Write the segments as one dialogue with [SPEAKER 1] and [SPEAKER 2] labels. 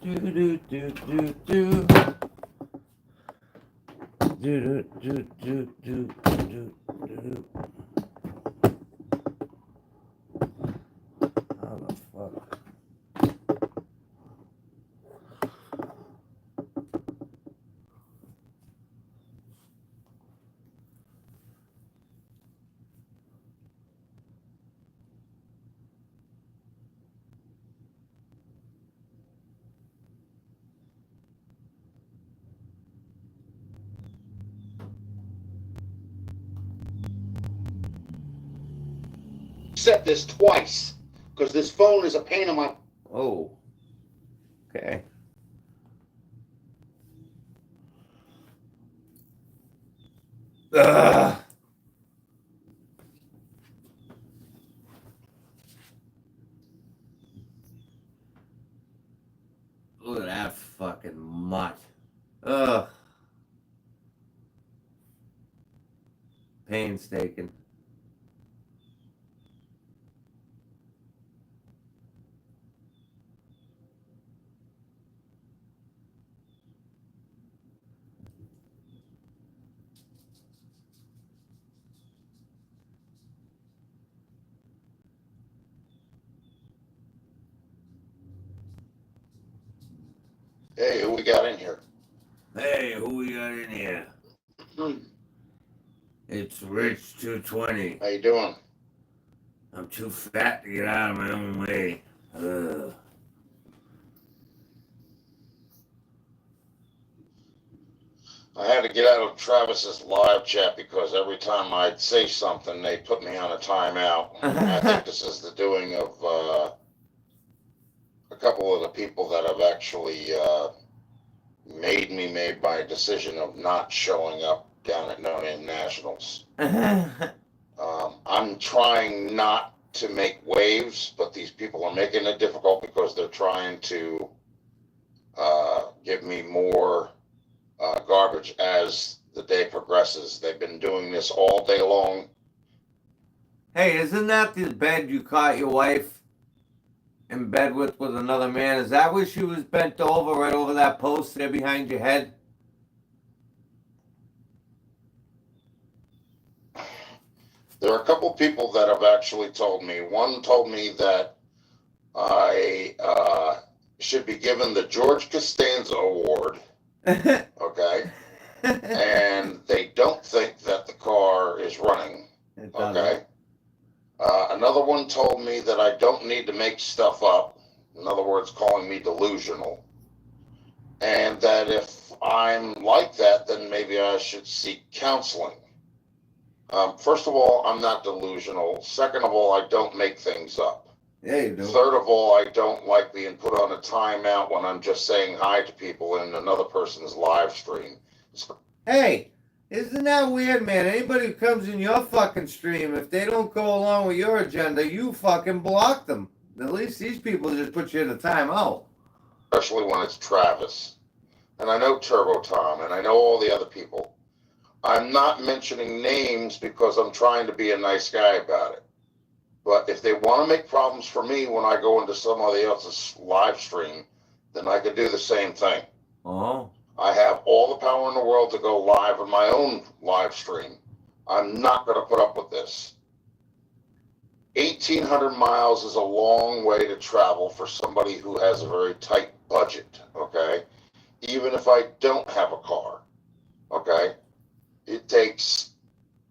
[SPEAKER 1] Do do do do do. Do do do do do do. How the fuck?
[SPEAKER 2] Set this twice because this phone is a pain in my.
[SPEAKER 1] Oh, okay. Ugh. Look at that fucking mutt. Ugh. Painstaking.
[SPEAKER 2] Hey, who we got in here?
[SPEAKER 1] Hey, who we got in here? It's Rich 220.
[SPEAKER 2] How you doing?
[SPEAKER 1] I'm too fat to get out of my own way. Ugh.
[SPEAKER 2] I had to get out of Travis's live chat because every time I'd say something, they put me on a timeout. I think this is the doing of a couple of the people that have actually made me make my decision of not showing up down at No Name Nationals. I'm trying not to make waves, but these people are making it difficult because they're trying to give me more garbage as the day progresses. They've been doing this all day long.
[SPEAKER 1] Hey, isn't that the bed you caught your wife in bed with another man? Is that where she was bent over, right over that post there behind your head?
[SPEAKER 2] There are a couple people that have actually told me. One told me that I should be given the George Costanza Award, okay? And they don't think that the car is running, okay? Another one told me that I don't need to make stuff up. In other words, calling me delusional. And that if I'm like that, then maybe I should seek counseling. First of all, I'm not delusional. Second of all, I don't make things up.
[SPEAKER 1] Yeah, you do.
[SPEAKER 2] Third of all, I don't like being put on a timeout when I'm just saying hi to people in another person's live stream.
[SPEAKER 1] Hey, isn't that weird, man? Anybody who comes in your fucking stream, if they don't go along with your agenda, you fucking block them. At least these people just put you in a timeout.
[SPEAKER 2] Especially when it's Travis. And I know Turbo Tom, and I know all the other people. I'm not mentioning names because I'm trying to be a nice guy about it. But if they want to make problems for me when I go into somebody else's live stream, then I could do the same thing.
[SPEAKER 1] Oh.
[SPEAKER 2] I have all the power in the world to go live on my own live stream. I'm not going to put up with this. 1,800 miles is a long way to travel for somebody who has a very tight budget, okay? Even if I don't have a car, okay? It takes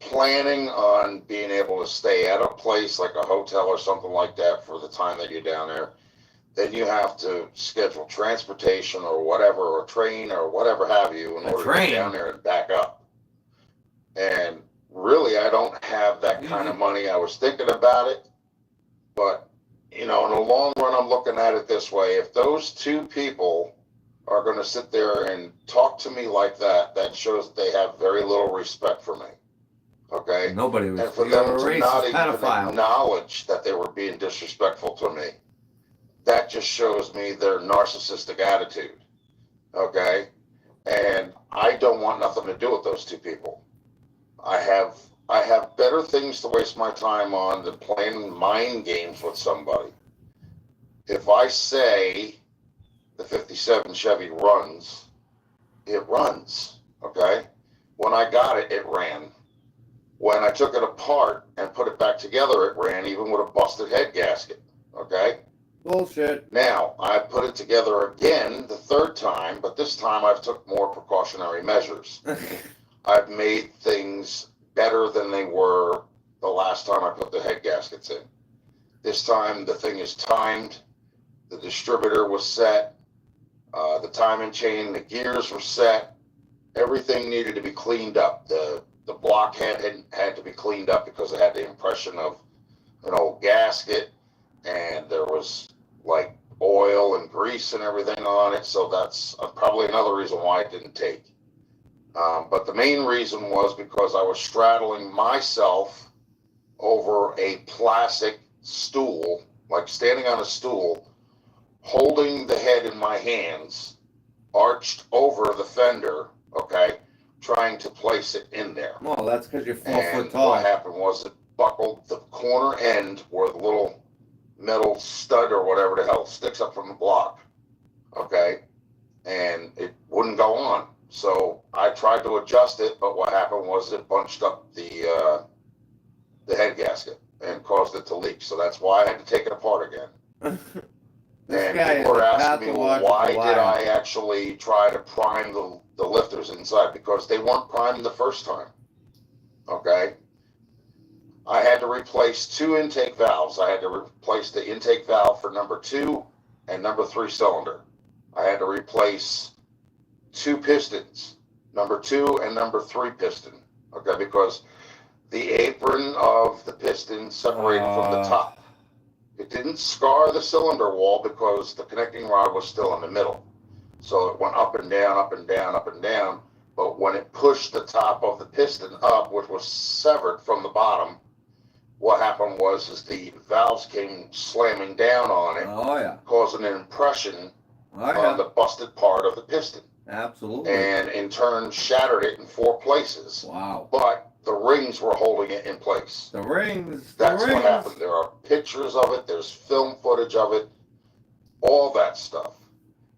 [SPEAKER 2] planning on being able to stay at a place like a hotel or something like that for the time that you're down there. Then you have to schedule transportation or whatever, or train or whatever have you in order to get down there and back up. And really, I don't have that kind of money. I was thinking about it, but in the long run, I'm looking at it this way. If those two people are going to sit there and talk to me like that, that shows that they have very little respect for me. Okay?
[SPEAKER 1] Nobody was.
[SPEAKER 2] And for them to not even acknowledge that they were being disrespectful to me, that just shows me their narcissistic attitude. Okay? And I don't want nothing to do with those two people. I have better things to waste my time on than playing mind games with somebody. If I say the 57 Chevy runs, it runs, okay? When I got it, it ran. When I took it apart and put it back together, it ran even with a busted head gasket, okay?
[SPEAKER 1] Bullshit.
[SPEAKER 2] Now, I put it together again the third time, but this time I've took more precautionary measures. I've made things better than they were the last time I put the head gaskets in. This time the thing is timed, the distributor was set, the timing chain, the gears were set, everything needed to be cleaned up. The block had to be cleaned up because it had the impression of an old gasket, and there was like oil and grease and everything on it, so that's probably another reason why it didn't take. But the main reason was because I was straddling myself over a plastic stool, like standing on a stool, holding the head in my hands, arched over the fender, okay, trying to place it in there.
[SPEAKER 1] Well, that's because you're 4
[SPEAKER 2] And
[SPEAKER 1] foot tall.
[SPEAKER 2] what happened was it buckled the corner end where the little metal stud or whatever the hell sticks up from the block, okay, and it wouldn't go on. So I tried to adjust it, but what happened was it bunched up the head gasket and caused it to leak. So that's why I had to take it apart again.
[SPEAKER 1] This
[SPEAKER 2] And
[SPEAKER 1] guy
[SPEAKER 2] people
[SPEAKER 1] is
[SPEAKER 2] were
[SPEAKER 1] a
[SPEAKER 2] asking me, well,
[SPEAKER 1] pathological
[SPEAKER 2] why did
[SPEAKER 1] liar.
[SPEAKER 2] I actually try to prime the lifters inside? Because they weren't primed the first time, okay? I had to replace 2 intake valves. I had to replace the intake valve for number 2 and number 3 cylinder. I had to replace 2 pistons, number 2 and number 3 piston, okay, because the apron of the piston separated from the top. It didn't scar the cylinder wall because the connecting rod was still in the middle. So it went up and down, up and down, up and down. But when it pushed the top of the piston up, which was severed from the bottom, what happened was the valves came slamming down on it,
[SPEAKER 1] Oh, yeah.
[SPEAKER 2] causing an impression
[SPEAKER 1] Oh,
[SPEAKER 2] on
[SPEAKER 1] yeah.
[SPEAKER 2] the busted part of the piston.
[SPEAKER 1] Absolutely.
[SPEAKER 2] And in turn shattered it in 4 places.
[SPEAKER 1] Wow.
[SPEAKER 2] But the rings were holding it in place.
[SPEAKER 1] The rings.
[SPEAKER 2] That's
[SPEAKER 1] the rings.
[SPEAKER 2] what happened. There are pictures of it. There's film footage of it. All that stuff.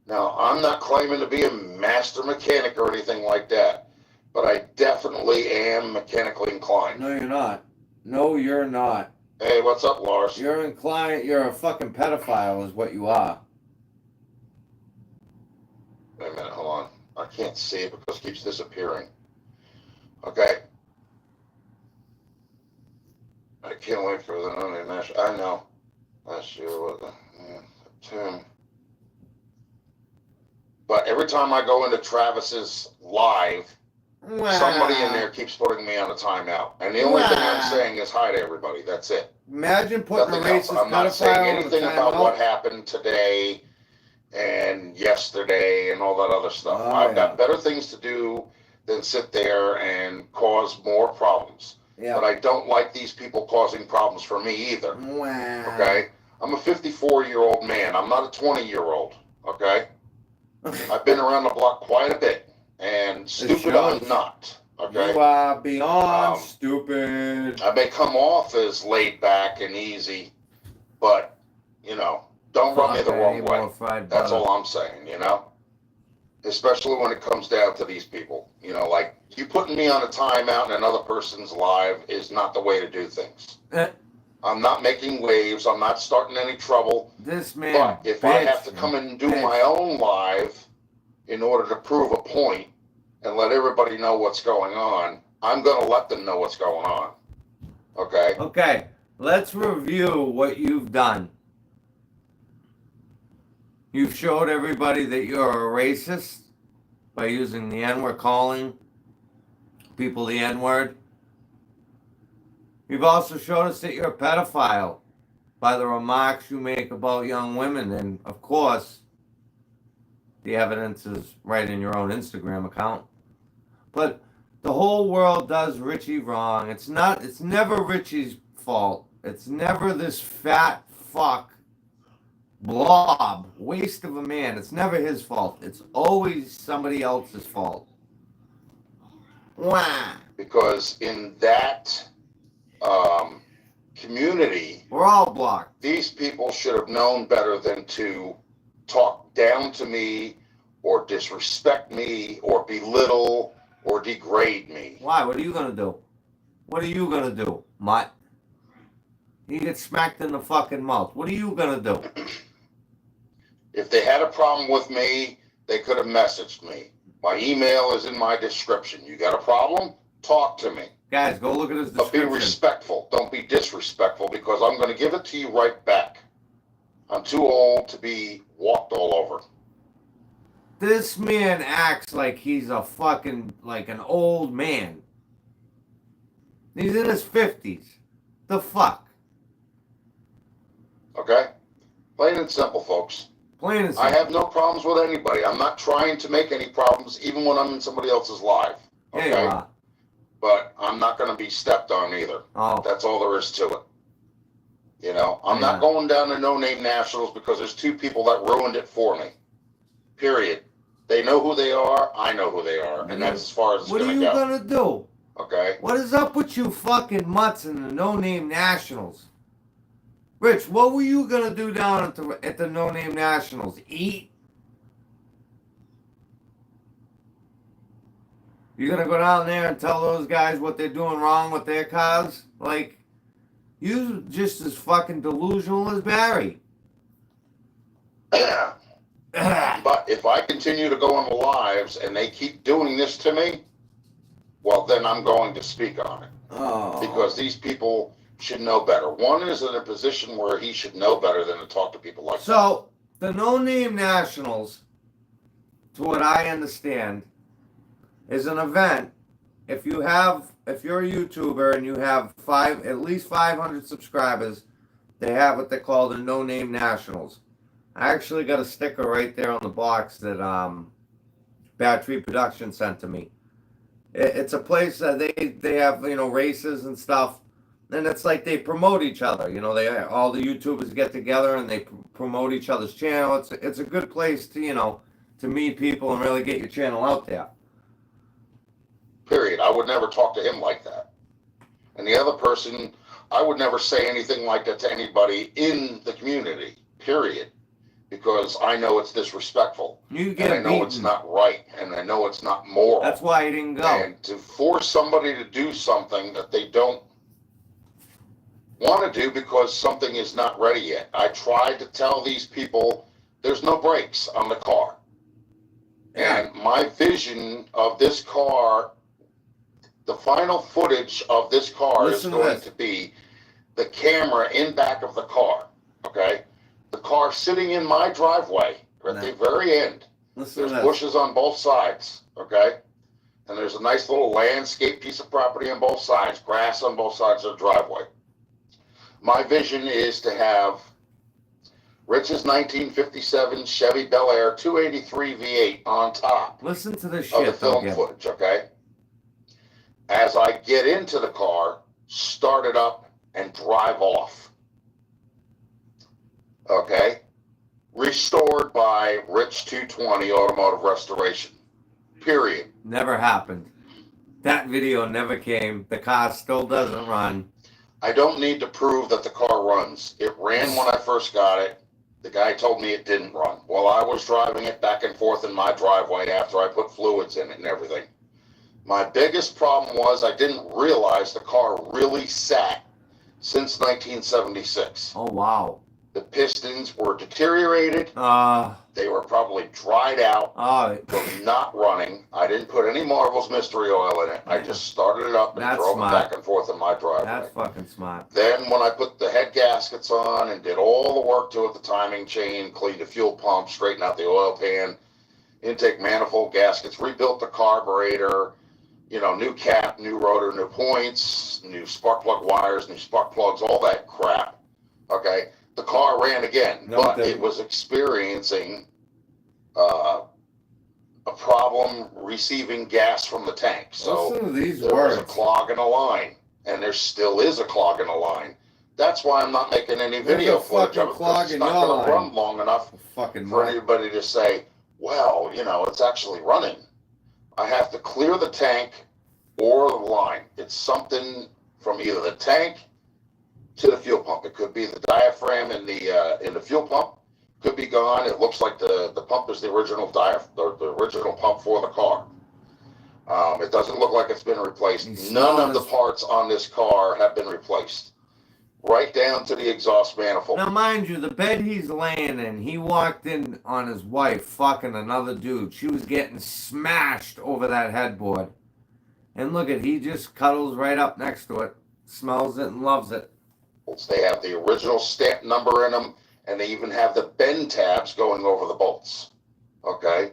[SPEAKER 2] Now, I'm not claiming to be a master mechanic or anything like that, but I definitely am mechanically inclined.
[SPEAKER 1] No, you're not. No, you're not.
[SPEAKER 2] Hey, what's up, Lars?
[SPEAKER 1] You're inclined. You're a fucking pedophile, is what you are.
[SPEAKER 2] Wait a minute, hold on. I can't see it because it keeps disappearing. Okay. I can't wait for the national. I know. Last year was Tim. But every time I go into Travis's live, somebody in there keeps putting me on a timeout. And the only thing I'm saying is hi to everybody. That's it.
[SPEAKER 1] Imagine putting
[SPEAKER 2] Nothing
[SPEAKER 1] a
[SPEAKER 2] else.
[SPEAKER 1] racist
[SPEAKER 2] I'm not saying
[SPEAKER 1] pedophile on the
[SPEAKER 2] anything about what
[SPEAKER 1] timeout.
[SPEAKER 2] happened today and yesterday and all that other stuff.
[SPEAKER 1] Oh,
[SPEAKER 2] I've
[SPEAKER 1] yeah.
[SPEAKER 2] got better things to do than sit there and cause more problems.
[SPEAKER 1] Yeah.
[SPEAKER 2] But I don't like these people causing problems for me either.
[SPEAKER 1] Wow.
[SPEAKER 2] Okay? I'm a 54-year-old man. I'm not a 20-year-old. Okay? I've been around the block quite a bit. And stupid I'm not. Okay?
[SPEAKER 1] You are beyond
[SPEAKER 2] Um,
[SPEAKER 1] stupid.
[SPEAKER 2] I may come off as laid back and easy, but, you know, don't rub me the wrong way. That's all I'm saying, you know? Especially when it comes down to these people. You know, like, you putting me on a timeout in another person's live is not the way to do things. I'm not making waves. I'm not starting any trouble.
[SPEAKER 1] This man.
[SPEAKER 2] But if I have to come and do my own live in order to prove a point and let everybody know what's going on, I'm going to let them know what's going on. Okay?
[SPEAKER 1] Okay, let's review what you've done. You've showed everybody that you're a racist by using the N-word, calling people the N-word. You've also showed us that you're a pedophile by the remarks you make about young women. And, of course, the evidence is right in your own Instagram account. But the whole world does Richie wrong. It's never Richie's fault. It's never this fat fuck blob, waste of a man. It's never his fault. It's always somebody else's fault. Wah.
[SPEAKER 2] Because in that community,
[SPEAKER 1] We're all blocked.
[SPEAKER 2] these people should have known better than to talk down to me or disrespect me or belittle or degrade me.
[SPEAKER 1] Why? What are you gonna do? What are you gonna do, mutt? You get smacked in the fucking mouth. What are you gonna do?
[SPEAKER 2] If they had a problem with me, they could have messaged me. My email is in my description. You got a problem? Talk to me.
[SPEAKER 1] Guys, go look at his
[SPEAKER 2] But be
[SPEAKER 1] description.
[SPEAKER 2] respectful. Don't be disrespectful, because I'm going to give it to you right back. I'm too old to be walked all over.
[SPEAKER 1] This man acts like he's a fucking, like an old man. He's in his 50s. The fuck?
[SPEAKER 2] Okay? Plain and simple, folks.
[SPEAKER 1] Plain and
[SPEAKER 2] I
[SPEAKER 1] simple.
[SPEAKER 2] have no problems with anybody. I'm not trying to make any problems, even when I'm in somebody else's life.
[SPEAKER 1] Yeah, you
[SPEAKER 2] Okay?
[SPEAKER 1] are.
[SPEAKER 2] But I'm not going to be stepped on either.
[SPEAKER 1] Oh,
[SPEAKER 2] That's all there is to it. You know, I'm
[SPEAKER 1] Yeah.
[SPEAKER 2] not going down to No Name Nationals because there's two people that ruined it for me. Period. They know who they are. I know who they are. And that's as far as it's
[SPEAKER 1] what are
[SPEAKER 2] going to
[SPEAKER 1] you
[SPEAKER 2] go.
[SPEAKER 1] gonna do?
[SPEAKER 2] Okay?
[SPEAKER 1] What is up with you fucking mutts in the No Name Nationals? Rich, what were you gonna do down at the No Name Nationals? Eat? You gonna go down there and tell those guys what they're doing wrong with their cars? Like, you just as fucking delusional as Barry.
[SPEAKER 2] But if I continue to go on the lives and they keep doing this to me, well, then I'm going to speak on it.
[SPEAKER 1] Oh.
[SPEAKER 2] Because these people should know better. One is in a position where he should know better than to talk to people like that.
[SPEAKER 1] So, the No Name Nationals, to what I understand, is an event. If you're a YouTuber and you have at least 500 subscribers, they have what they call the No Name Nationals. I actually got a sticker right there on the box that Bad Tree Production sent to me. It's a place that they have, races and stuff, and it's like they promote each other. All the YouTubers get together and they promote each other's channel. It's a good place to to meet people and really get your channel out there.
[SPEAKER 2] Period. I would never talk to him like that. And the other person, I would never say anything like that to anybody in the community. Period. Because I know it's disrespectful.
[SPEAKER 1] You get
[SPEAKER 2] and I know
[SPEAKER 1] beaten.
[SPEAKER 2] it's not right. And I know it's not moral.
[SPEAKER 1] That's why he didn't go.
[SPEAKER 2] And to force somebody to do something that they don't want to do because something is not ready yet. I tried to tell these people there's no brakes on the car. And my vision of this car, the final footage of this car
[SPEAKER 1] Listen
[SPEAKER 2] is
[SPEAKER 1] to
[SPEAKER 2] going
[SPEAKER 1] this.
[SPEAKER 2] to be the camera in back of the car. Okay? The car sitting in my driveway at the very end.
[SPEAKER 1] Listen
[SPEAKER 2] There's
[SPEAKER 1] to this.
[SPEAKER 2] bushes on both sides, okay? And there's a nice little landscape piece of property on both sides, grass on both sides of the driveway. My vision is to have Rich's 1957 Chevy Bel Air 283 V8 on top
[SPEAKER 1] Listen to this
[SPEAKER 2] of the
[SPEAKER 1] shit, though,
[SPEAKER 2] film
[SPEAKER 1] Gib.
[SPEAKER 2] footage, okay? As I get into the car, start it up, and drive off. Okay? Restored by Rich 220 Automotive Restoration. Period.
[SPEAKER 1] Never happened. That video never came. The car still doesn't run.
[SPEAKER 2] I don't need to prove that the car runs. It ran when I first got it. The guy told me it didn't run. Well, I was driving it back and forth in my driveway after I put fluids in it and everything. My biggest problem was I didn't realize the car really sat since 1976.
[SPEAKER 1] Oh, wow.
[SPEAKER 2] The pistons were deteriorated. They were probably dried out from not running. I didn't put any Marvel's Mystery Oil in it. I just started it up and
[SPEAKER 1] That's
[SPEAKER 2] drove
[SPEAKER 1] smart.
[SPEAKER 2] it back and forth in my driveway.
[SPEAKER 1] That's fucking smart.
[SPEAKER 2] Then when I put the head gaskets on and did all the work to it, the timing chain, cleaned the fuel pump, straightened out the oil pan, intake manifold gaskets, rebuilt the carburetor, new cap, new rotor, new points, new spark plug wires, new spark plugs, all that crap. Okay? The car ran again, but it was experiencing a problem receiving gas from the tank. So
[SPEAKER 1] listen to these
[SPEAKER 2] there
[SPEAKER 1] words.
[SPEAKER 2] was a clog in the line, and there still is a clog in the line. That's why I'm not making any video footage of it, because it's not going to run long enough for anybody to say, well, it's actually running. I have to clear the tank or the line. It's something from either the tank to the fuel pump. It could be the diaphragm in the fuel pump. could be gone. It looks like the pump is the original the original pump for the car. It doesn't look like it's been replaced. None of the parts on this car have been replaced. Right down to the exhaust manifold.
[SPEAKER 1] Now, mind you, the bed he's laying in, he walked in on his wife fucking another dude. She was getting smashed over that headboard. And look at, he just cuddles right up next to it, smells it and loves it.
[SPEAKER 2] They have the original stamp number in them, and they even have the bend tabs going over the bolts. Okay?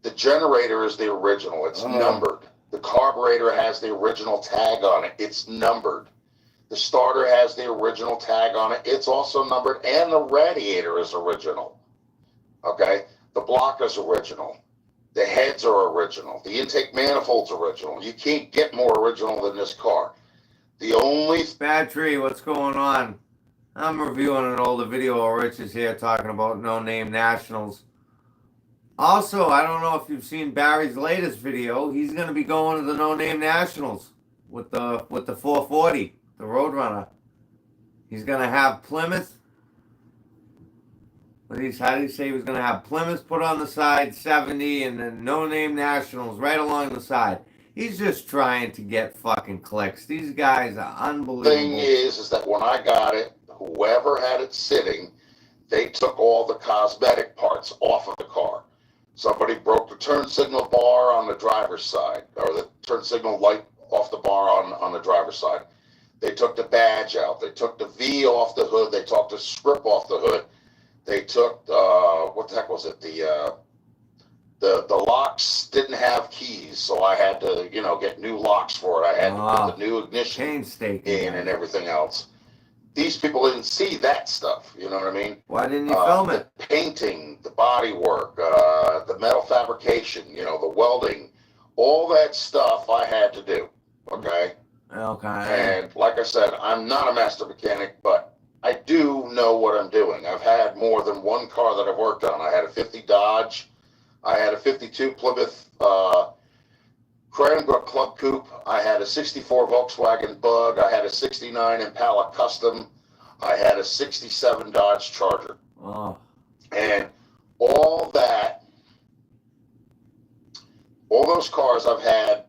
[SPEAKER 2] The generator is the original. It's numbered. The carburetor has the original tag on it. It's numbered. The starter has the original tag on it. It's also numbered, and the radiator is original. Okay? The block is original. The heads are original. The intake manifold's original. You can't get more original than this car. The only...
[SPEAKER 1] Battery, what's going on? I'm reviewing an older video while Rich is here talking about No Name Nationals. Also, I don't know if you've seen Barry's latest video. He's going to be going to the No Name Nationals with the 440. The Roadrunner. He's going to have Plymouth. How did he say he was going to have Plymouth put on the side, 70, and then No Name Nationals right along the side. He's just trying to get fucking clicks. These guys are unbelievable.
[SPEAKER 2] The thing is that when I got it, whoever had it sitting, they took all the cosmetic parts off of the car. Somebody broke the turn signal bar on the driver's side, or the turn signal light off the bar on the driver's side. They took the badge out. They took the V off the hood. They took the strip off the hood. They took, what the heck was it? The locks didn't have keys, so I had to, get new locks for it. I had to put the new ignition in and everything else. These people didn't see that stuff, you know what I mean?
[SPEAKER 1] Why didn't you film it?
[SPEAKER 2] The painting, the body work, the metal fabrication, the welding, all that stuff I had to do, okay?
[SPEAKER 1] Okay.
[SPEAKER 2] And like I said, I'm not a master mechanic, but I do know what I'm doing. I've had more than one car that I've worked on. I had a 50 Dodge. I had a 52 Plymouth Cranbrook Club Coupe. I had a 64 Volkswagen Bug. I had a 69 Impala Custom. I had a 67 Dodge Charger.
[SPEAKER 1] Oh.
[SPEAKER 2] And all those cars I've had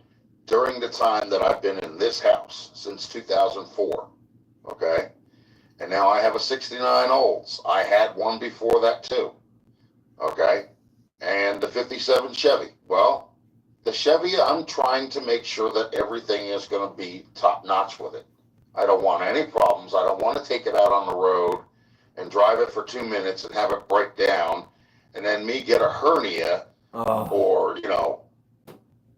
[SPEAKER 2] during the time that I've been in this house since 2004, okay? And now I have a 69 Olds. I had one before that too, okay? And the 57 Chevy. Well, the Chevy, I'm trying to make sure that everything is going to be top notch with it. I don't want any problems. I don't want to take it out on the road and drive it for 2 minutes and have it break down and then me get a hernia or,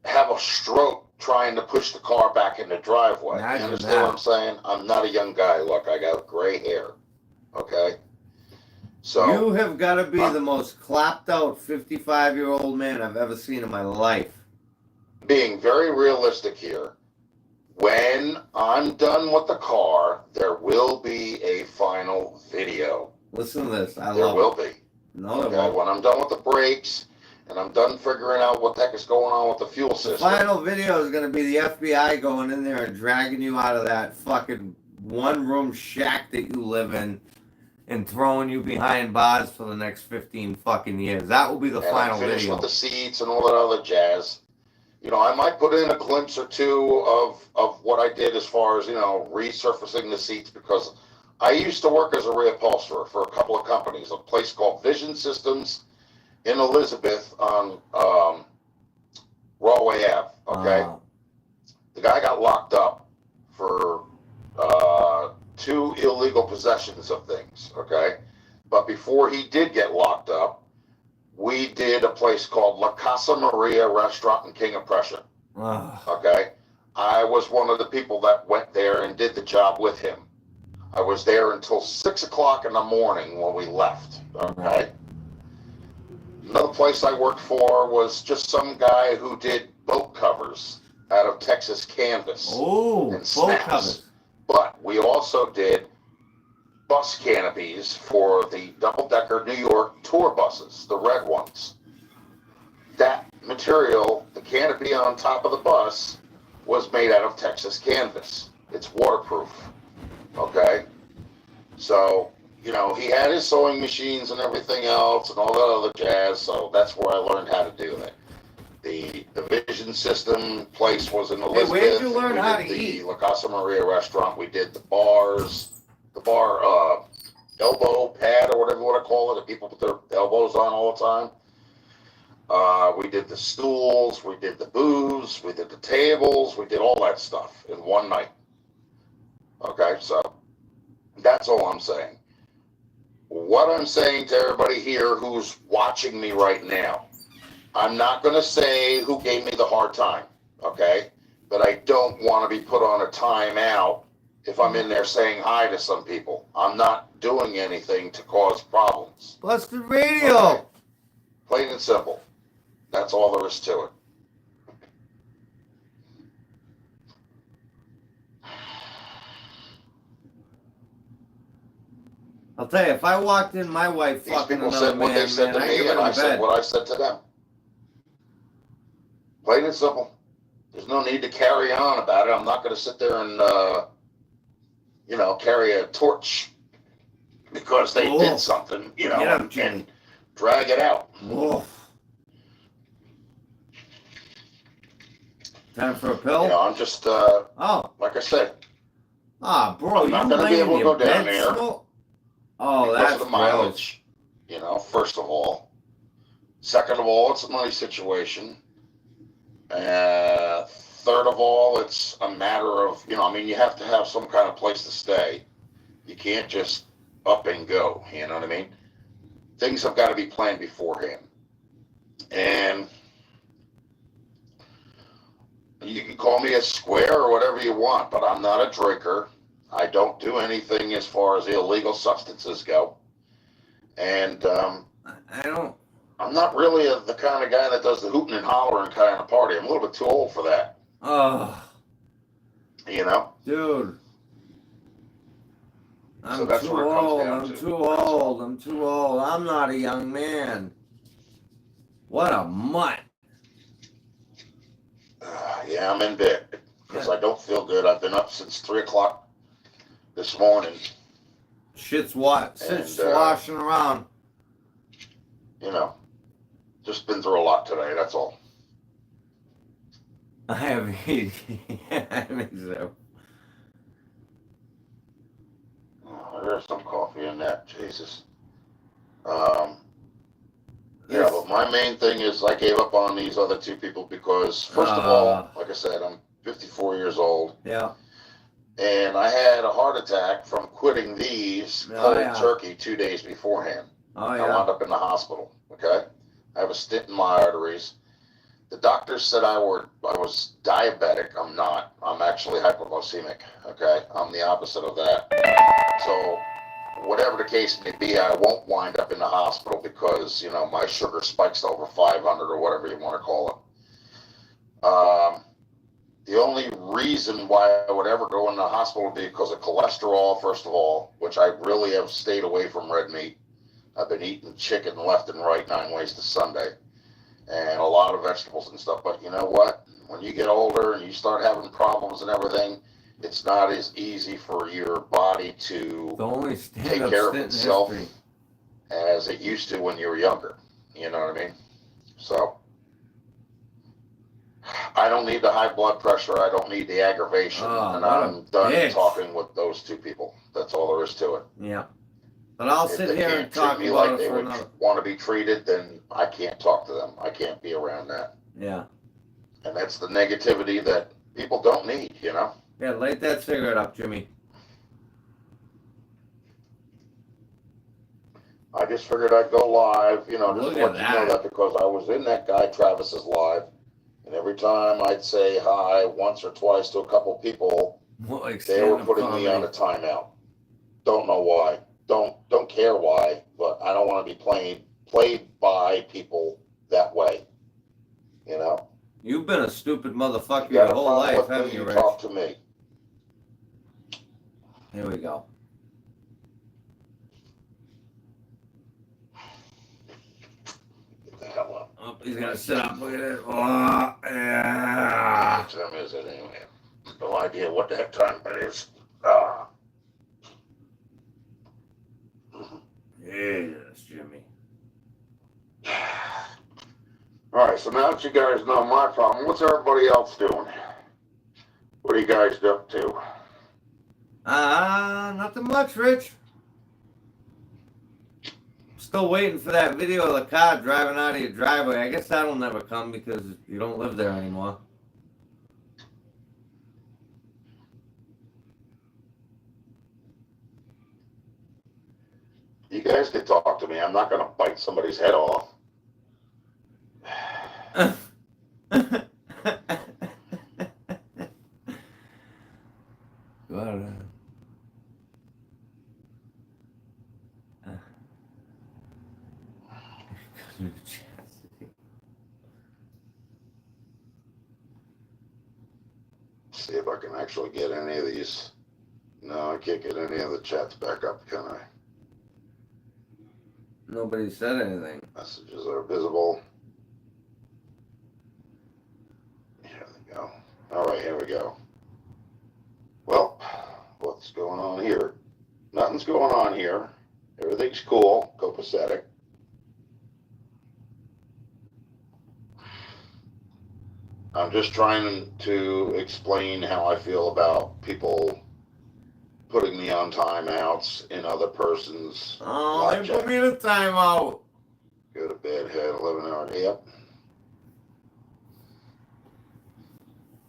[SPEAKER 2] have a stroke trying to push the car back in the driveway. You understand what I'm saying? I'm not a young guy. Look, I got gray hair. Okay? So
[SPEAKER 1] you have got to be the most clapped out 55-year-old man I've ever seen in my life.
[SPEAKER 2] Being very realistic here, when I'm done with the car, there will be a final video.
[SPEAKER 1] Listen to this.
[SPEAKER 2] There will be.
[SPEAKER 1] No,
[SPEAKER 2] okay? When I'm done with the brakes, and I'm done figuring out what the heck is going on with the fuel system.
[SPEAKER 1] The final video is going to be the FBI going in there and dragging you out of that fucking one-room shack that you live in and throwing you behind bars for the next 15 fucking years. That will be the final video.
[SPEAKER 2] Finish with the seats and all that other jazz. I might put in a glimpse or two of what I did as far as, resurfacing the seats, because I used to work as a reupholsterer for a couple of companies, a place called Vision Systems in Elizabeth on Rawway Ave, okay? The guy got locked up for 2 illegal possessions of things, okay? But before he did get locked up, we did a place called La Casa Maria Restaurant in King of Prussia, okay? I was one of the people that went there and did the job with him. I was there until 6 o'clock in the morning when we left, okay? Another place I worked for was just some guy who did boat covers out of Texas canvas.
[SPEAKER 1] Oh, boat covers.
[SPEAKER 2] But we also did bus canopies for the double-decker New York tour buses, the red ones. That material, the canopy on top of the bus, was made out of Texas canvas. It's waterproof, okay? So he had his sewing machines and everything else and all that other jazz. So that's where I learned how to do that. The Vision System place was in Elizabeth.
[SPEAKER 1] where'd you learn
[SPEAKER 2] We
[SPEAKER 1] how
[SPEAKER 2] did
[SPEAKER 1] to
[SPEAKER 2] the
[SPEAKER 1] eat?
[SPEAKER 2] La Casa Maria restaurant. We did the bar elbow pad or whatever you want to call it, that people put their elbows on all the time. We did the stools, we did the booths, we did the tables, we did all that stuff in one night. Okay, so that's all I'm saying. What I'm saying to everybody here who's watching me right now, I'm not going to say who gave me the hard time, okay? But I don't want to be put on a timeout if I'm in there saying hi to some people. I'm not doing anything to cause problems.
[SPEAKER 1] Busted Radio.
[SPEAKER 2] Okay. Plain and simple. That's all there is to it.
[SPEAKER 1] I'll tell you, if I walked in, my wife
[SPEAKER 2] These
[SPEAKER 1] fucking
[SPEAKER 2] people
[SPEAKER 1] another
[SPEAKER 2] said what
[SPEAKER 1] man,
[SPEAKER 2] they said
[SPEAKER 1] man,
[SPEAKER 2] to
[SPEAKER 1] I
[SPEAKER 2] me,
[SPEAKER 1] give
[SPEAKER 2] and
[SPEAKER 1] her
[SPEAKER 2] I
[SPEAKER 1] to
[SPEAKER 2] said
[SPEAKER 1] bed.
[SPEAKER 2] what I said to them. Plain and simple. There's no need to carry on about it. I'm not going to sit there and, carry a torch because they did something,
[SPEAKER 1] Yeah,
[SPEAKER 2] and drag it out.
[SPEAKER 1] Woof. Time for a pill?
[SPEAKER 2] I'm just,
[SPEAKER 1] Oh.
[SPEAKER 2] like I said,
[SPEAKER 1] Bro,
[SPEAKER 2] I'm not
[SPEAKER 1] you
[SPEAKER 2] going to be
[SPEAKER 1] laying
[SPEAKER 2] able
[SPEAKER 1] in
[SPEAKER 2] to
[SPEAKER 1] your
[SPEAKER 2] go down
[SPEAKER 1] bed
[SPEAKER 2] there
[SPEAKER 1] smoke? Oh,
[SPEAKER 2] because
[SPEAKER 1] that's
[SPEAKER 2] of the
[SPEAKER 1] gross.
[SPEAKER 2] mileage, first of all. Second of all, it's a money situation. Third of all, it's a matter of, you have to have some kind of place to stay. You can't just up and go, you know what I mean? Things have got to be planned beforehand. And you can call me a square or whatever you want, but I'm not a drinker. I don't do anything as far as illegal substances go. And I'm not really the kind of guy that does the hooting and hollering kind of party. I'm a little bit too old for that.
[SPEAKER 1] Oh.
[SPEAKER 2] So
[SPEAKER 1] Dude. I'm
[SPEAKER 2] that's
[SPEAKER 1] too
[SPEAKER 2] where it comes
[SPEAKER 1] old.
[SPEAKER 2] down
[SPEAKER 1] I'm
[SPEAKER 2] to.
[SPEAKER 1] too old. I'm too old. I'm not a young man. What a mutt.
[SPEAKER 2] Yeah, I'm in bed because I don't feel good. I've been up since 3 o'clock this morning.
[SPEAKER 1] Shit's sloshing around.
[SPEAKER 2] Just been through a lot today. That's all.
[SPEAKER 1] I have I think so.
[SPEAKER 2] There's some coffee in that. Jesus. Yeah, but my main thing is I gave up on these other two people because, first of all, like I said, I'm 54 years old.
[SPEAKER 1] Yeah.
[SPEAKER 2] And I had a heart attack from quitting these cold turkey 2 days beforehand.
[SPEAKER 1] Oh, yeah.
[SPEAKER 2] I wound up in the hospital, okay? I have a stent in my arteries. The doctors said I was diabetic. I'm not. I'm actually hypoglycemic, okay? I'm the opposite of that. So whatever the case may be, I won't wind up in the hospital because, my sugar spikes to over 500 or whatever you want to call it. The only reason why I would ever go in the hospital would be because of cholesterol, first of all, which I really have stayed away from red meat. I've been eating chicken left and right 9 ways to Sunday and a lot of vegetables and stuff. But you know what? When you get older and you start having problems and everything, it's not as easy for your body to take care of itself as it used to when you were younger. You know what I mean? So I don't need the high blood pressure. I don't need the aggravation. And I'm done talking with those two people. That's all there is to it.
[SPEAKER 1] Yeah. But I'll sit here and talk
[SPEAKER 2] me
[SPEAKER 1] about
[SPEAKER 2] like they would want to be treated, then I can't talk to them. I can't be around that.
[SPEAKER 1] Yeah.
[SPEAKER 2] And that's the negativity that people don't need, Yeah,
[SPEAKER 1] light that cigarette up, Jimmy.
[SPEAKER 2] I just figured I'd go live, just
[SPEAKER 1] Look
[SPEAKER 2] to let
[SPEAKER 1] at
[SPEAKER 2] you know that because I was in that guy Travis's live, and every time I'd say hi once or twice to a couple people, they were putting me on a timeout. Don't know why. Don't care why, but I don't want to be played by people that way.
[SPEAKER 1] You've been a stupid motherfucker your whole life, haven't you, Rich?
[SPEAKER 2] Talk to me.
[SPEAKER 1] Here we go.
[SPEAKER 2] Get the hell up.
[SPEAKER 1] Oh, he's gonna sit up. Look at it. Oh, yeah.
[SPEAKER 2] What time is it anyway? No idea what the heck time it is.
[SPEAKER 1] Jesus, Jimmy.
[SPEAKER 2] All right, so now that you guys know my problem, what's everybody else doing? What are you guys up to?
[SPEAKER 1] Nothing much, Rich. Still waiting for that video of the car driving out of your driveway. I guess that'll never come because you don't live there anymore.
[SPEAKER 2] You guys can talk to me. I'm not going to bite somebody's head off. See if I can actually get any of these. No, I can't get any of the chats back up, can I?
[SPEAKER 1] Nobody said anything.
[SPEAKER 2] Messages are visible. Here we go. All right, here we go. Well, what's going on here? Nothing's going on here. Everything's cool, copacetic. I'm just trying to explain how I feel about people putting me on timeouts in other persons'
[SPEAKER 1] Oh,
[SPEAKER 2] live
[SPEAKER 1] they put
[SPEAKER 2] chat.
[SPEAKER 1] me in a timeout.
[SPEAKER 2] Go to bed, head 11 hours. Yep.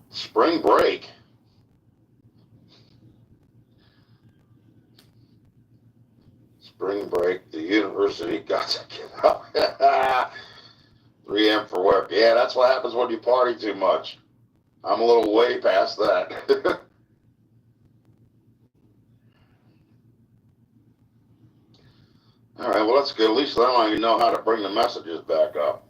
[SPEAKER 2] Spring break. Spring break. The university got to get up. 3 a.m. for work. Yeah, that's what happens when you party too much. I'm a little way past that. All right, well, that's good. At least now I know how to bring the messages back up.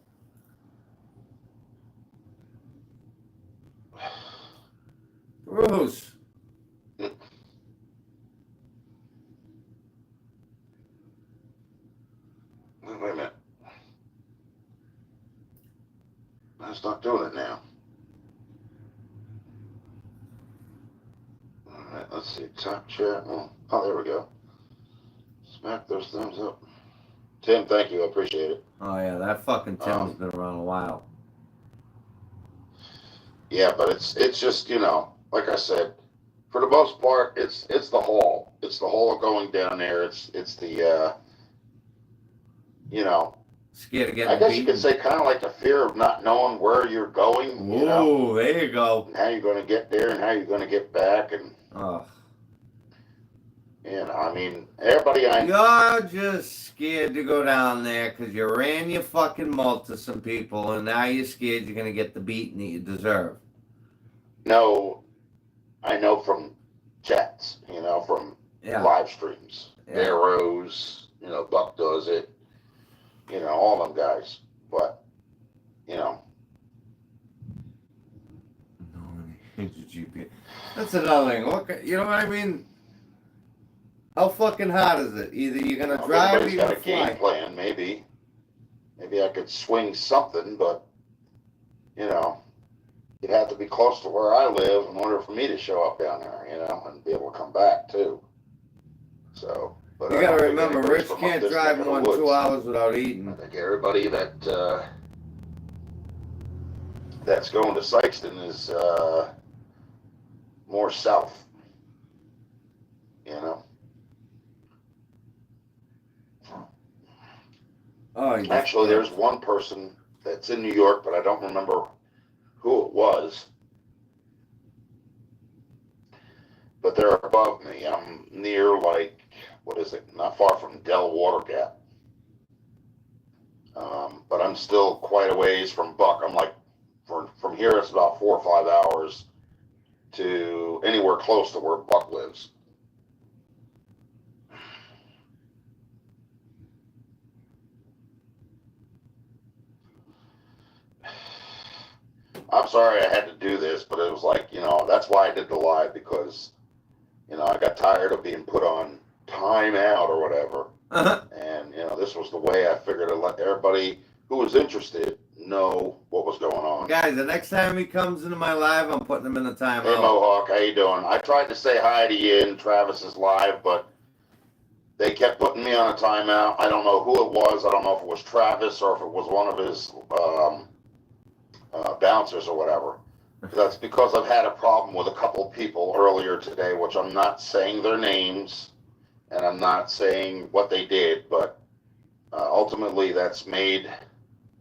[SPEAKER 1] Bruce.
[SPEAKER 2] Wait a minute. That's not doing it now. All right, let's see. Top chat. Oh, there we go. Smack those thumbs up. Tim, thank you. I appreciate it.
[SPEAKER 1] Oh yeah, that fucking Tim's been around a while.
[SPEAKER 2] Yeah, but it's just, you know, like I said, for the most part, it's the haul. It's the haul going down there. It's the you know,
[SPEAKER 1] Scared of
[SPEAKER 2] I
[SPEAKER 1] getting
[SPEAKER 2] guess
[SPEAKER 1] beaten.
[SPEAKER 2] you could say kind of like the fear of not knowing where you're going, you know,
[SPEAKER 1] Ooh, there you go.
[SPEAKER 2] and how you're going to get there and how you're going to get back, and
[SPEAKER 1] Oh.
[SPEAKER 2] you know, I mean, everybody
[SPEAKER 1] You're just scared to go down there because you ran your fucking mouth to some people and now you're scared you're going to get the beating that you deserve.
[SPEAKER 2] know, I know from chats, you know, from
[SPEAKER 1] Yeah.
[SPEAKER 2] live streams,
[SPEAKER 1] Yeah.
[SPEAKER 2] Bear Rose, you know, Buck does it, you know, all them guys, but, you know.
[SPEAKER 1] No one needs a GPS. That's another thing. Look, you know what I mean? How fucking hard is it? Either you're going to
[SPEAKER 2] If
[SPEAKER 1] drive or
[SPEAKER 2] anybody's
[SPEAKER 1] you're
[SPEAKER 2] got
[SPEAKER 1] going
[SPEAKER 2] a
[SPEAKER 1] to
[SPEAKER 2] game
[SPEAKER 1] fly.
[SPEAKER 2] plan, maybe I could swing something, but, you know, you'd have to be close to where I live in order for me to show up down there, you know, and be able to come back too. So, but
[SPEAKER 1] You
[SPEAKER 2] I
[SPEAKER 1] got
[SPEAKER 2] don't
[SPEAKER 1] to
[SPEAKER 2] think
[SPEAKER 1] remember,
[SPEAKER 2] anybody's
[SPEAKER 1] Rich
[SPEAKER 2] from up
[SPEAKER 1] can't
[SPEAKER 2] this
[SPEAKER 1] drive
[SPEAKER 2] neck of
[SPEAKER 1] more
[SPEAKER 2] the
[SPEAKER 1] than 2
[SPEAKER 2] woods.
[SPEAKER 1] hours without
[SPEAKER 2] I
[SPEAKER 1] eating.
[SPEAKER 2] think everybody that's going to Sykeston is more south, you know.
[SPEAKER 1] Oh, you
[SPEAKER 2] Actually, there's one person that's in New York, but I don't remember who it was. But they're above me. I'm near, like, what is it? Not far from Del Water Gap. But I'm still quite a ways from Buck. I'm like, from here, it's about 4 or 5 hours to anywhere close to where Buck lives. I'm sorry I had to do this, but it was like, you know, that's why I did the live, because, you know, I got tired of being put on timeout or whatever. And, you know, this was the way I figured to let everybody who was interested know what was going on.
[SPEAKER 1] Guys, the next time he comes into my live, I'm putting him in the timeout.
[SPEAKER 2] Hey, Mohawk, how you doing? I tried to say hi to you in Travis's live, but They kept putting me on a timeout. I don't know who it was. I don't know if it was Travis or if it was one of his bouncers or whatever. That's because I've had a problem with a couple of people earlier today, which I'm not saying their names and I'm not saying what they did, but ultimately that's made.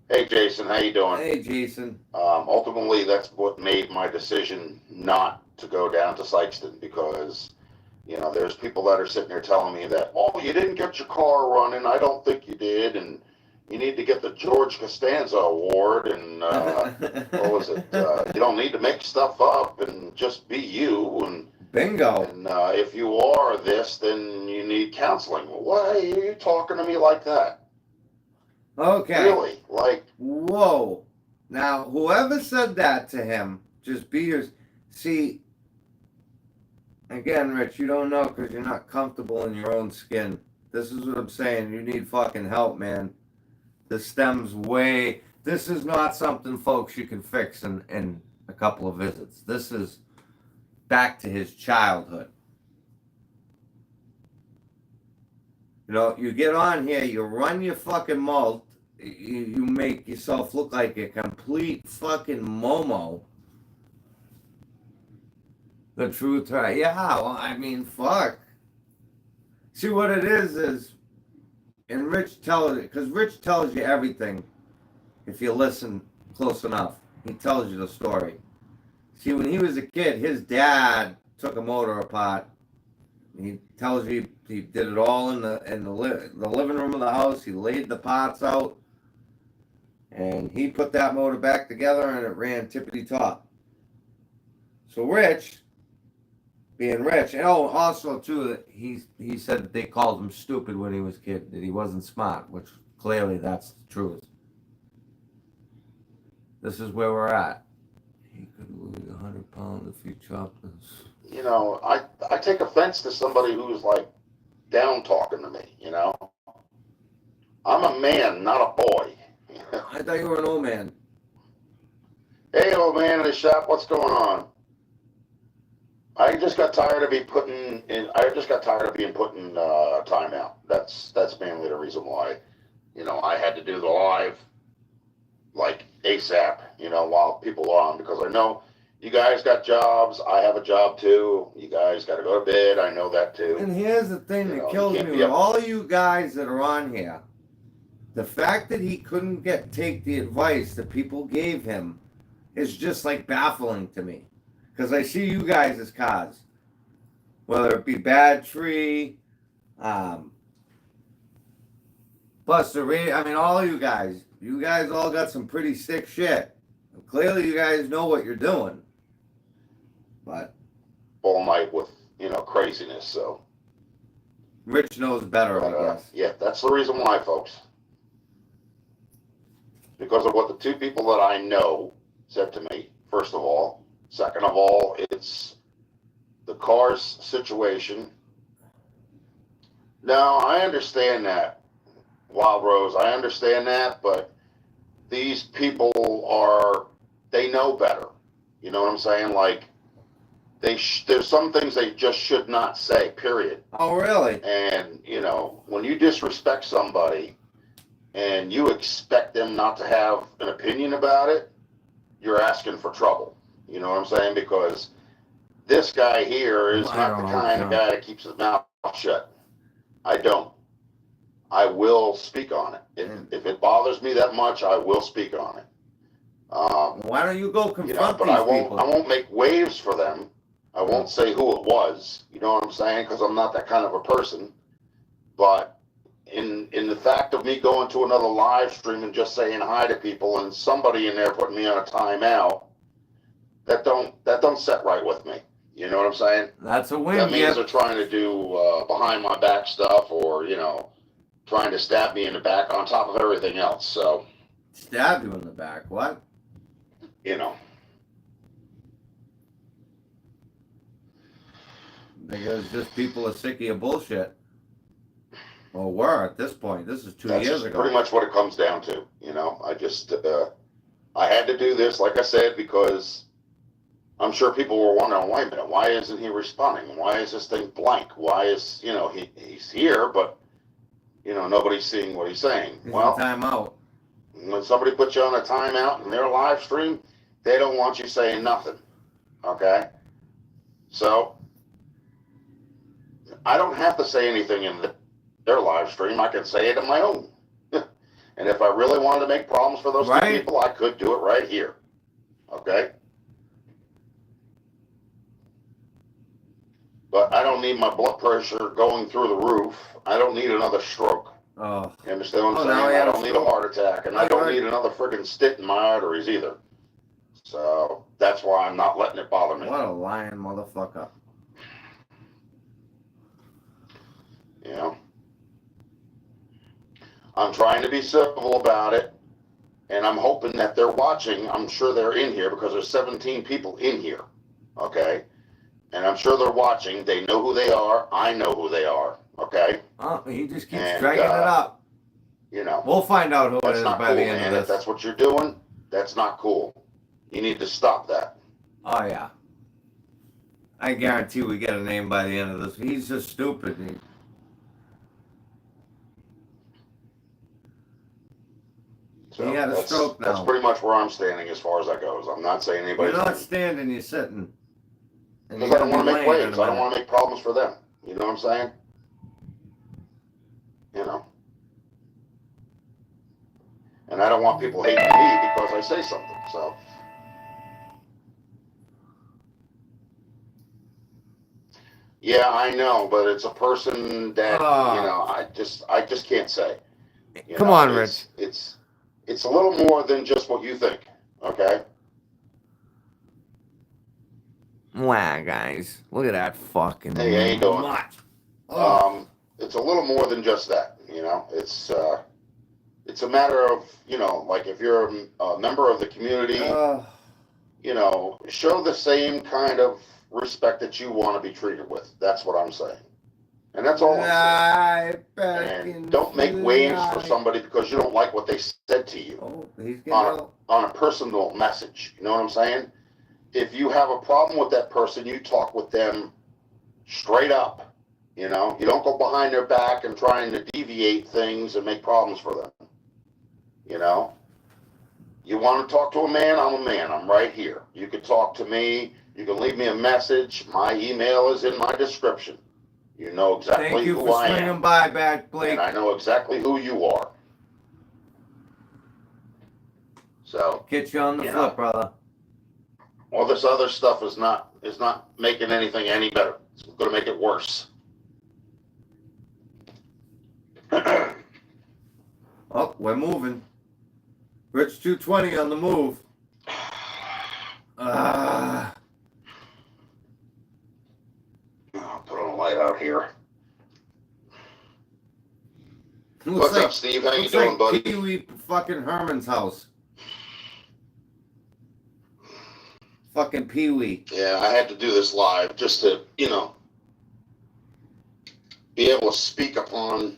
[SPEAKER 2] Hey Jason, how you doing?
[SPEAKER 1] Hey, Jason.
[SPEAKER 2] Ultimately, that's what made my decision not to go down to Sykeston because, there's people that are sitting there telling me that, oh, you didn't get your car running. I don't think you did, and you need to get the George Costanza Award, and what was it? You don't need to make stuff up and just be you, and
[SPEAKER 1] Bingo.
[SPEAKER 2] and if you are this, then you need counseling. Well, why are you talking to me like that?
[SPEAKER 1] Okay.
[SPEAKER 2] Really? Like,
[SPEAKER 1] Whoa. Now, whoever said that to him, just be your. See, again, Rich, you don't know because you're not comfortable in your own skin. This is what I'm saying. You need fucking help, man. This stems way. This is not something, folks, you can fix in a couple of visits. This is back to his childhood. You get on here, you run your fucking mouth, you make yourself look like a complete fucking momo. The truth, right? Yeah, well, I mean, fuck. See, what it is, and Rich tells it, because Rich tells you everything if you listen close enough. He tells you the story. See, when he was a kid, his dad took a motor apart. He tells you he did it all in the living room of the house. He laid the parts out, and he put that motor back together, and it ran tippity top. So Rich, being Rich, and also too, he said that they called him stupid when he was a kid, that he wasn't smart, which clearly that's the truth. This is where we're at. He could lose 100 pounds if he chopped this.
[SPEAKER 2] I take offense to somebody who's like down talking to me, I'm a man, not a boy.
[SPEAKER 1] I thought you were an old man.
[SPEAKER 2] Hey, old man in the shop, what's going on? I just got tired of being put in timeout. That's mainly the reason why, I had to do the live like ASAP, while people are on, because I know you guys got jobs. I have a job too. You guys got to go to bed. I know that too.
[SPEAKER 1] And here's the thing that kills me with all of you guys that are on here. The fact that he couldn't take the advice that people gave him is just like baffling to me. Because I see you guys as cars. Whether it be Bad Tree, Buster Ray, I mean, all of you guys. You guys all got some pretty sick shit. Clearly, you guys know what you're doing. But
[SPEAKER 2] all night with craziness. So
[SPEAKER 1] Rich knows better, I guess.
[SPEAKER 2] Yeah, that's the reason why, folks. Because of what the two people that I know said to me. First of all, second of all, it's the cars situation. Now I understand that, Wild Rose. I understand that, but these people they know better. You know what I'm saying? Like, there's some things they just should not say, period.
[SPEAKER 1] Oh, really?
[SPEAKER 2] And, when you disrespect somebody and you expect them not to have an opinion about it, you're asking for trouble. You know what I'm saying? Because this guy here is not the kind of guy that keeps his mouth shut. I don't. I will speak on it. If it bothers me that much, I will speak on it.
[SPEAKER 1] Why don't you go confront these people?
[SPEAKER 2] I won't make waves for them. I won't say who it was. You know what I'm saying? Because I'm not that kind of a person. But in the fact of me going to another live stream and just saying hi to people and somebody in there putting me on a timeout, that don't set right with me. You know what I'm saying?
[SPEAKER 1] That's a win.
[SPEAKER 2] That means they're trying to do behind my back stuff, or trying to stab me in the back on top of everything else. So
[SPEAKER 1] stab you in the back? What? Because just people are sick of your bullshit. Or were at this point. This is 2 years ago.
[SPEAKER 2] Pretty much what it comes down to. I just I had to do this, like I said, because I'm sure people were wondering, wait a minute, why isn't he responding? Why is this thing blank? Why is, he's here, but, nobody's seeing what he's saying.
[SPEAKER 1] He's
[SPEAKER 2] Well,
[SPEAKER 1] in timeout.
[SPEAKER 2] when somebody puts you on a timeout in their live stream, they don't want you saying nothing. Okay? So, I don't have to say anything in their live stream. I can say it in my own. And if I really wanted to make problems for those two
[SPEAKER 1] Right.
[SPEAKER 2] people, I could do it right here. Okay? But I don't need my blood pressure going through the roof. I don't need another stroke.
[SPEAKER 1] Oh,
[SPEAKER 2] You understand what I'm
[SPEAKER 1] now
[SPEAKER 2] saying?
[SPEAKER 1] I
[SPEAKER 2] I
[SPEAKER 1] have
[SPEAKER 2] don't
[SPEAKER 1] a
[SPEAKER 2] need a
[SPEAKER 1] stroke.
[SPEAKER 2] heart attack, and I
[SPEAKER 1] Right,
[SPEAKER 2] don't
[SPEAKER 1] right.
[SPEAKER 2] need another friggin' stent in my arteries either. So that's why I'm not letting it bother me.
[SPEAKER 1] what a lying motherfucker.
[SPEAKER 2] You know, I'm trying to be civil about it, and I'm hoping that they're watching. I'm sure they're in here because there's 17 people in here. Okay, and I'm sure they're watching. They know who they are. I know who they are. Okay,
[SPEAKER 1] Oh, he just keeps
[SPEAKER 2] And,
[SPEAKER 1] dragging it up.
[SPEAKER 2] We'll
[SPEAKER 1] find out who it
[SPEAKER 2] that's
[SPEAKER 1] is
[SPEAKER 2] not
[SPEAKER 1] by
[SPEAKER 2] cool,
[SPEAKER 1] the end
[SPEAKER 2] man.
[SPEAKER 1] of
[SPEAKER 2] If
[SPEAKER 1] this.
[SPEAKER 2] that's what you're doing, that's not cool. You need to stop that.
[SPEAKER 1] Oh, yeah. I guarantee we get a name by the end of this. He's just stupid.
[SPEAKER 2] So
[SPEAKER 1] He had a stroke
[SPEAKER 2] That's
[SPEAKER 1] now.
[SPEAKER 2] pretty much where I'm standing as far as that goes. I'm not saying
[SPEAKER 1] You're
[SPEAKER 2] anybody's
[SPEAKER 1] not standing, you're sitting. And
[SPEAKER 2] because
[SPEAKER 1] you're
[SPEAKER 2] I don't want
[SPEAKER 1] gonna
[SPEAKER 2] to
[SPEAKER 1] be
[SPEAKER 2] make
[SPEAKER 1] laying in
[SPEAKER 2] waves.
[SPEAKER 1] a
[SPEAKER 2] I don't
[SPEAKER 1] minute.
[SPEAKER 2] want to make problems for them. You know what I'm saying? And I don't want people hating me because I say something. So yeah, I know, but it's a person that I just can't say.
[SPEAKER 1] Come on, Rich.
[SPEAKER 2] It's a little more than just what you think. Okay.
[SPEAKER 1] Wow, guys. Look at that fucking
[SPEAKER 2] Hey, how you doing?
[SPEAKER 1] mutt. Oh.
[SPEAKER 2] It's a little more than just that. It's a matter of, like if you're a member of the community, show the same kind of respect that you want to be treated with. That's what I'm saying. And that's all I'm saying. And don't make waves for somebody because you don't like what they said to you
[SPEAKER 1] Oh, he's getting
[SPEAKER 2] on a personal message. You know what I'm saying? If you have a problem with that person, you talk with them straight up. You don't go behind their back and trying to deviate things and make problems for them. You want to talk to a man, I'm a man. I'm right here. You can talk to me. You can leave me a message. My email is in my description. You know exactly
[SPEAKER 1] Thank you
[SPEAKER 2] who
[SPEAKER 1] for
[SPEAKER 2] I
[SPEAKER 1] swinging
[SPEAKER 2] am.
[SPEAKER 1] by, Bad Blake.
[SPEAKER 2] And I know exactly who you are. So
[SPEAKER 1] Get you on the flip, brother.
[SPEAKER 2] all this other stuff is not making anything any better. It's going to make it worse.
[SPEAKER 1] Oh, we're moving. Rich 220 on the move.
[SPEAKER 2] I'll put on a light out here. What's up, Steve? How you doing, buddy?
[SPEAKER 1] Pee Wee fucking Herman's house. Fucking Pee Wee.
[SPEAKER 2] Yeah, I had to do this live just to, be able to speak upon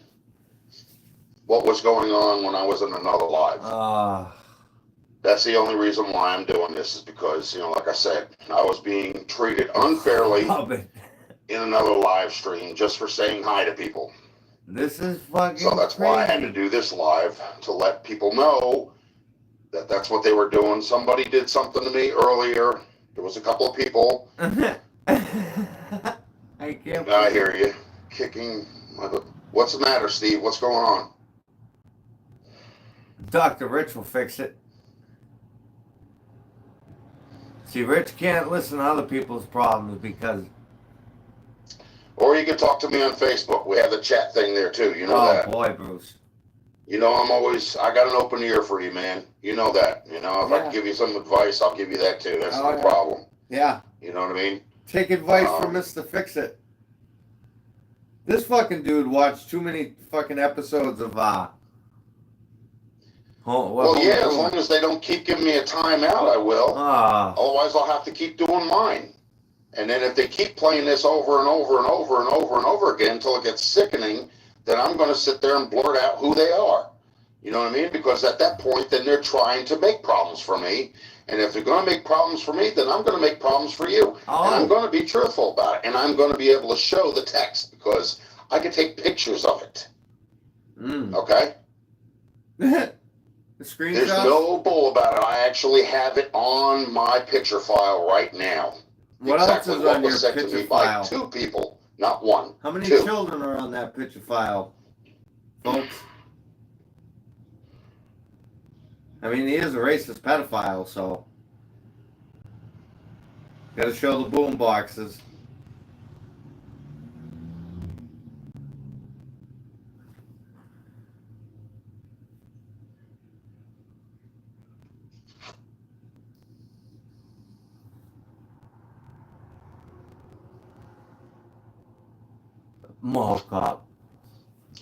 [SPEAKER 2] what was going on when I was in another live. That's the only reason why I'm doing this is because, like I said, I was being treated unfairly in another live stream just for saying hi to people.
[SPEAKER 1] This is fucking
[SPEAKER 2] So that's why I had to do this live to let people know that that's what they were doing. Somebody did something to me earlier. There was a couple of people.
[SPEAKER 1] I can't.
[SPEAKER 2] I hear you. Kicking. What's the matter, Steve? What's going on?
[SPEAKER 1] Dr. Rich will fix it. See, Rich can't listen to other people's problems because...
[SPEAKER 2] Or you can talk to me on Facebook. We have the chat thing there, too. You know that.
[SPEAKER 1] Oh, boy, Bruce.
[SPEAKER 2] I got an open ear for you, man. You know that. If I can give you some advice, I'll give you that, too. That's no problem.
[SPEAKER 1] Yeah.
[SPEAKER 2] You know what I mean?
[SPEAKER 1] Take advice from Mr. Fix-It. This fucking dude watched too many fucking episodes of,
[SPEAKER 2] as long as they don't keep giving me a timeout, I will. Otherwise, I'll have to keep doing mine. And then if they keep playing this over and over and over and over and over again until it gets sickening, then I'm going to sit there and blurt out who they are. You know what I mean? Because at that point, then they're trying to make problems for me. And if they're going to make problems for me, then I'm going to make problems for you. And I'm going to be truthful about it. And I'm going to be able to show the text because I can take pictures of it. Okay?
[SPEAKER 1] The screenshot?
[SPEAKER 2] There's no bull about it. I actually have it on my picture file right now.
[SPEAKER 1] What
[SPEAKER 2] exactly
[SPEAKER 1] else is
[SPEAKER 2] what
[SPEAKER 1] on
[SPEAKER 2] was
[SPEAKER 1] your
[SPEAKER 2] sent to
[SPEAKER 1] picture
[SPEAKER 2] me
[SPEAKER 1] file?
[SPEAKER 2] by 2 people, not 1.
[SPEAKER 1] How many
[SPEAKER 2] 2.
[SPEAKER 1] children are on that picture file, folks? I mean, he is a racist pedophile, so gotta show the boom boxes. Mall cop.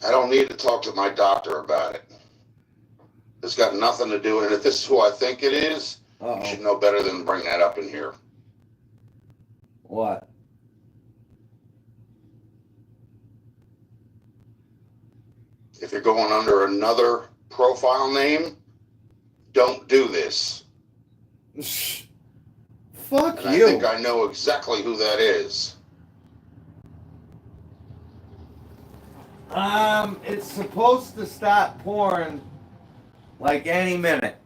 [SPEAKER 2] I don't need to talk to my doctor about it. It's got nothing to do with it. If this is who I think it is, you should know better than to bring that up in here.
[SPEAKER 1] What?
[SPEAKER 2] If you're going under another profile name, don't do this.
[SPEAKER 1] Fuck
[SPEAKER 2] and
[SPEAKER 1] you.
[SPEAKER 2] I think I know exactly who that is.
[SPEAKER 1] It's supposed to stop pouring like any minute.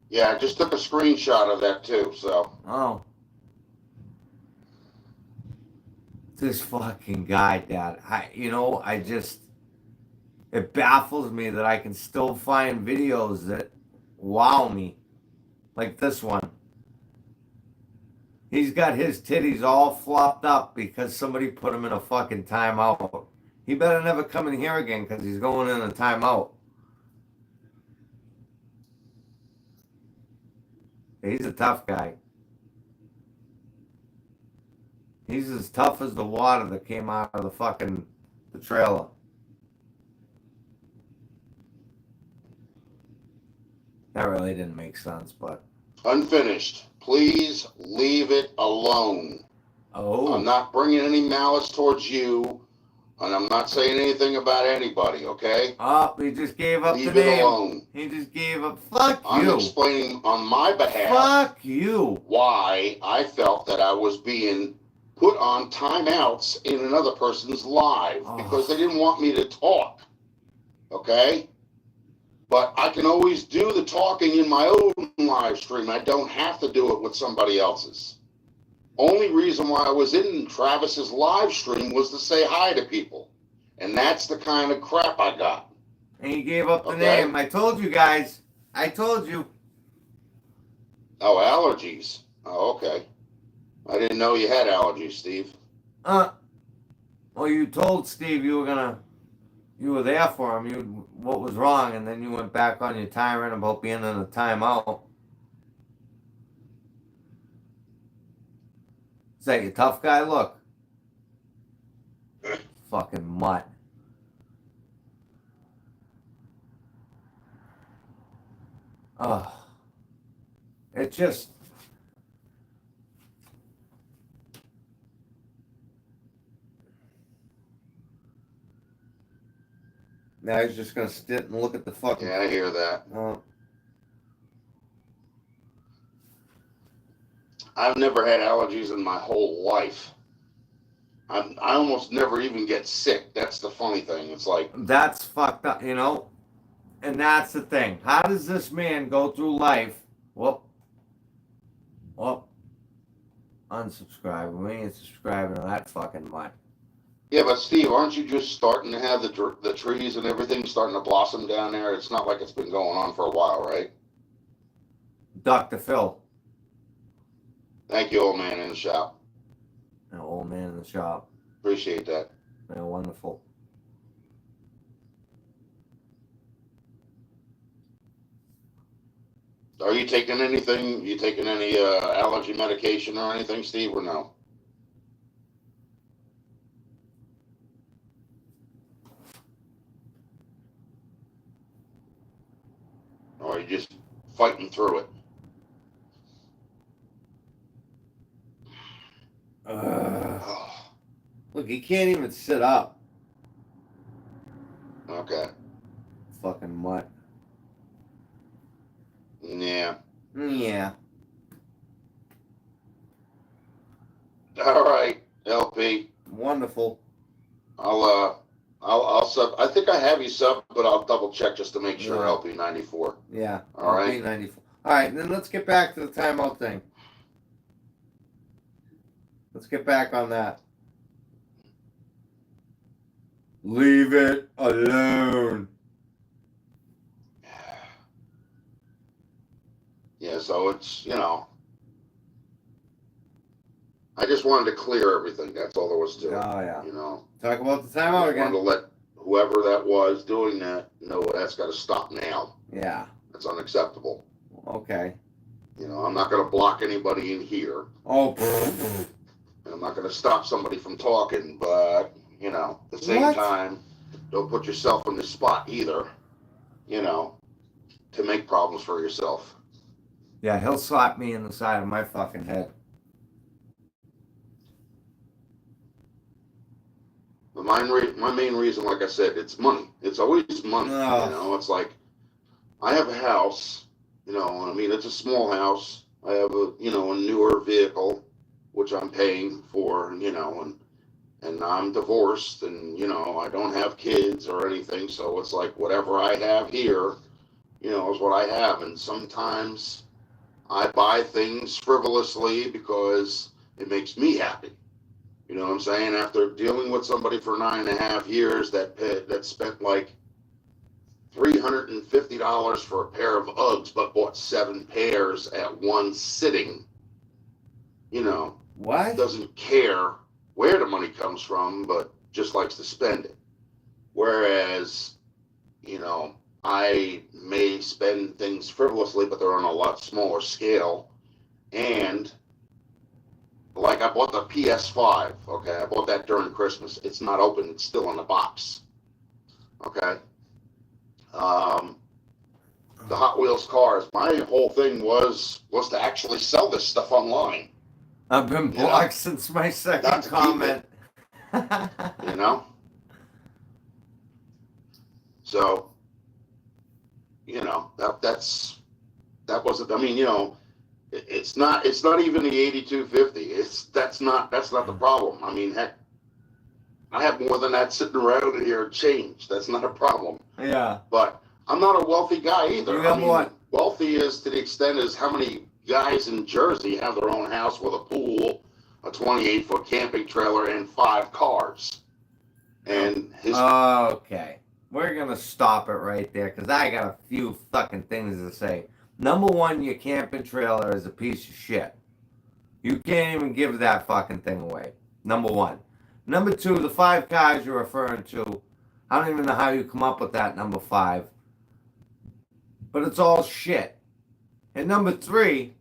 [SPEAKER 2] Yeah, I just took a screenshot of that too, so.
[SPEAKER 1] Oh. This fucking guy, Dad. It baffles me that I can still find videos that wow me. Like this one. He's got his titties all flopped up because somebody put him in a fucking timeout. He better never come in here again because he's going in a timeout. He's a tough guy. He's as tough as the water that came out of the trailer. That really didn't make sense, but.
[SPEAKER 2] Unfinished. Please leave it alone.
[SPEAKER 1] Oh.
[SPEAKER 2] I'm not bringing any malice towards you, and I'm not saying anything about anybody, okay?
[SPEAKER 1] Oh, he just gave up
[SPEAKER 2] leave
[SPEAKER 1] the name.
[SPEAKER 2] Leave it alone.
[SPEAKER 1] He just gave up. Fuck
[SPEAKER 2] I'm
[SPEAKER 1] you.
[SPEAKER 2] explaining on my behalf.
[SPEAKER 1] Fuck you.
[SPEAKER 2] Why I felt that I was being put on timeouts in another person's live because they didn't want me to talk, okay? But I can always do the talking in my own live stream. I don't have to do it with somebody else's. Only reason why I was in Travis's live stream was to say hi to people. And that's the kind of crap I got.
[SPEAKER 1] And he gave up the name. I told you guys. I told you.
[SPEAKER 2] Oh, allergies. Oh, okay. I didn't know you had allergies, Steve.
[SPEAKER 1] Well, you told Steve you were there for him. What was wrong, and then you went back on your tirade about being in a timeout. Is that your tough guy? Look. Fucking mutt. It just. Now he's just gonna sit and look at the fucking.
[SPEAKER 2] Yeah, I hear that. I've never had allergies in my whole life. I almost never even get sick. That's the funny thing. It's like.
[SPEAKER 1] That's fucked up, And that's the thing. How does this man go through life? Unsubscribe. We ain't subscribing to that fucking mutt.
[SPEAKER 2] Yeah, but Steve, aren't you just starting to have the trees and everything starting to blossom down there? It's not like it's been going on for a while, right?
[SPEAKER 1] Dr. Phil.
[SPEAKER 2] Thank you, old man in the shop.
[SPEAKER 1] Old man in the shop.
[SPEAKER 2] Appreciate that.
[SPEAKER 1] Yeah, wonderful.
[SPEAKER 2] Are you taking anything? You taking any allergy medication or anything, Steve, or no? Or are you just fighting through it?
[SPEAKER 1] Look, he can't even sit up.
[SPEAKER 2] Okay.
[SPEAKER 1] Fucking mutt.
[SPEAKER 2] Yeah.
[SPEAKER 1] Yeah.
[SPEAKER 2] All right, LP.
[SPEAKER 1] Wonderful.
[SPEAKER 2] I'll sub. I think I have you sub, but I'll double check just to make sure.
[SPEAKER 1] Yeah.
[SPEAKER 2] LP 94.
[SPEAKER 1] Yeah.
[SPEAKER 2] All right.
[SPEAKER 1] LP94. All right, then let's get back to the timeout thing. Let's get back on that. Leave it alone.
[SPEAKER 2] Yeah. So it's I just wanted to clear everything. That's all there was to it.
[SPEAKER 1] Oh, yeah.
[SPEAKER 2] You know.
[SPEAKER 1] Talk about the
[SPEAKER 2] I
[SPEAKER 1] timeout
[SPEAKER 2] just wanted to
[SPEAKER 1] again.
[SPEAKER 2] let whoever that was doing that know that's got to stop now.
[SPEAKER 1] Yeah.
[SPEAKER 2] That's unacceptable.
[SPEAKER 1] Okay.
[SPEAKER 2] You know, I'm not going to block anybody in here.
[SPEAKER 1] Oh,
[SPEAKER 2] And I'm not going to stop somebody from talking, but, at the same
[SPEAKER 1] What?
[SPEAKER 2] time, don't put yourself in this spot either, to make problems for yourself.
[SPEAKER 1] yeah, he'll slap me in the side of my fucking head.
[SPEAKER 2] But my main reason, like I said, it's money. It's always money.
[SPEAKER 1] Oh.
[SPEAKER 2] It's like, I have a house, I mean, it's a small house. I have a newer vehicle, which I'm paying for, and I'm divorced and, I don't have kids or anything. So it's like whatever I have here, is what I have. And sometimes I buy things frivolously because it makes me happy. You know what I'm saying? After dealing with somebody for 9.5 years that spent like $350 for a pair of Uggs, but bought 7 pairs at one sitting,
[SPEAKER 1] What?
[SPEAKER 2] doesn't care where the money comes from, but just likes to spend it. Whereas, I may spend things frivolously, but they're on a lot smaller scale. And like I bought the PS5, okay? I bought that during Christmas. It's not open. It's still in the box, okay? The Hot Wheels cars. My whole thing was to actually sell this stuff online.
[SPEAKER 1] I've been blocked since my second
[SPEAKER 2] Not to keep
[SPEAKER 1] comment.
[SPEAKER 2] So, that wasn't. I mean, it's not even the 8250. That's not the problem. I mean, heck, I have more than that sitting around here change. That's not a problem.
[SPEAKER 1] Yeah.
[SPEAKER 2] But I'm not a wealthy guy either.
[SPEAKER 1] You got what?
[SPEAKER 2] Wealthy is to the extent as how many guys in Jersey have their own house with a pool, a 28-foot camping trailer, and 5 cars. And his
[SPEAKER 1] Okay. We're going to stop it right there because I got a few fucking things to say. Number one, your camping trailer is a piece of shit. You can't even give that fucking thing away. Number one. Number two, the 5 cars you're referring to, I don't even know how you come up with that number 5. But it's all shit. And number 3,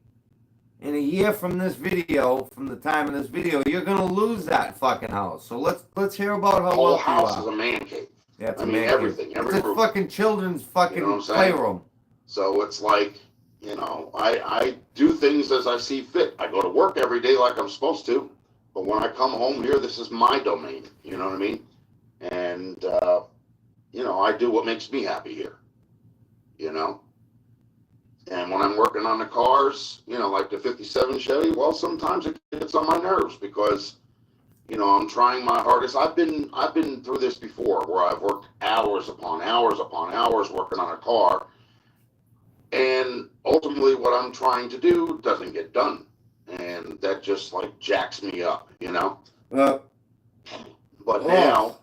[SPEAKER 1] in a year from this video, from the time of this video, you're gonna lose that fucking house. So let's hear about how
[SPEAKER 2] whole
[SPEAKER 1] wealthy you
[SPEAKER 2] house
[SPEAKER 1] are.
[SPEAKER 2] is a man cave.
[SPEAKER 1] Yeah, it's
[SPEAKER 2] I
[SPEAKER 1] a
[SPEAKER 2] mean,
[SPEAKER 1] man
[SPEAKER 2] everything,
[SPEAKER 1] cave.
[SPEAKER 2] every
[SPEAKER 1] It's a
[SPEAKER 2] room.
[SPEAKER 1] fucking children's fucking
[SPEAKER 2] You know what I'm saying?
[SPEAKER 1] playroom.
[SPEAKER 2] So it's like, I do things as I see fit. I go to work every day like I'm supposed to, but when I come home here, this is my domain. You know what I mean? And I do what makes me happy here. And when I'm working on the cars, like the 57 Chevy, well, sometimes it gets on my nerves because, I'm trying my hardest. I've been through this before where I've worked hours upon hours upon hours working on a car. And ultimately what I'm trying to do doesn't get done. And that just like jacks me up, But now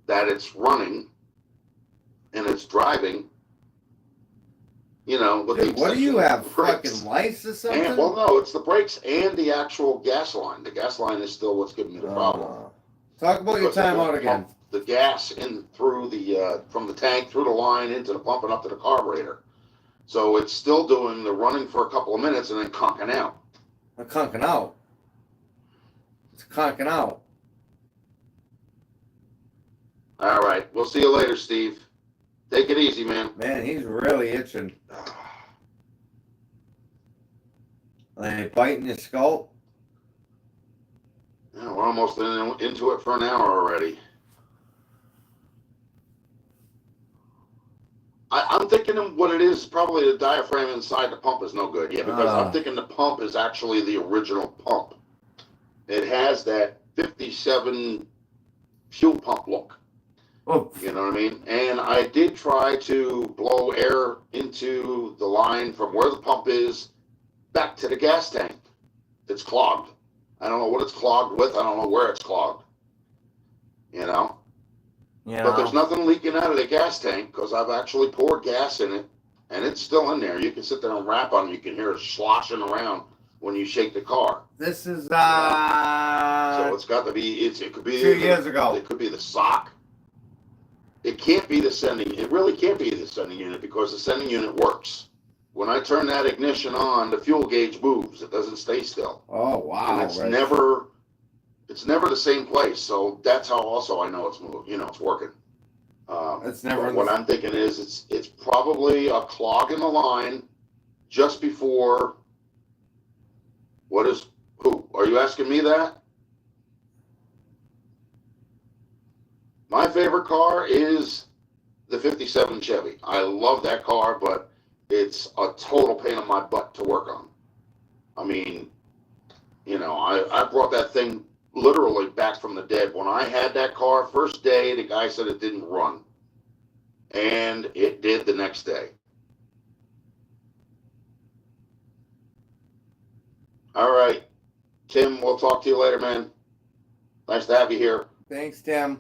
[SPEAKER 2] that it's running and it's driving, with
[SPEAKER 1] Dude,
[SPEAKER 2] the
[SPEAKER 1] what do you
[SPEAKER 2] exception
[SPEAKER 1] have?
[SPEAKER 2] of the brakes.
[SPEAKER 1] Fucking lice or something?
[SPEAKER 2] And, well, no, it's the brakes and the actual gas line. The gas line is still what's giving me the problem.
[SPEAKER 1] Talk about your
[SPEAKER 2] Because I
[SPEAKER 1] timeout
[SPEAKER 2] don't
[SPEAKER 1] again.
[SPEAKER 2] pump the gas in through the from the tank through the line into the pump and up to the carburetor. So it's still doing the running for a couple of minutes and then conking out.
[SPEAKER 1] I'm conking out. It's conking out.
[SPEAKER 2] All right. We'll see you later, Steve. Take it easy, man.
[SPEAKER 1] Man, he's really itching. Like biting your skull.
[SPEAKER 2] Yeah, we're almost into it for an hour already. I'm thinking of what it is. Probably the diaphragm inside the pump is no good. Yeah, because I'm thinking the pump is actually the original pump. It has that 57 fuel pump look.
[SPEAKER 1] Oof.
[SPEAKER 2] You know what I mean? And I did try to blow air into the line from where the pump is back to the gas tank. It's clogged. I don't know what it's clogged with. I don't know where it's clogged. You know?
[SPEAKER 1] You
[SPEAKER 2] But there's
[SPEAKER 1] know,
[SPEAKER 2] nothing leaking out of the gas tank because I've actually poured gas in it and it's still in there. You can sit there and rap on it. You can hear it sloshing around when you shake the car.
[SPEAKER 1] this is
[SPEAKER 2] So it's got to be. It could be
[SPEAKER 1] 2 years ago.
[SPEAKER 2] It could be the sock. It can't be the sending. It really can't be the sending unit because the sending unit works. When I turn that ignition on, the fuel gauge moves. It doesn't stay still.
[SPEAKER 1] Oh wow!
[SPEAKER 2] And it's never the same place. So that's how also I know it's moving. You know, it's working.
[SPEAKER 1] It's never.
[SPEAKER 2] What I'm thinking is it's probably a clog in the line just before. What is who? Are you asking me that? My favorite car is the 57 Chevy. I love that car, but it's a total pain in my butt to work on. I mean, you know, I brought that thing literally back from the dead. When I had that car, first day, the guy said it didn't run. And it did the next day. All right. Tim, we'll talk to you later, man. Nice to have you here.
[SPEAKER 1] Thanks, Tim.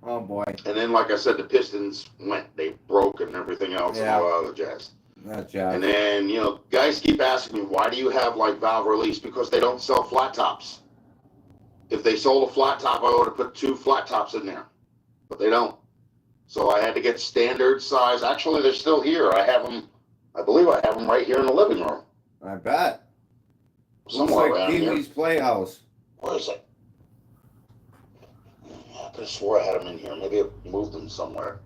[SPEAKER 1] Oh boy.
[SPEAKER 2] And then, like I said, the pistons went. They broke and everything else and all that other jazz.
[SPEAKER 1] That jazz.
[SPEAKER 2] And then, you know, guys keep asking me, why do you have, like, valve release? Because they don't sell flat tops. If they sold a flat top, I would have put 2 flat tops in there. But they don't. So I had to get standard size. Actually, they're still here. I have them, I believe I have them right here in the living room.
[SPEAKER 1] I bet.
[SPEAKER 2] Somewhere
[SPEAKER 1] Looks like
[SPEAKER 2] around here.
[SPEAKER 1] Pee-wee's Playhouse.
[SPEAKER 2] Where is it? I could have swore I had them in here. Maybe I moved them somewhere.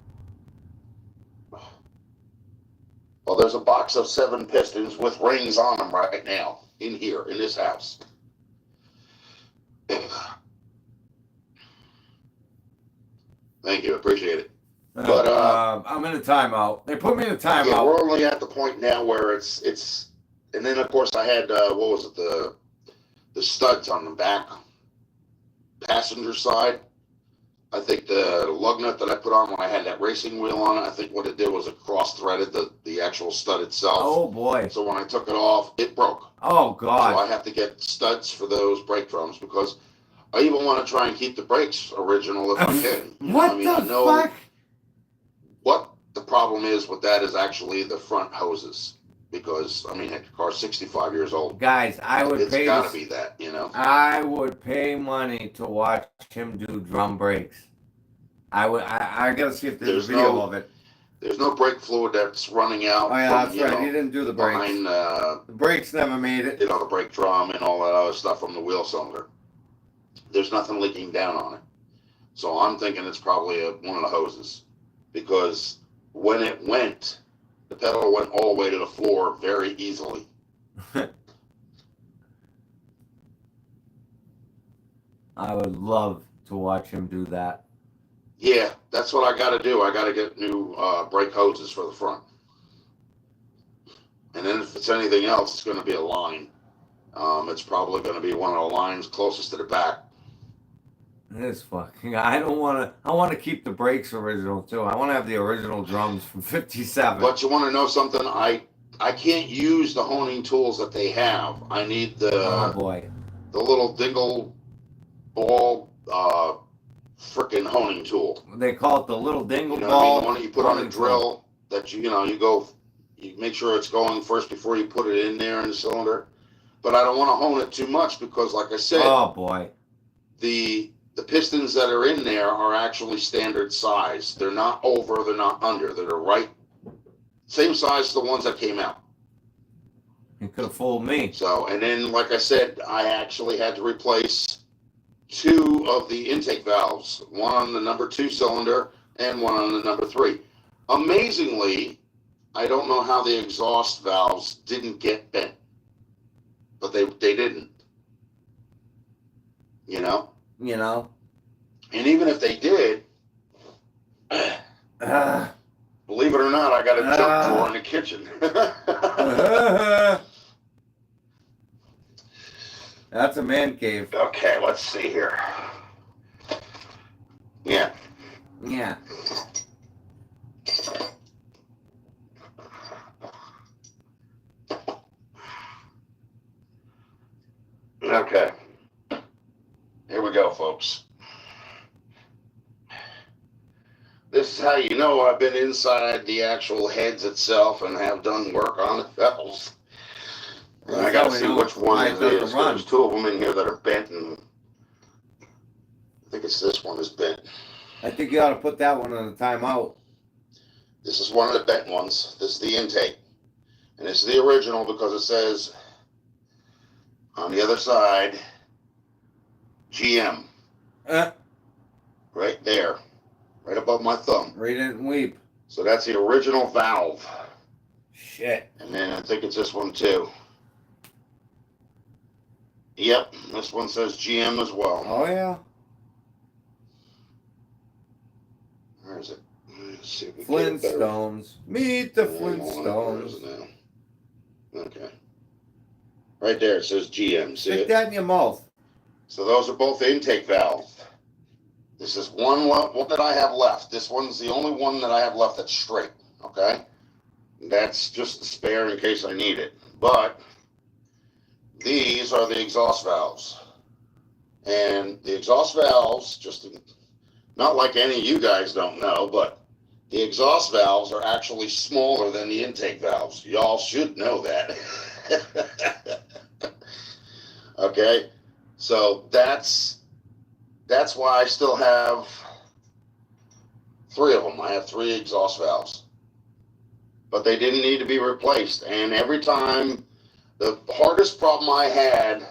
[SPEAKER 2] Well, there's a box of 7 pistons with rings on them right now in here, in this house. Thank you. Appreciate it. But,
[SPEAKER 1] I'm in a timeout. They put me in a timeout.
[SPEAKER 2] Yeah, we're only at the point now where it's, and then of course I had, what was it, the studs on the back passenger side. I think the lug nut that I put on when I had that racing wheel on it, I think what it did was it cross-threaded the actual stud itself.
[SPEAKER 1] Oh boy.
[SPEAKER 2] So when I took it off, it broke.
[SPEAKER 1] Oh God.
[SPEAKER 2] So I have to get studs for those brake drums because I even want to try and keep the brakes original if I can. You know,
[SPEAKER 1] What
[SPEAKER 2] I mean,
[SPEAKER 1] the
[SPEAKER 2] I know
[SPEAKER 1] fuck?
[SPEAKER 2] what the problem is with that is actually the front hoses. Because, I mean, heck, the car's 65 years old.
[SPEAKER 1] Guys, I would
[SPEAKER 2] It's
[SPEAKER 1] pay.
[SPEAKER 2] got to be that, you know?
[SPEAKER 1] I would pay money to watch him do drum brakes. I would. I gotta see if there's a video of it.
[SPEAKER 2] There's no brake fluid that's running out.
[SPEAKER 1] Oh yeah,
[SPEAKER 2] from,
[SPEAKER 1] that's
[SPEAKER 2] you
[SPEAKER 1] right.
[SPEAKER 2] know,
[SPEAKER 1] He didn't do the brakes.
[SPEAKER 2] behind,
[SPEAKER 1] The brakes never made it.
[SPEAKER 2] you know, the brake drum and all that other stuff from the wheel cylinder. There's nothing leaking down on it. So I'm thinking it's probably one of the hoses. Because when it went, the pedal went all the way to the floor very easily.
[SPEAKER 1] I would love to watch him do that.
[SPEAKER 2] Yeah, that's what I got to do. I got to get new brake hoses for the front. And then if it's anything else, it's going to be a line. It's probably going to be one of the lines closest to the back.
[SPEAKER 1] This fucking. I don't want to. I want to keep the brakes original too. I want to have the original drums from '57.
[SPEAKER 2] But you want to know something? I can't use the honing tools that they have. I need
[SPEAKER 1] Oh boy.
[SPEAKER 2] the little dingle ball frickin' honing tool.
[SPEAKER 1] They call it the little dingle
[SPEAKER 2] You know
[SPEAKER 1] ball.
[SPEAKER 2] what I mean? The one that you put on a
[SPEAKER 1] honing
[SPEAKER 2] drill that you make sure it's going first before you put it in there in the cylinder. But I don't want to hone it too much because, like I said,
[SPEAKER 1] Oh boy.
[SPEAKER 2] the pistons that are in there are actually standard size. They're not over, they're not under. They're the right same size as the ones that came out.
[SPEAKER 1] You could have fooled me.
[SPEAKER 2] So, and then, like I said, I actually had to replace 2 of the intake valves, one on the number 2 cylinder and one on the number 3. Amazingly, I don't know how the exhaust valves didn't get bent, but they didn't. you know?
[SPEAKER 1] You know?
[SPEAKER 2] And even if they did, believe it or not, I got a junk drawer in the kitchen.
[SPEAKER 1] That's a man cave.
[SPEAKER 2] Okay, let's see here. Yeah.
[SPEAKER 1] Yeah.
[SPEAKER 2] Okay. Here we go, folks. This is how you know I've been inside the actual heads itself and have done work on the valves. And I gotta see which one it is. There's two of them in here that are bent, and I think it's this one is bent.
[SPEAKER 1] I think you ought to put that one on the timeout.
[SPEAKER 2] This is one of the bent ones. This is the intake. And it's the original because it says on the other side, GM. Right there. Right above my thumb.
[SPEAKER 1] Read it and weep.
[SPEAKER 2] So that's the original valve.
[SPEAKER 1] Shit.
[SPEAKER 2] And then I think it's this one too. Yep, this one says GM as well.
[SPEAKER 1] Oh, yeah.
[SPEAKER 2] Where is it? Let's see if we
[SPEAKER 1] Flintstones. Meet the
[SPEAKER 2] Where is
[SPEAKER 1] Flintstones.
[SPEAKER 2] it now? Okay. Right there it says GM. See
[SPEAKER 1] Stick
[SPEAKER 2] it?
[SPEAKER 1] that in your mouth.
[SPEAKER 2] So those are both intake valves. This is one that I have left. This one's the only one that I have left that's straight. Okay? That's just the spare in case I need it. But these are the exhaust valves. And the exhaust valves, not like any of you guys don't know, but the exhaust valves are actually smaller than the intake valves. Y'all should know that. Okay? So that's why I still have 3 of them. I have 3 exhaust valves. But they didn't need to be replaced. And every time, the hardest problem I had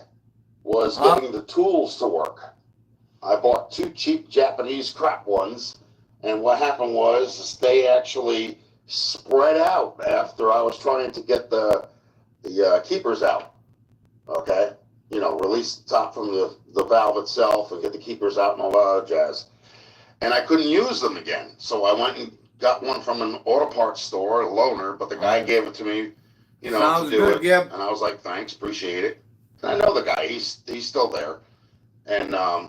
[SPEAKER 2] was getting the tools to work. I bought 2 cheap Japanese crap ones, and what happened was they actually spread out after I was trying to get the keepers out. Okay? You know, release the top from the valve itself and get the keepers out and all that other jazz. And I couldn't use them again. So I went and got one from an auto parts store, a loaner, but the guy gave it to me, you know,
[SPEAKER 1] Sounds
[SPEAKER 2] to do
[SPEAKER 1] good,
[SPEAKER 2] it.
[SPEAKER 1] Gib.
[SPEAKER 2] And I was like, thanks, appreciate it. And I know the guy, he's still there. And I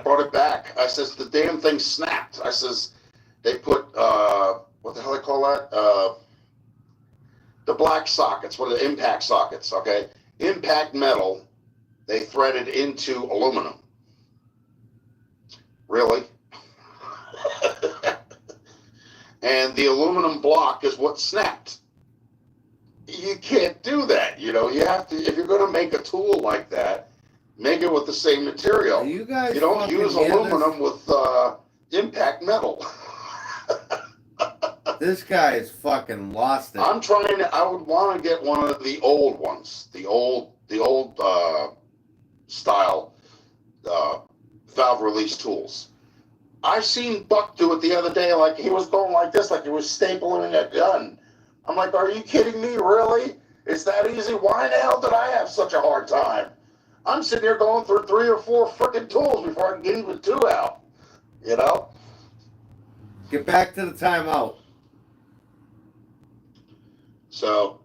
[SPEAKER 2] brought it back. I says, the damn thing snapped. I says, they put, what the hell they call that? The black sockets, what are the impact sockets, okay? Impact metal, they threaded into aluminum. Really? And the aluminum block is what snapped. You can't do that, you know. You have to, if you're going to make a tool like that, make it with the same material.
[SPEAKER 1] You guys
[SPEAKER 2] don't use aluminum with impact metal.
[SPEAKER 1] This guy is fucking lost it.
[SPEAKER 2] I would want to get one of the old ones, the old style valve release tools. I seen Buck do it the other day, like he was going like this, like he was stapling a gun. I'm like, are you kidding me? Really? It's that easy? Why the hell did I have such a hard time? I'm sitting here going through 3 or 4 freaking tools before I can get even 2 out. You know?
[SPEAKER 1] Get back to the timeout.
[SPEAKER 2] So,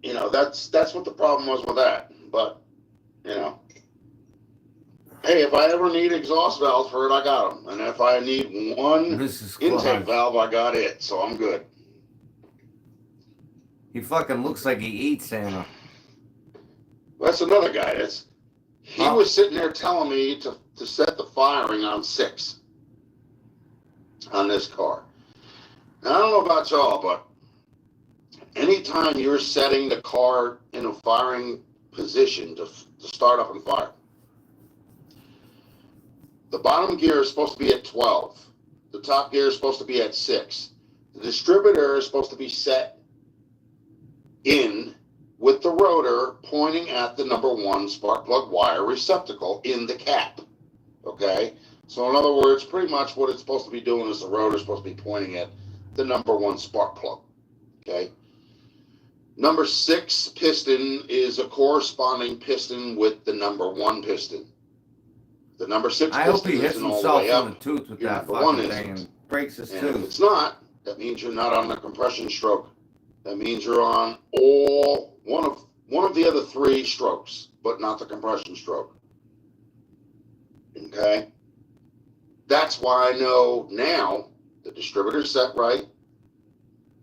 [SPEAKER 2] you know, that's what the problem was with that. But, you know, hey, if I ever need exhaust valves for it, I got them. And if I need one intake valve, I got it. So I'm good.
[SPEAKER 1] He fucking looks like he eats Santa.
[SPEAKER 2] That's another guy. He was sitting there telling me to set the firing on 6 on this car. Now, I don't know about y'all, but anytime you're setting the car in a firing position to start up and fire, the bottom gear is supposed to be at 12. The top gear is supposed to be at 6. The distributor is supposed to be set in with the rotor pointing at the number 1 spark plug wire receptacle in the cap. Okay? So in other words, pretty much what it's supposed to be doing is the rotor is supposed to be pointing at the number 1 spark plug. Okay? Number 6 piston is a corresponding piston with the number 1 piston. The number 6
[SPEAKER 1] I hope
[SPEAKER 2] piston
[SPEAKER 1] he hits
[SPEAKER 2] isn't all the
[SPEAKER 1] himself
[SPEAKER 2] way
[SPEAKER 1] in
[SPEAKER 2] up.
[SPEAKER 1] the tooth with
[SPEAKER 2] Your
[SPEAKER 1] that
[SPEAKER 2] number 1
[SPEAKER 1] fucking thing
[SPEAKER 2] isn't.
[SPEAKER 1] and breaks his
[SPEAKER 2] And if
[SPEAKER 1] tooth.
[SPEAKER 2] it's not, that means you're not on the compression stroke. That means you're on one of the other 3 strokes, but not the compression stroke. Okay? That's why I know now the distributor's set right,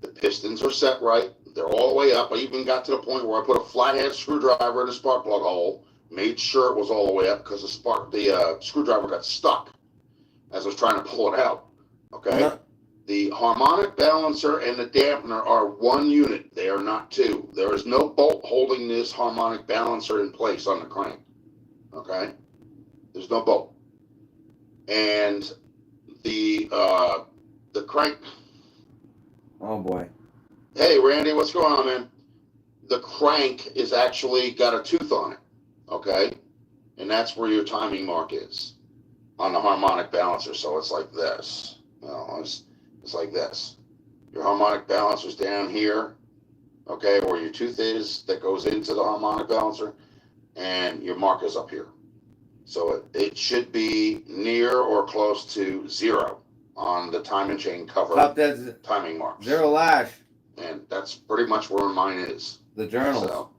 [SPEAKER 2] the pistons are set right, they're all the way up. I even got to the point where I put a flathead screwdriver in the spark plug hole, made sure it was all the way up because the screwdriver got stuck as I was trying to pull it out. Okay?
[SPEAKER 1] Yeah.
[SPEAKER 2] The harmonic balancer and the dampener are one unit. They are not two. There is no bolt holding this harmonic balancer in place on the crank. Okay? There's no bolt. And the crank.
[SPEAKER 1] Oh boy.
[SPEAKER 2] Hey, Randy, what's going on, man? The crank is actually got a tooth on it. Okay? And that's where your timing mark is on the harmonic balancer. So it's like this. Well, it's like this. Your harmonic balancer's down here, okay, where your tooth is that goes into the harmonic balancer, and your mark is up here. So it should be near or close to 0 on the time and chain cover
[SPEAKER 1] Top dead
[SPEAKER 2] timing marks.
[SPEAKER 1] 0 lash.
[SPEAKER 2] And that's pretty much where mine is.
[SPEAKER 1] The journals.
[SPEAKER 2] So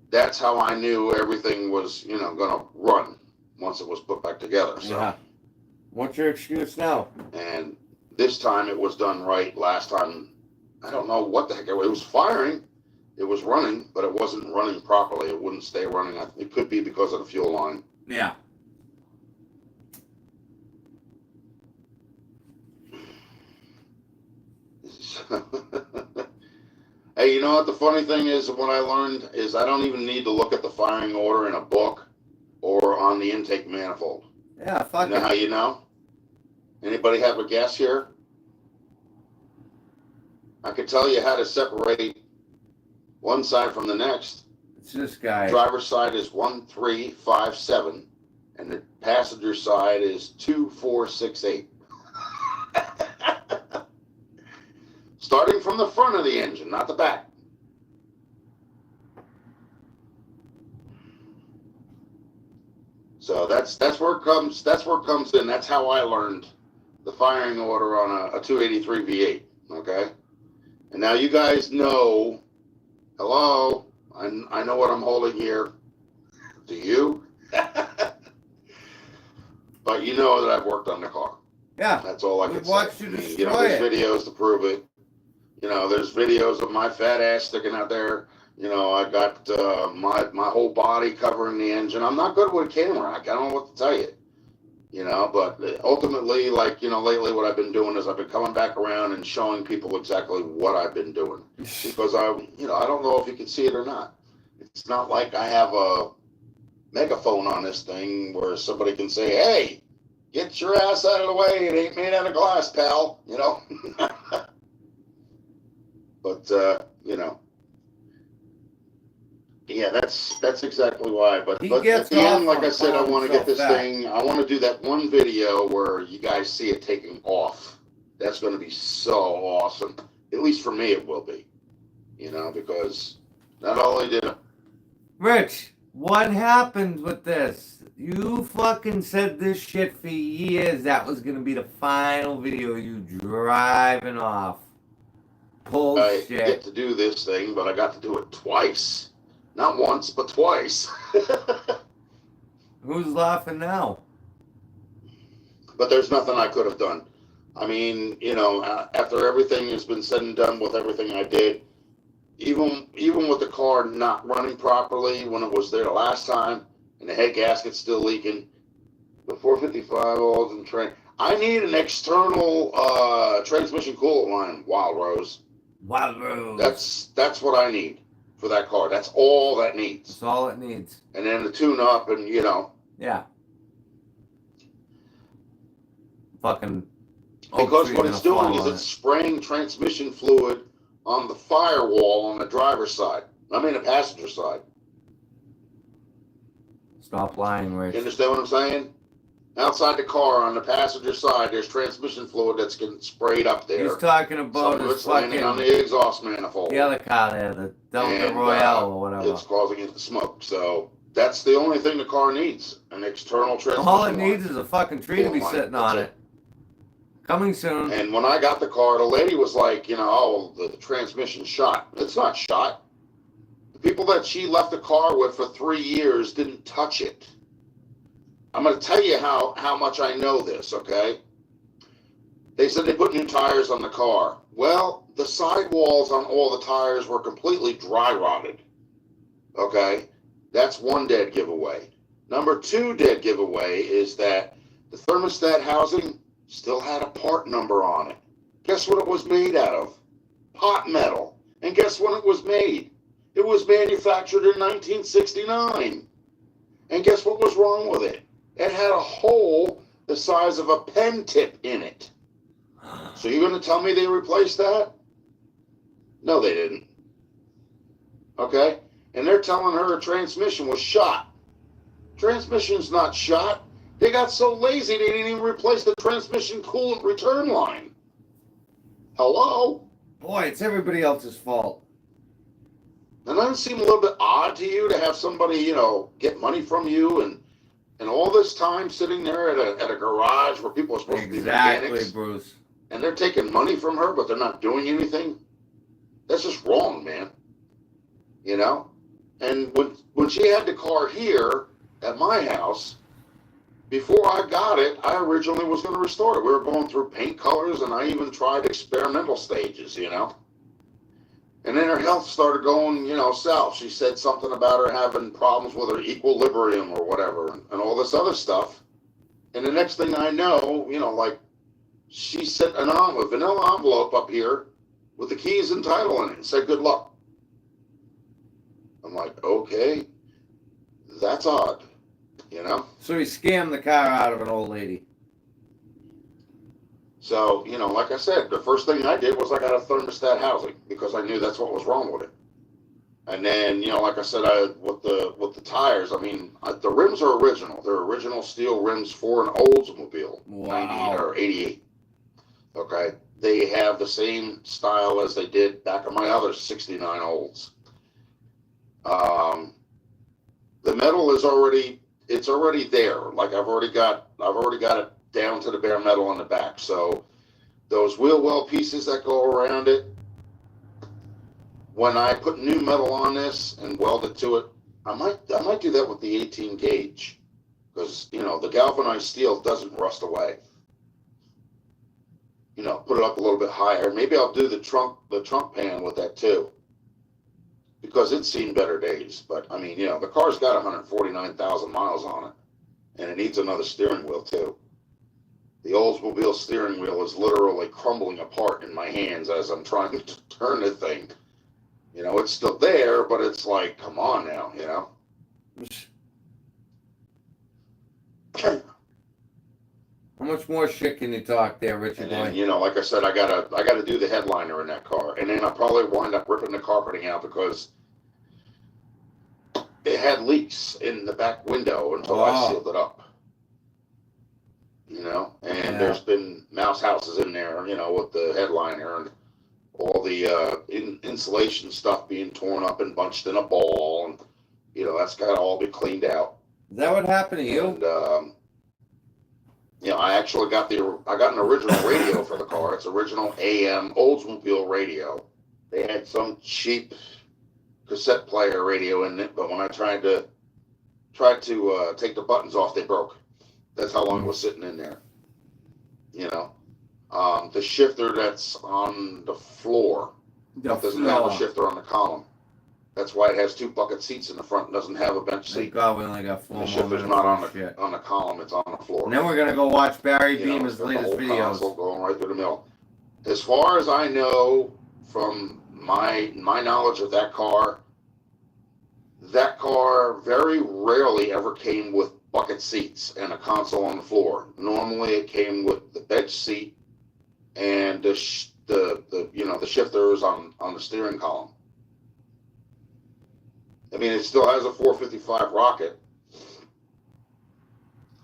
[SPEAKER 2] that's how I knew everything was, going to run once it was put back together. So.
[SPEAKER 1] Yeah. What's your excuse now?
[SPEAKER 2] And this time it was done right. Last time, I don't know what the heck it was firing. It was running, but it wasn't running properly. It wouldn't stay running. It could be because of the fuel line.
[SPEAKER 1] Yeah.
[SPEAKER 2] Hey, you know what the funny thing is? What I learned is I don't even need to look at the firing order in a book or on the intake manifold.
[SPEAKER 1] Yeah, fuck
[SPEAKER 2] You know
[SPEAKER 1] it.
[SPEAKER 2] how you know? Anybody have a guess here? I could tell you how to separate one side from the next.
[SPEAKER 1] It's this guy.
[SPEAKER 2] Driver's side is 1357, and the passenger side is 2468. Starting from the front of the engine, not the back. So that's where it comes. That's where it comes in. That's how I learned the firing order on a 283 V8. Okay, and now you guys know. Hello, I know what I'm holding here. Do you? But you know that I've worked on the car.
[SPEAKER 1] Yeah.
[SPEAKER 2] That's all I can
[SPEAKER 1] We've
[SPEAKER 2] say.
[SPEAKER 1] watched you
[SPEAKER 2] I mean,
[SPEAKER 1] destroy
[SPEAKER 2] there's
[SPEAKER 1] it.
[SPEAKER 2] videos to prove it. There's videos of my fat ass sticking out there. I got my whole body covering the engine. I'm not good with a camera. I don't know what to tell you. But ultimately, lately what I've been doing is I've been coming back around and showing people exactly what I've been doing. Because I don't know if you can see it or not. It's not like I have a megaphone on this thing where somebody can say, hey, get your ass out of the way. It ain't made out of glass, pal. But, yeah, that's exactly why. But
[SPEAKER 1] He
[SPEAKER 2] at
[SPEAKER 1] gets
[SPEAKER 2] the end,
[SPEAKER 1] off
[SPEAKER 2] like I
[SPEAKER 1] on
[SPEAKER 2] said, I
[SPEAKER 1] calling
[SPEAKER 2] want to get
[SPEAKER 1] himself
[SPEAKER 2] this
[SPEAKER 1] fat.
[SPEAKER 2] thing. I want to do that one video where you guys see it taking off. That's going to be so awesome. At least for me, it will be. Because not only did it.
[SPEAKER 1] Rich, what happened with this? You fucking said this shit for years. That was gonna be the final video. You driving off.
[SPEAKER 2] I
[SPEAKER 1] Bullshit.
[SPEAKER 2] get to do this thing, but I got to do it twice. Not once, but twice.
[SPEAKER 1] Who's laughing now?
[SPEAKER 2] But there's nothing I could have done. I mean, after everything has been said and done with everything I did, even with the car not running properly when it was there the last time, and the head gasket's still leaking, the 455 oils and train. I need an external transmission coolant line, Wild Rose.
[SPEAKER 1] Wild Rose.
[SPEAKER 2] That's what I need for that car. That's all that needs.
[SPEAKER 1] That's all it needs.
[SPEAKER 2] And then the tune up and
[SPEAKER 1] Yeah. Fucking.
[SPEAKER 2] because what it's doing is it's spraying transmission fluid on the firewall on the driver's side. I mean the passenger side.
[SPEAKER 1] Stop lying, Rich.
[SPEAKER 2] You understand what I'm saying? Outside the car on the passenger side, there's transmission fluid that's getting sprayed up there.
[SPEAKER 1] He's talking
[SPEAKER 2] Some
[SPEAKER 1] about
[SPEAKER 2] of
[SPEAKER 1] his
[SPEAKER 2] it's landing on
[SPEAKER 1] fucking.
[SPEAKER 2] the exhaust manifold.
[SPEAKER 1] The other car there, the Delta
[SPEAKER 2] And,
[SPEAKER 1] Royale or whatever.
[SPEAKER 2] It's causing it to smoke. So That's the only thing the car needs, an external transmission
[SPEAKER 1] All it
[SPEAKER 2] line.
[SPEAKER 1] needs is a fucking tree to be
[SPEAKER 2] Line.
[SPEAKER 1] sitting
[SPEAKER 2] That's
[SPEAKER 1] on it. Coming soon.
[SPEAKER 2] And when I got the car, the lady was like, oh, the transmission's shot. It's not shot. The people that she left the car with for 3 years didn't touch it. I'm going to tell you how much I know this, okay? They said they put new tires on the car. Well, the sidewalls on all the tires were completely dry rotted, okay? That's one dead giveaway. Number 2 dead giveaway is that the thermostat housing still had a part number on it. Guess what it was made out of? Hot metal. And guess when it was made? It was manufactured in 1969. And guess what was wrong with it? It had a hole the size of a pen tip in it. So you're going to tell me they replaced that? No, they didn't. Okay? And they're telling her a transmission was shot. Transmission's not shot. They got so lazy they didn't even replace the transmission coolant return line. Hello?
[SPEAKER 1] Boy, it's everybody else's fault.
[SPEAKER 2] And doesn't it seem a little bit odd to you to have somebody, get money from you and all this time sitting there at a garage where people are supposed to be
[SPEAKER 1] Exactly,
[SPEAKER 2] mechanics,
[SPEAKER 1] Bruce.
[SPEAKER 2] and they're taking money from her, but they're not doing anything? That's just wrong, man. And when she had the car here at my house, before I got it, I originally was going to restore it. We were going through paint colors, and I even tried experimental stages, And then her health started going, south. She said something about her having problems with her equilibrium or whatever, and all this other stuff. And the next thing I know, she sent a vanilla envelope up here with the keys and title in it and said, good luck. I'm like, okay, that's odd,
[SPEAKER 1] So he scammed the car out of an old lady.
[SPEAKER 2] So, like I said, the first thing I did was I got a thermostat housing because I knew that's what was wrong with it. And then, like I said, with the tires, the rims are original. They're original steel rims for an Oldsmobile,
[SPEAKER 1] Wow.
[SPEAKER 2] 98 or 88. Okay, they have the same style as they did back on my other 69 Olds. The metal is already there. Like I've already got it down to the bare metal on the back. So those wheel well pieces that go around it, when I put new metal on this and weld it to it, I might do that with the 18 gauge because the galvanized steel doesn't rust away. Put it up a little bit higher. Maybe I'll do the trunk pan with that too, because it's seen better days. But the car's got 149,000 miles on it, and it needs another steering wheel too. The Oldsmobile steering wheel is literally crumbling apart in my hands as I'm trying to turn the thing. It's still there, but it's like, come on now,
[SPEAKER 1] How much more shit can you talk there, Richard?
[SPEAKER 2] And then, like I said, I gotta do the headliner in that car, and then I'll probably wind up ripping the carpeting out because it had leaks in the back window until I sealed it up. And there's been mouse houses in there, with the headliner and all the insulation stuff being torn up and bunched in a ball, and that's got to all be cleaned out.
[SPEAKER 1] Is that what happened to you?
[SPEAKER 2] And I actually got an original radio for the car. It's original AM Oldsmobile radio. They had some cheap cassette player radio in it, but when I tried to take the buttons off, they broke. That's how long it was sitting in there. The shifter that's on the floor doesn't have a shifter on the column. That's why it has 2 bucket seats in the front and doesn't have a bench seat.
[SPEAKER 1] Thank God we only got 4
[SPEAKER 2] The
[SPEAKER 1] more
[SPEAKER 2] shifter's
[SPEAKER 1] minutes
[SPEAKER 2] not
[SPEAKER 1] of
[SPEAKER 2] on the column, it's on the floor.
[SPEAKER 1] And then we're going to go watch Barry
[SPEAKER 2] You know,
[SPEAKER 1] Beamer's
[SPEAKER 2] it's got the
[SPEAKER 1] latest
[SPEAKER 2] whole
[SPEAKER 1] videos.
[SPEAKER 2] console going right through the middle. As far as I know, from my knowledge of that car very rarely ever came with bucket seats and a console on the floor. Normally, it came with the bench seat and the shifters on the steering column. It still has a 455 rocket,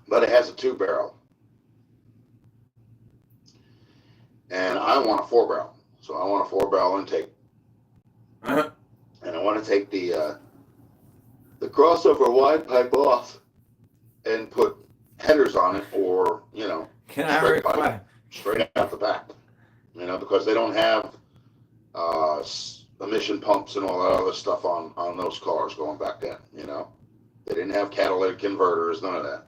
[SPEAKER 2] but it has a 2-barrel. And I want a 4-barrel. So I want a 4-barrel intake.
[SPEAKER 1] Uh-huh.
[SPEAKER 2] And I want to take the the crossover wide pipe off and put headers on it, or
[SPEAKER 1] Can I
[SPEAKER 2] straight pipe,
[SPEAKER 1] request?
[SPEAKER 2] straight out the back. Because they don't have emission pumps and all that other stuff on those cars going back then. They didn't have catalytic converters, none of that.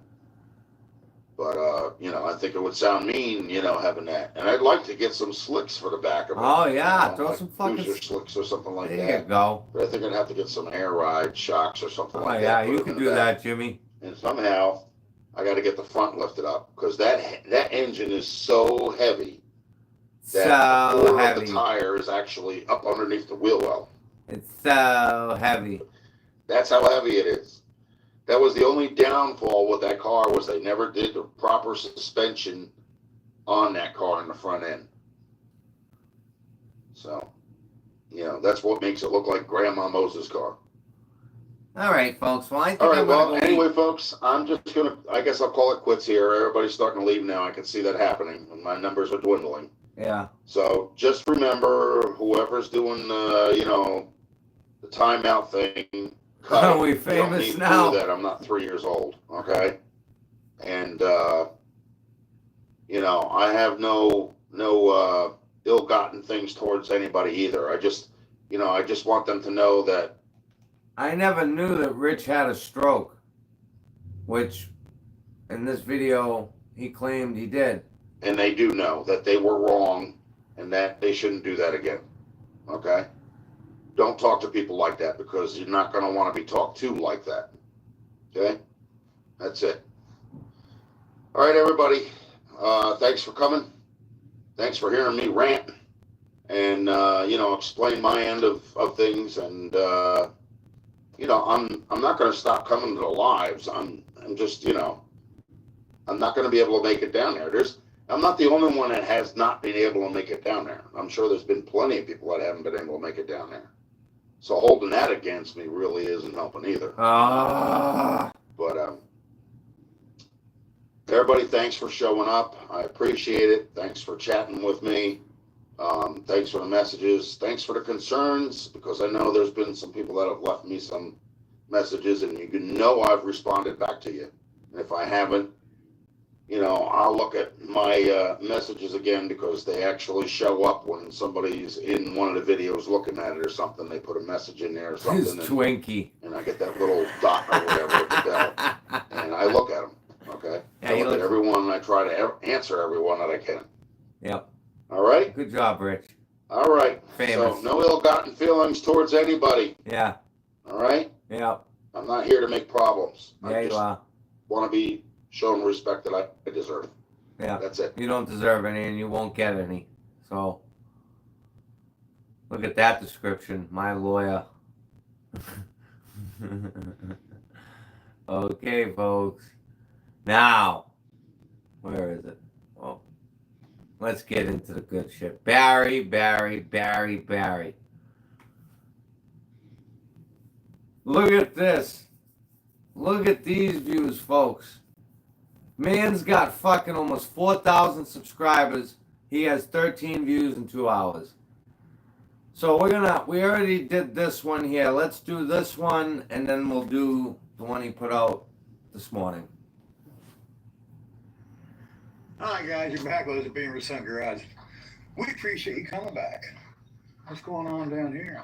[SPEAKER 2] But I think it would sound mean, having that. And I'd like to get some slicks for the back of it.
[SPEAKER 1] Oh yeah, throw some fucking.
[SPEAKER 2] Hoosier slicks or something like
[SPEAKER 1] There
[SPEAKER 2] that.
[SPEAKER 1] you go.
[SPEAKER 2] But I think I'd have to get some air ride shocks or something
[SPEAKER 1] Oh
[SPEAKER 2] like
[SPEAKER 1] yeah,
[SPEAKER 2] that. put
[SPEAKER 1] you
[SPEAKER 2] them
[SPEAKER 1] could
[SPEAKER 2] in the
[SPEAKER 1] do
[SPEAKER 2] back.
[SPEAKER 1] that, Jimmy.
[SPEAKER 2] And somehow I got to get the front lifted up, because that engine is so heavy that a
[SPEAKER 1] So
[SPEAKER 2] quarter of
[SPEAKER 1] heavy.
[SPEAKER 2] the tire is actually up underneath the wheel well.
[SPEAKER 1] It's so heavy.
[SPEAKER 2] That's how heavy it is. That was the only downfall with that car, was they never did the proper suspension on that car in the front end. So, that's what makes it look like Grandma Moses' car.
[SPEAKER 1] All right, folks. Well, I think
[SPEAKER 2] All right,
[SPEAKER 1] I'm
[SPEAKER 2] well,
[SPEAKER 1] gonna go
[SPEAKER 2] anyway, folks, I'm just going to, I guess I'll call it quits here. Everybody's starting to leave now. I can see that happening, and my numbers are dwindling.
[SPEAKER 1] Yeah.
[SPEAKER 2] So just remember, whoever's doing, the timeout thing, cut
[SPEAKER 1] Are
[SPEAKER 2] it.
[SPEAKER 1] we
[SPEAKER 2] You don't
[SPEAKER 1] famous
[SPEAKER 2] need to
[SPEAKER 1] now?
[SPEAKER 2] do that. I'm not 3 years old, okay? And, I have no ill-gotten things towards anybody either. I just want them to know that.
[SPEAKER 1] I never knew that Rich had a stroke, which in this video he claimed he did.
[SPEAKER 2] And they do know that they were wrong and that they shouldn't do that again, okay? Don't talk to people like that, because you're not going to want to be talked to like that, okay? That's it. All right, everybody. Thanks for coming. Thanks for hearing me rant and, explain my end of things. And, I'm not going to stop coming to the lives. I'm just, I'm not going to be able to make it down there. I'm not the only one that has not been able to make it down there. I'm sure there's been plenty of people that haven't been able to make it down there. So holding that against me really isn't helping either. But everybody, thanks for showing up. I appreciate it. Thanks for chatting with me. Thanks for the messages. Thanks for the concerns, because I know there's been some people that have left me some messages, and I've responded back to you. And if I haven't, I'll look at my messages again, because they actually show up when somebody's in one of the videos looking at it or something. They put a message in there or something.
[SPEAKER 1] His Twinkie.
[SPEAKER 2] And I get that little dot or whatever with the bell. And I look at them, okay?
[SPEAKER 1] Yeah,
[SPEAKER 2] I look at everyone, and I try to answer everyone that I can.
[SPEAKER 1] Yep.
[SPEAKER 2] All right?
[SPEAKER 1] Good job, Rich.
[SPEAKER 2] All right.
[SPEAKER 1] Famous.
[SPEAKER 2] So no ill-gotten feelings towards anybody.
[SPEAKER 1] Yeah.
[SPEAKER 2] All right?
[SPEAKER 1] Yep.
[SPEAKER 2] I'm not here to make problems.
[SPEAKER 1] Yeah,
[SPEAKER 2] I
[SPEAKER 1] you
[SPEAKER 2] just
[SPEAKER 1] are.
[SPEAKER 2] want to be shown respect that I deserve.
[SPEAKER 1] Yeah.
[SPEAKER 2] That's it.
[SPEAKER 1] You don't deserve any, and you won't get any. So, look at that description. My lawyer. Okay, folks. Now, where is it? Well, let's get into the good shit. Barry. Look at this. Look at these views, folks. Man's got fucking almost 4,000 subscribers. He has 13 views in 2 hours. So we already did this one here. Let's do this one, and then we'll do the one he put out this morning.
[SPEAKER 3] Hi guys, you're back with us at Beamer Sun Garage. We appreciate you coming back. What's going on down here?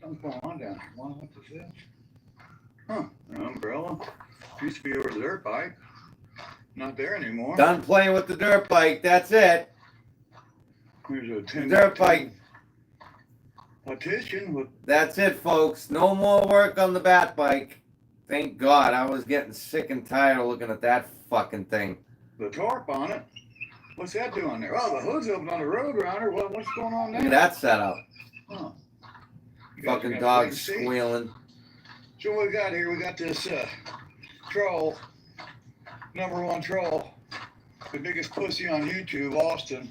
[SPEAKER 3] Something's going on down here. What is this? Huh, an umbrella. Used to be over the dirt bike. Not there anymore.
[SPEAKER 1] Done playing with the dirt bike. That's it.
[SPEAKER 3] There's a 10
[SPEAKER 1] Dirt bike.
[SPEAKER 3] partition with
[SPEAKER 1] That's it, folks. No more work on the bat bike. Thank God. I was getting sick and tired of looking at that fucking thing.
[SPEAKER 3] the tarp on it. What's that doing there? Oh, the hood's open on the Roadrunner. What's going on there?
[SPEAKER 1] Look at that setup.
[SPEAKER 3] Huh. You guys are
[SPEAKER 1] Fucking
[SPEAKER 3] gonna
[SPEAKER 1] dog
[SPEAKER 3] wait and see.
[SPEAKER 1] squealing.
[SPEAKER 3] So what we got here, we got this troll, #1 troll, the biggest pussy on YouTube, Austin,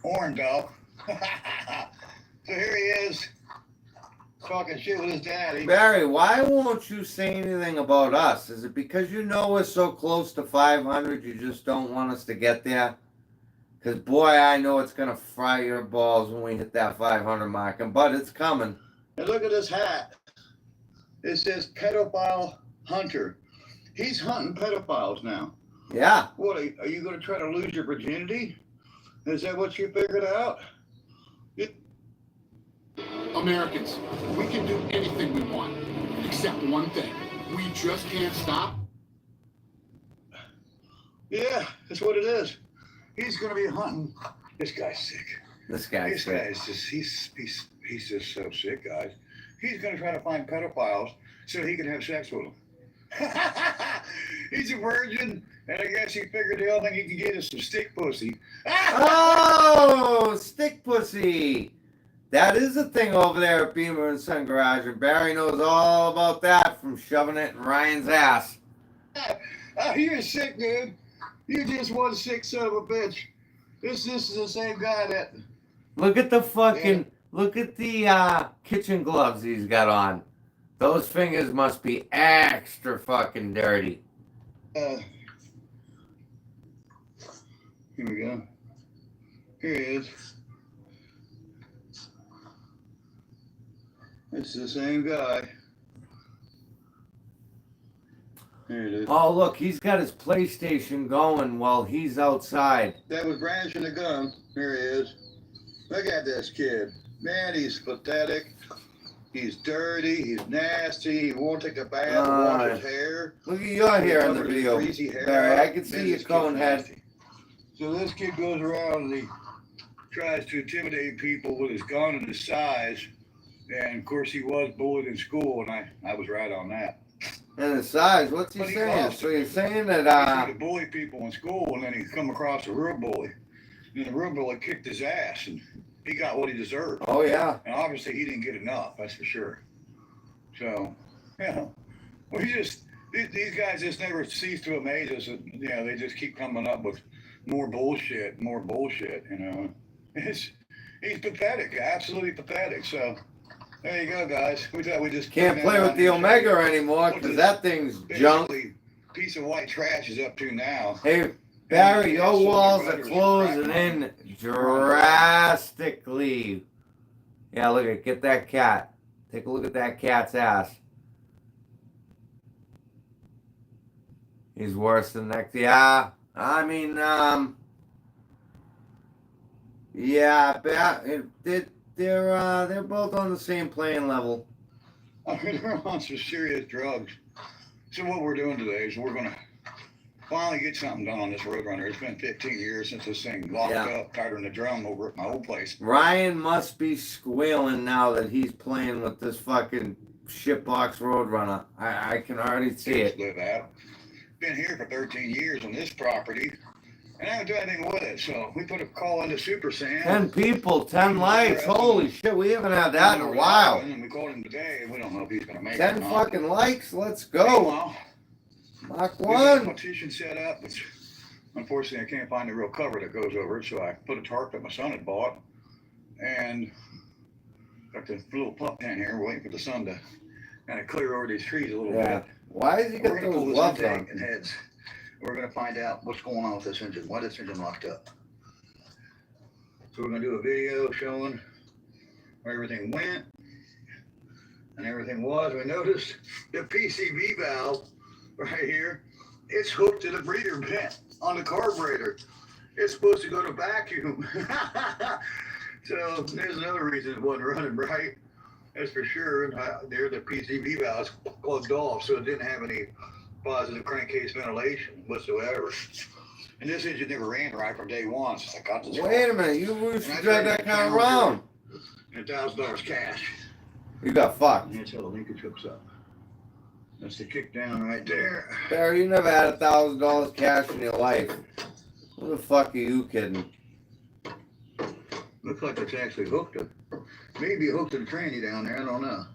[SPEAKER 3] Orndorff. So here he is, talking shit with his daddy.
[SPEAKER 1] Barry, why won't you say anything about us? Is it because you know we're so close to 500 you just don't want us to get there? Because, boy, I know it's going to fry your balls when we hit that 500 mark. But it's coming.
[SPEAKER 3] And look at this hat. It says pedophile hunter. He's hunting pedophiles now.
[SPEAKER 1] Yeah.
[SPEAKER 3] What, are you going to try to lose your virginity? Is that what you figured out?
[SPEAKER 4] Americans, we can do anything we want, except one thing. We just can't stop.
[SPEAKER 3] Yeah, that's what it is. He's going to be hunting. This guy's sick.
[SPEAKER 1] This guy's sick.
[SPEAKER 3] Guy's just, he's just so sick, guys. He's going to try to find pedophiles so he can have sex with them. He's a virgin, and I guess he figured the only thing he can get is some stick pussy.
[SPEAKER 1] Oh, stick pussy. That is a thing over there at Beamer and Son Garage, and Barry knows all about that from shoving it in Ryan's ass.
[SPEAKER 3] You're sick, dude. You just one sick son of a bitch. This is the same guy that...
[SPEAKER 1] Look at the fucking, look at the kitchen gloves he's got on. Those fingers must be extra fucking dirty.
[SPEAKER 3] Here we go. Here he is. It's the same guy. Here it is.
[SPEAKER 1] Oh, look, he's got his PlayStation going while he's outside.
[SPEAKER 3] That was brandishing a gun. Here he is. Look at this kid. Man, he's pathetic. He's dirty. He's nasty. He won't take a bath and wash his hair.
[SPEAKER 1] Look at your hair in the video, Barry. I can see your cone head.
[SPEAKER 3] So this kid goes around and he tries to intimidate people with his gun and his size. And of course, he was bullied in school, and I was right on that.
[SPEAKER 1] And his size, what's he saying? So you're saying that
[SPEAKER 3] he bully people in school, and then he come across a real bully, and the real bully kicked his ass, and he got what he deserved.
[SPEAKER 1] Oh yeah.
[SPEAKER 3] And obviously, he didn't get enough. That's for sure. So, well, these guys just never cease to amaze us. And, they just keep coming up with more bullshit. He's pathetic, absolutely pathetic. So. There you go, guys. We thought we just
[SPEAKER 1] can't play with the Omega anymore because that thing's junk.
[SPEAKER 3] Piece of white trash is up to now.
[SPEAKER 1] Hey, Barry, your walls are closing in drastically. Yeah, look at get that cat. Take a look at that cat's ass. He's worse than next. Yeah, I mean, they're both on the same playing level.
[SPEAKER 3] I mean, they're on some serious drugs. So what we're doing today is we're gonna finally get something done on this Roadrunner. It's been 15 years since this thing locked up, tighter than a drum over at my old place.
[SPEAKER 1] Ryan must be squealing now that he's playing with this fucking shitbox Roadrunner. I can already see it.
[SPEAKER 3] Live out. Been here for 13 years on this property. And I haven't done anything with it, so we put a call into Super Sam.
[SPEAKER 1] 10 people, 10 likes. Holy shit, we haven't had that in a while.
[SPEAKER 3] And we called him today, and we don't know if he's going to make it.
[SPEAKER 1] 10 fucking likes, let's go. Mach 1.
[SPEAKER 3] We got a petition set up, but unfortunately I can't find the real cover that goes over it, so I put a tarp that my son had bought, and got this little pump tent here, waiting for the sun to kind of clear over these trees a little bit.
[SPEAKER 1] Why has he got those gloves on?
[SPEAKER 3] And heads. We're going to find out what's going on with this engine, why this engine locked up. So we're going to do a video showing where everything went and everything was. We noticed the PCV valve right here, it's hooked to the breather vent on the carburetor. It's supposed to go to vacuum. So there's another reason it wasn't running right. That's for sure. There, the PCV valve's plugged off, so it didn't have any positive crankcase ventilation whatsoever. And this engine never ran right from day one since I got this.
[SPEAKER 1] Wait a minute, you used to drive that kind of around.
[SPEAKER 3] And $1,000 cash.
[SPEAKER 1] You got fucked.
[SPEAKER 3] And that's how the linkage hooks up. That's the kick down right there.
[SPEAKER 1] Barry, you never had $1,000 cash in your life. Who the fuck are you kidding?
[SPEAKER 3] Looks like it's actually hooked to, maybe hooked to the tranny down there, I don't know.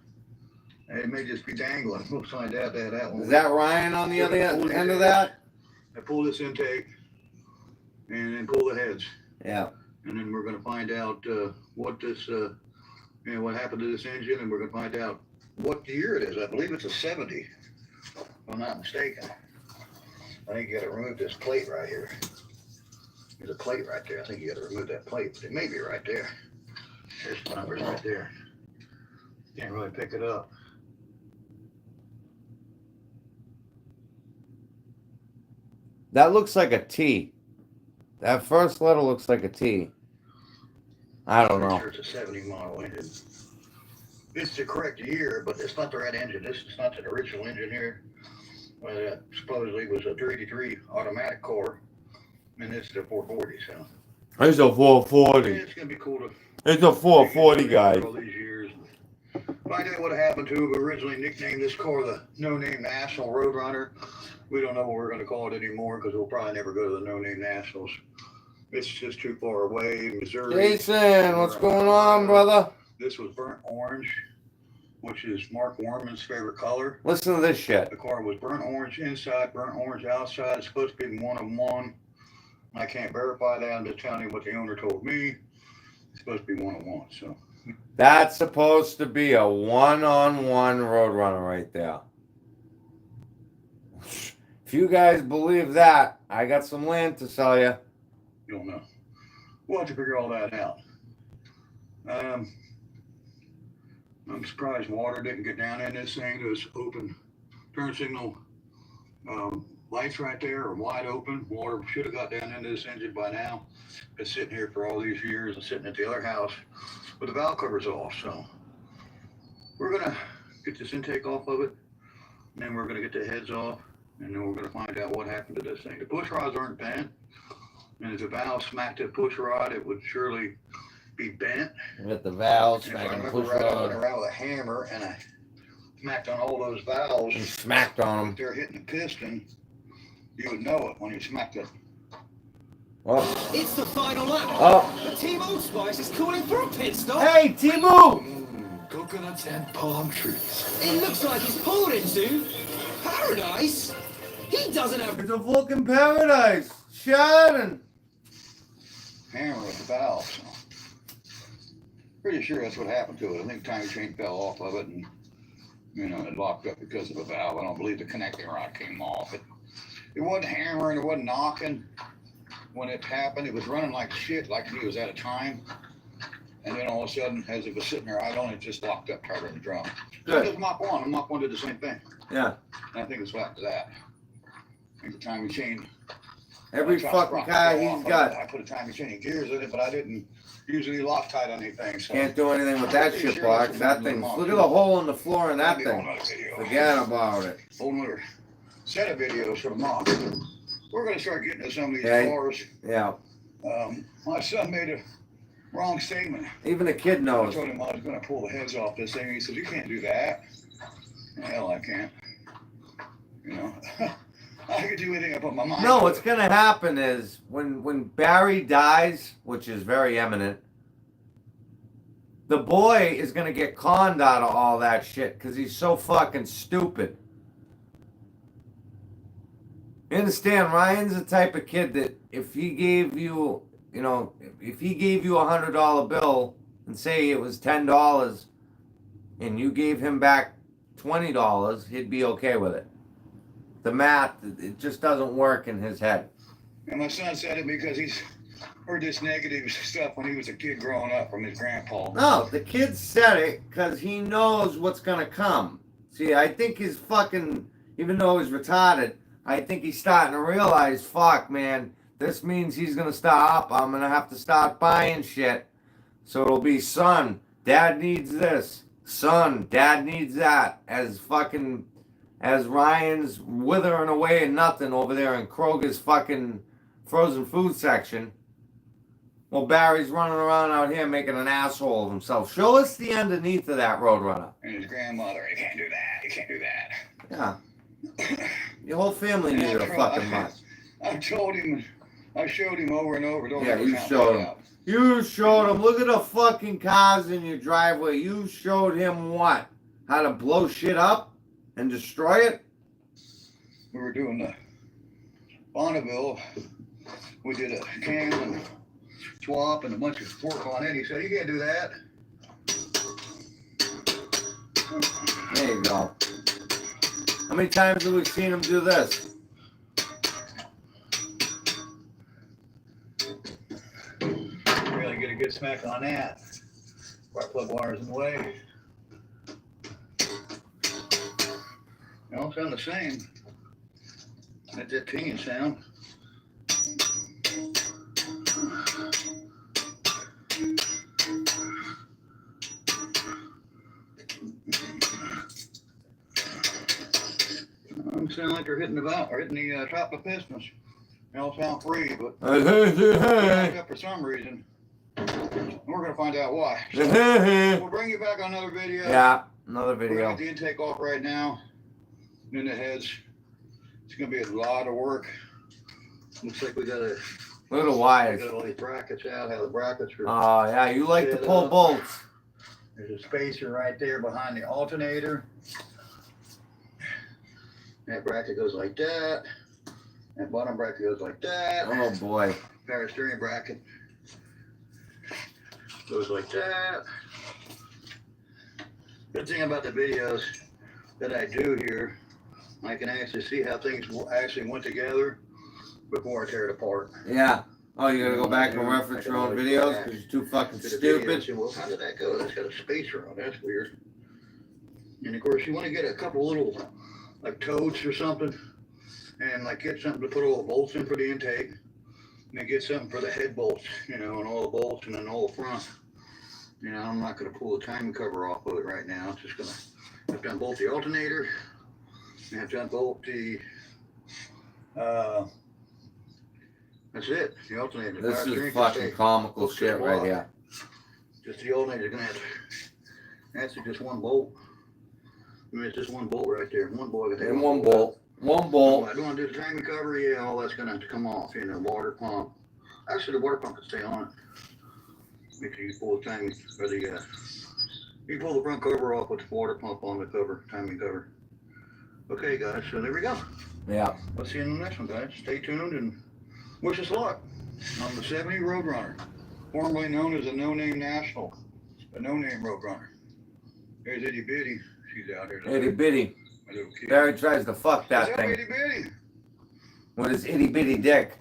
[SPEAKER 3] It may just be dangling. We'll find out that one.
[SPEAKER 1] Is that Ryan on the other end of that?
[SPEAKER 3] I pull this intake and then pull the heads.
[SPEAKER 1] Yeah.
[SPEAKER 3] And then we're going to find out what this, what happened to this engine, and we're going to find out what year it is. I believe it's a 70, if I'm not mistaken. I think you got to remove this plate right here. There's a plate right there. I think you got to remove that plate, but it may be right there. There's the numbers right there. Can't really pick it up.
[SPEAKER 1] That looks like a T. That first letter looks like a T. I don't know.
[SPEAKER 3] Sure it's a 70 model engine. It's the correct year, but it's not the right engine. This is not the original engine here. Supposedly was a 383 automatic core, and this is a 440. So
[SPEAKER 1] It's a 440.
[SPEAKER 3] it's gonna be cool to.
[SPEAKER 1] It's a 440, guys.
[SPEAKER 3] All these years. Find out what happened to it. We originally nicknamed this car the No Name National Roadrunner. We don't know what we're gonna call it anymore because we'll probably never go to the No Name Nationals. It's just too far away. Missouri.
[SPEAKER 1] Jason, what's going on, brother?
[SPEAKER 3] This was burnt orange, which is Mark Warman's favorite color.
[SPEAKER 1] Listen to this shit.
[SPEAKER 3] The car was burnt orange inside, burnt orange outside. It's supposed to be 1-of-1. I can't verify that. I'm just telling you what the owner told me. It's supposed to be 1-of-1. So
[SPEAKER 1] That's supposed to be a one-on-one Roadrunner right there. If you guys believe that, I got some land to sell you.
[SPEAKER 3] you don't know. We'll have to figure all that out. I'm surprised water didn't get down in this thing. There's open turn signal lights right there are wide open. Water should have got down into this engine by now. Been sitting here for all these years and sitting at the other house with the valve covers off. So we're gonna get this intake off of it, and then we're gonna get the heads off, and then we're gonna find out what happened to this thing. The push rods aren't bent, and if the valve smacked the push rod, it would surely be bent.
[SPEAKER 1] With the valves,
[SPEAKER 3] And if I
[SPEAKER 1] smacking the
[SPEAKER 3] remember
[SPEAKER 1] push
[SPEAKER 3] right, I went
[SPEAKER 1] rod.
[SPEAKER 3] around with a hammer and I smacked on all those valves.
[SPEAKER 1] You smacked on
[SPEAKER 3] If
[SPEAKER 1] them.
[SPEAKER 3] they're hitting the piston, you would know it when you smacked it.
[SPEAKER 1] Oh,
[SPEAKER 5] It's the final lap.
[SPEAKER 1] oh.
[SPEAKER 5] The Team Old Spice is calling for a pit stop.
[SPEAKER 1] Hey, Timu!
[SPEAKER 6] Coconuts and palm trees.
[SPEAKER 5] It looks like he's pulled into paradise. He doesn't have.
[SPEAKER 1] It's a fucking paradise. Shannon.
[SPEAKER 3] Hammer with the valve. So. Pretty sure that's what happened to it. I think the timing chain fell off of it and, it locked up because of a valve. I don't believe the connecting rod came off. It wasn't hammering, it wasn't knocking. When it happened, it was running like shit, like he was out of time. And then all of a sudden, as it was sitting there idle, it just locked up tighter in the drum. So
[SPEAKER 1] Good.
[SPEAKER 3] it was Mach 1. And Mach 1 did the same thing.
[SPEAKER 1] Yeah.
[SPEAKER 3] And I think it's back to that. I think the timing chain.
[SPEAKER 1] Every
[SPEAKER 3] I tried to
[SPEAKER 1] fucking
[SPEAKER 3] rock
[SPEAKER 1] car
[SPEAKER 3] it
[SPEAKER 1] he's
[SPEAKER 3] off.
[SPEAKER 1] got.
[SPEAKER 3] I put a timing chain in gears in it, but I didn't use any Loctite on anything. So
[SPEAKER 1] Can't do anything with that shit box. That thing. Look at the hole in the floor in that
[SPEAKER 3] Maybe a whole
[SPEAKER 1] thing.
[SPEAKER 3] nother video.
[SPEAKER 1] Forget about it.
[SPEAKER 3] Whole nother set of videos for the Mach. We're going to start getting to some of these
[SPEAKER 1] Yeah.
[SPEAKER 3] cars.
[SPEAKER 1] Yeah.
[SPEAKER 3] My son made a wrong statement.
[SPEAKER 1] Even the kid
[SPEAKER 3] I
[SPEAKER 1] knows.
[SPEAKER 3] told him I was going to pull the heads off this thing. He said, "You can't do that." Hell, I can't. I could do anything I put my mind
[SPEAKER 1] No,
[SPEAKER 3] to.
[SPEAKER 1] what's gonna happen is when Barry dies, which is very imminent, the boy is gonna get conned out of all that shit because he's so fucking stupid. You understand? Ryan's the type of kid that if he gave you, if he gave you $100 bill and say it was $10, and you gave him back $20, he'd be okay with it. The math, it just doesn't work in his head.
[SPEAKER 3] And my son said it because he's heard this negative stuff when he was a kid growing up from his grandpa.
[SPEAKER 1] No, the kid said it because he knows what's gonna come. See, I think he's fucking, even though he's retarded, I think he's starting to realize, fuck, man, this means he's gonna stop. I'm gonna have to start buying shit. So it'll be, son, dad needs this. Son, dad needs that. As Ryan's withering away and nothing over there in Kroger's fucking frozen food section. Well, Barry's running around out here making an asshole of himself. Show us the underneath of that Roadrunner.
[SPEAKER 3] And his grandmother, "You can't do that. You can't do that."
[SPEAKER 1] Yeah. Your whole family needed a fucking mutt.
[SPEAKER 3] I showed him over and over. Don't
[SPEAKER 1] Yeah,
[SPEAKER 3] ever
[SPEAKER 1] you
[SPEAKER 3] count
[SPEAKER 1] showed
[SPEAKER 3] that
[SPEAKER 1] him.
[SPEAKER 3] out.
[SPEAKER 1] You showed him. Look at the fucking cars in your driveway. You showed him what? How to blow shit up and destroy it?
[SPEAKER 3] We were doing the Bonneville. We did a cam and swap and a bunch of work on it. He said, "You can't do that."
[SPEAKER 1] There you go. How many times have we seen him do this?
[SPEAKER 3] Really get a good smack on that. Spark plug wires in the way. Sound the same. That's that pinion sound. sound like they're hitting the top of pistons. They all sound free, but
[SPEAKER 1] Hey,
[SPEAKER 3] up for some reason. We're gonna find out why. So we'll bring you back on another video.
[SPEAKER 1] yeah, another
[SPEAKER 3] We're gonna
[SPEAKER 1] video.
[SPEAKER 3] get the intake off right now. Then the heads. It's gonna be a lot of work. Looks like we gotta
[SPEAKER 1] Look at the wires.
[SPEAKER 3] get all these brackets out. How the brackets are.
[SPEAKER 1] Oh, yeah, you like to pull bolts.
[SPEAKER 3] There's a spacer right there behind the alternator. That bracket goes like that. That bottom bracket goes like that.
[SPEAKER 1] Oh, boy.
[SPEAKER 3] Power steering bracket goes like that. Good thing about the videos that I do here, I can actually see how things actually went together before I tear it apart.
[SPEAKER 1] Yeah. Oh, you gotta go back and reference your own videos because you're too fucking
[SPEAKER 3] To the video and
[SPEAKER 1] stupid.
[SPEAKER 3] say, well, how did that go? That's got a spacer on it. That's weird. And of course, you want to get a couple little like totes or something, and like get something to put all the bolts in for the intake, and then get something for the head bolts, you know, and all the bolts, and then all the front. You know, I'm not going to pull the timing cover off of it right now. It's just going to, I've done bolt the alternator, and I've done bolt the, that's it, the alternator.
[SPEAKER 1] This
[SPEAKER 3] Power steering
[SPEAKER 1] is
[SPEAKER 3] can
[SPEAKER 1] fucking
[SPEAKER 3] stay.
[SPEAKER 1] comical shit right here.
[SPEAKER 3] Just the alternator's going to have to, that's just one bolt. I mean, it's just one bolt right there. One bolt.
[SPEAKER 1] And one bolt. One bolt.
[SPEAKER 3] I don't want to do the timing cover. Yeah, all that's going to have to come off. You know, water pump. Actually, the water pump can stay on it. Make sure you pull the timing, or the, you pull the front cover off with the water pump on the cover, timing cover. Okay, guys, so there we go.
[SPEAKER 1] Yeah.
[SPEAKER 3] Let's see you in the next one, guys. Stay tuned and wish us luck on the 70 Roadrunner, formerly known as the No Name National, the No Name Roadrunner. There's Itty Bitty. She's out here.
[SPEAKER 1] Itty bitty.
[SPEAKER 3] My little kid.
[SPEAKER 1] Barry tries to fuck that
[SPEAKER 3] What's up,
[SPEAKER 1] thing
[SPEAKER 3] Itty Bitty?
[SPEAKER 1] with his itty bitty dick.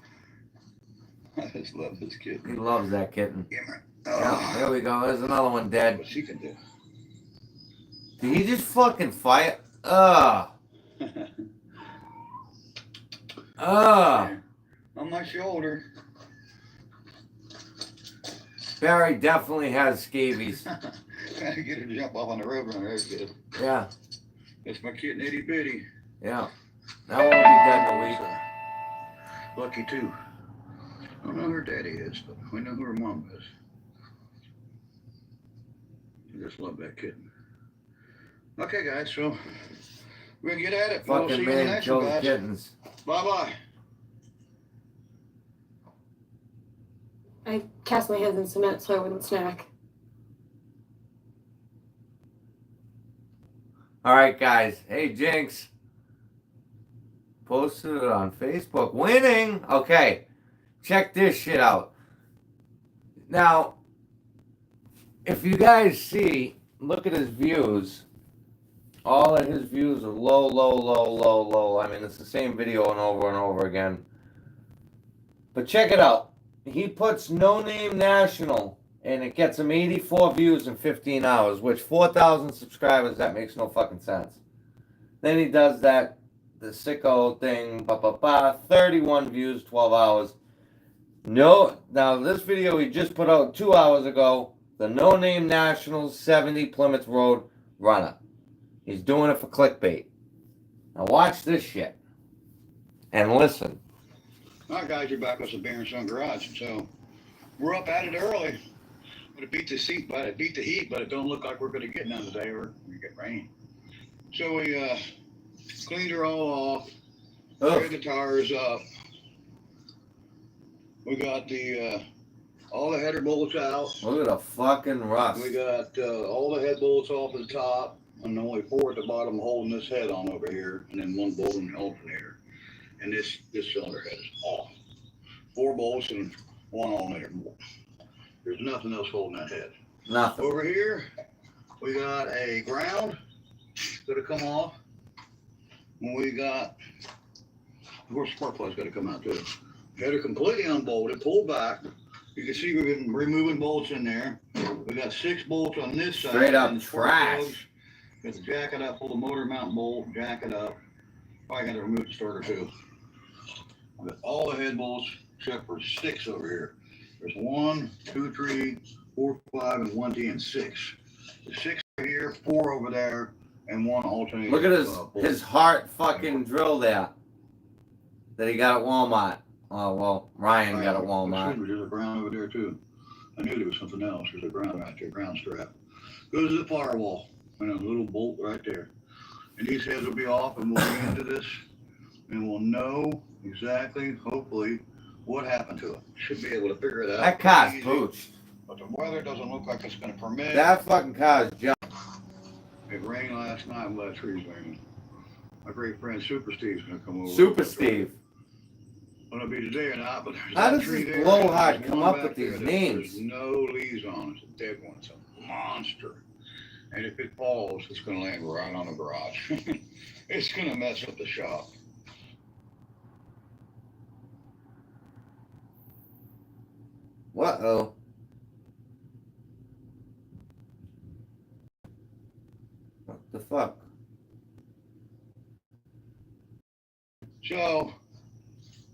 [SPEAKER 3] I just love this kid.
[SPEAKER 1] He loves that kitten.
[SPEAKER 3] Yeah, man.
[SPEAKER 1] Yeah, there we go. There's another one dead.
[SPEAKER 3] What she can do.
[SPEAKER 1] Did he just fucking fight? Ugh. Ugh.
[SPEAKER 3] On my shoulder.
[SPEAKER 1] Barry definitely has scabies.
[SPEAKER 3] Trying to get her to jump off on the Roadrunner. That's good.
[SPEAKER 1] Yeah.
[SPEAKER 3] That's my kitten, Itty Bitty.
[SPEAKER 1] Yeah. That won't be dead in a week.
[SPEAKER 3] Lucky too. I don't know who her daddy is, but we know who her mom is. I just love that kitten. Okay, guys, so we're gonna get at it. We'll see
[SPEAKER 1] Fucking
[SPEAKER 3] you in the
[SPEAKER 1] man
[SPEAKER 3] next one,
[SPEAKER 1] kills
[SPEAKER 3] guys.
[SPEAKER 1] kittens.
[SPEAKER 3] Bye-bye.
[SPEAKER 7] I cast my hands in cement so I wouldn't snack.
[SPEAKER 1] All right, guys. Hey, Jinx. Posted it on Facebook. Winning. Okay. Check this shit out. Now, if you guys see, look at his views. All of his views are low, low, low, low, low. I mean, it's the same video and over again. But check it out. He puts No Name National, and it gets him 84 views in 15 hours, which 4,000 subscribers, that makes no fucking sense. Then he does that, the sicko thing, 31 views, 12 hours. No, now this video he just put out 2 hours ago, the No Name National 70 Plymouth Road Runner. He's doing it for clickbait. Now watch this shit. And listen.
[SPEAKER 3] All right, guys, you're back with the Bear and Son Garage. So we're up at it early. But it beat the heat, but it don't look like we're going to get none today, or we get rain. So we cleaned her all off, cleared the tires up. We got the all the header bolts out.
[SPEAKER 1] Look at the fucking rust.
[SPEAKER 3] We got all the head bolts off at the top, and only 4 at the bottom holding this head on over here, and then 1 bolt in the alternator. And this cylinder head is off. 4 bolts and 1 alternator bolt. There's nothing else holding that head.
[SPEAKER 1] Nothing.
[SPEAKER 3] Over here, we got a ground gonna come off. And we got, of course, spark plug's gotta come out too. Header completely unbolted, pulled back. You can see we've been removing bolts in there. We got 6 bolts on this side.
[SPEAKER 1] Straight up
[SPEAKER 3] and the spark
[SPEAKER 1] trash.
[SPEAKER 3] plugs. Got to jack it up, pull the motor mount bolt, jack it up. Probably got to remove the starter too. With all the head bolts except for 6 over here. There's 1, 2, 3, 4, 5, and 1 T and 6. There's 6 over here, 4 over there, and one alternating.
[SPEAKER 1] Look at
[SPEAKER 3] bolt.
[SPEAKER 1] his heart fucking drill there that he got at Walmart. Oh well, Ryan got at Walmart.
[SPEAKER 3] There's a ground over there too. I knew there was something else. There's a ground right there, ground strap. Goes to the firewall and a little bolt right there. And these heads will be off, and we'll get into this, and we'll know exactly, hopefully, what happened to it. Should be able to figure it out.
[SPEAKER 1] That car's
[SPEAKER 3] Easy.
[SPEAKER 1] pooched.
[SPEAKER 3] But the weather doesn't look like it's going to permit.
[SPEAKER 1] That fucking car is junk.
[SPEAKER 3] It rained last night. I'm glad trees raining. My great friend Super Steve's going to come over.
[SPEAKER 1] Super Steve.
[SPEAKER 3] I don't know if it'll be today or not, but there's
[SPEAKER 1] How
[SPEAKER 3] that
[SPEAKER 1] does
[SPEAKER 3] tree
[SPEAKER 1] this
[SPEAKER 3] there.
[SPEAKER 1] blowhard
[SPEAKER 3] There's
[SPEAKER 1] come
[SPEAKER 3] one
[SPEAKER 1] up
[SPEAKER 3] back
[SPEAKER 1] with these
[SPEAKER 3] there that
[SPEAKER 1] names?
[SPEAKER 3] There's no leaves on it. It's a dead one. It's a monster. And if it falls, it's going to land right on the garage. It's going to mess up the shop.
[SPEAKER 1] Uh-oh. What the fuck?
[SPEAKER 3] So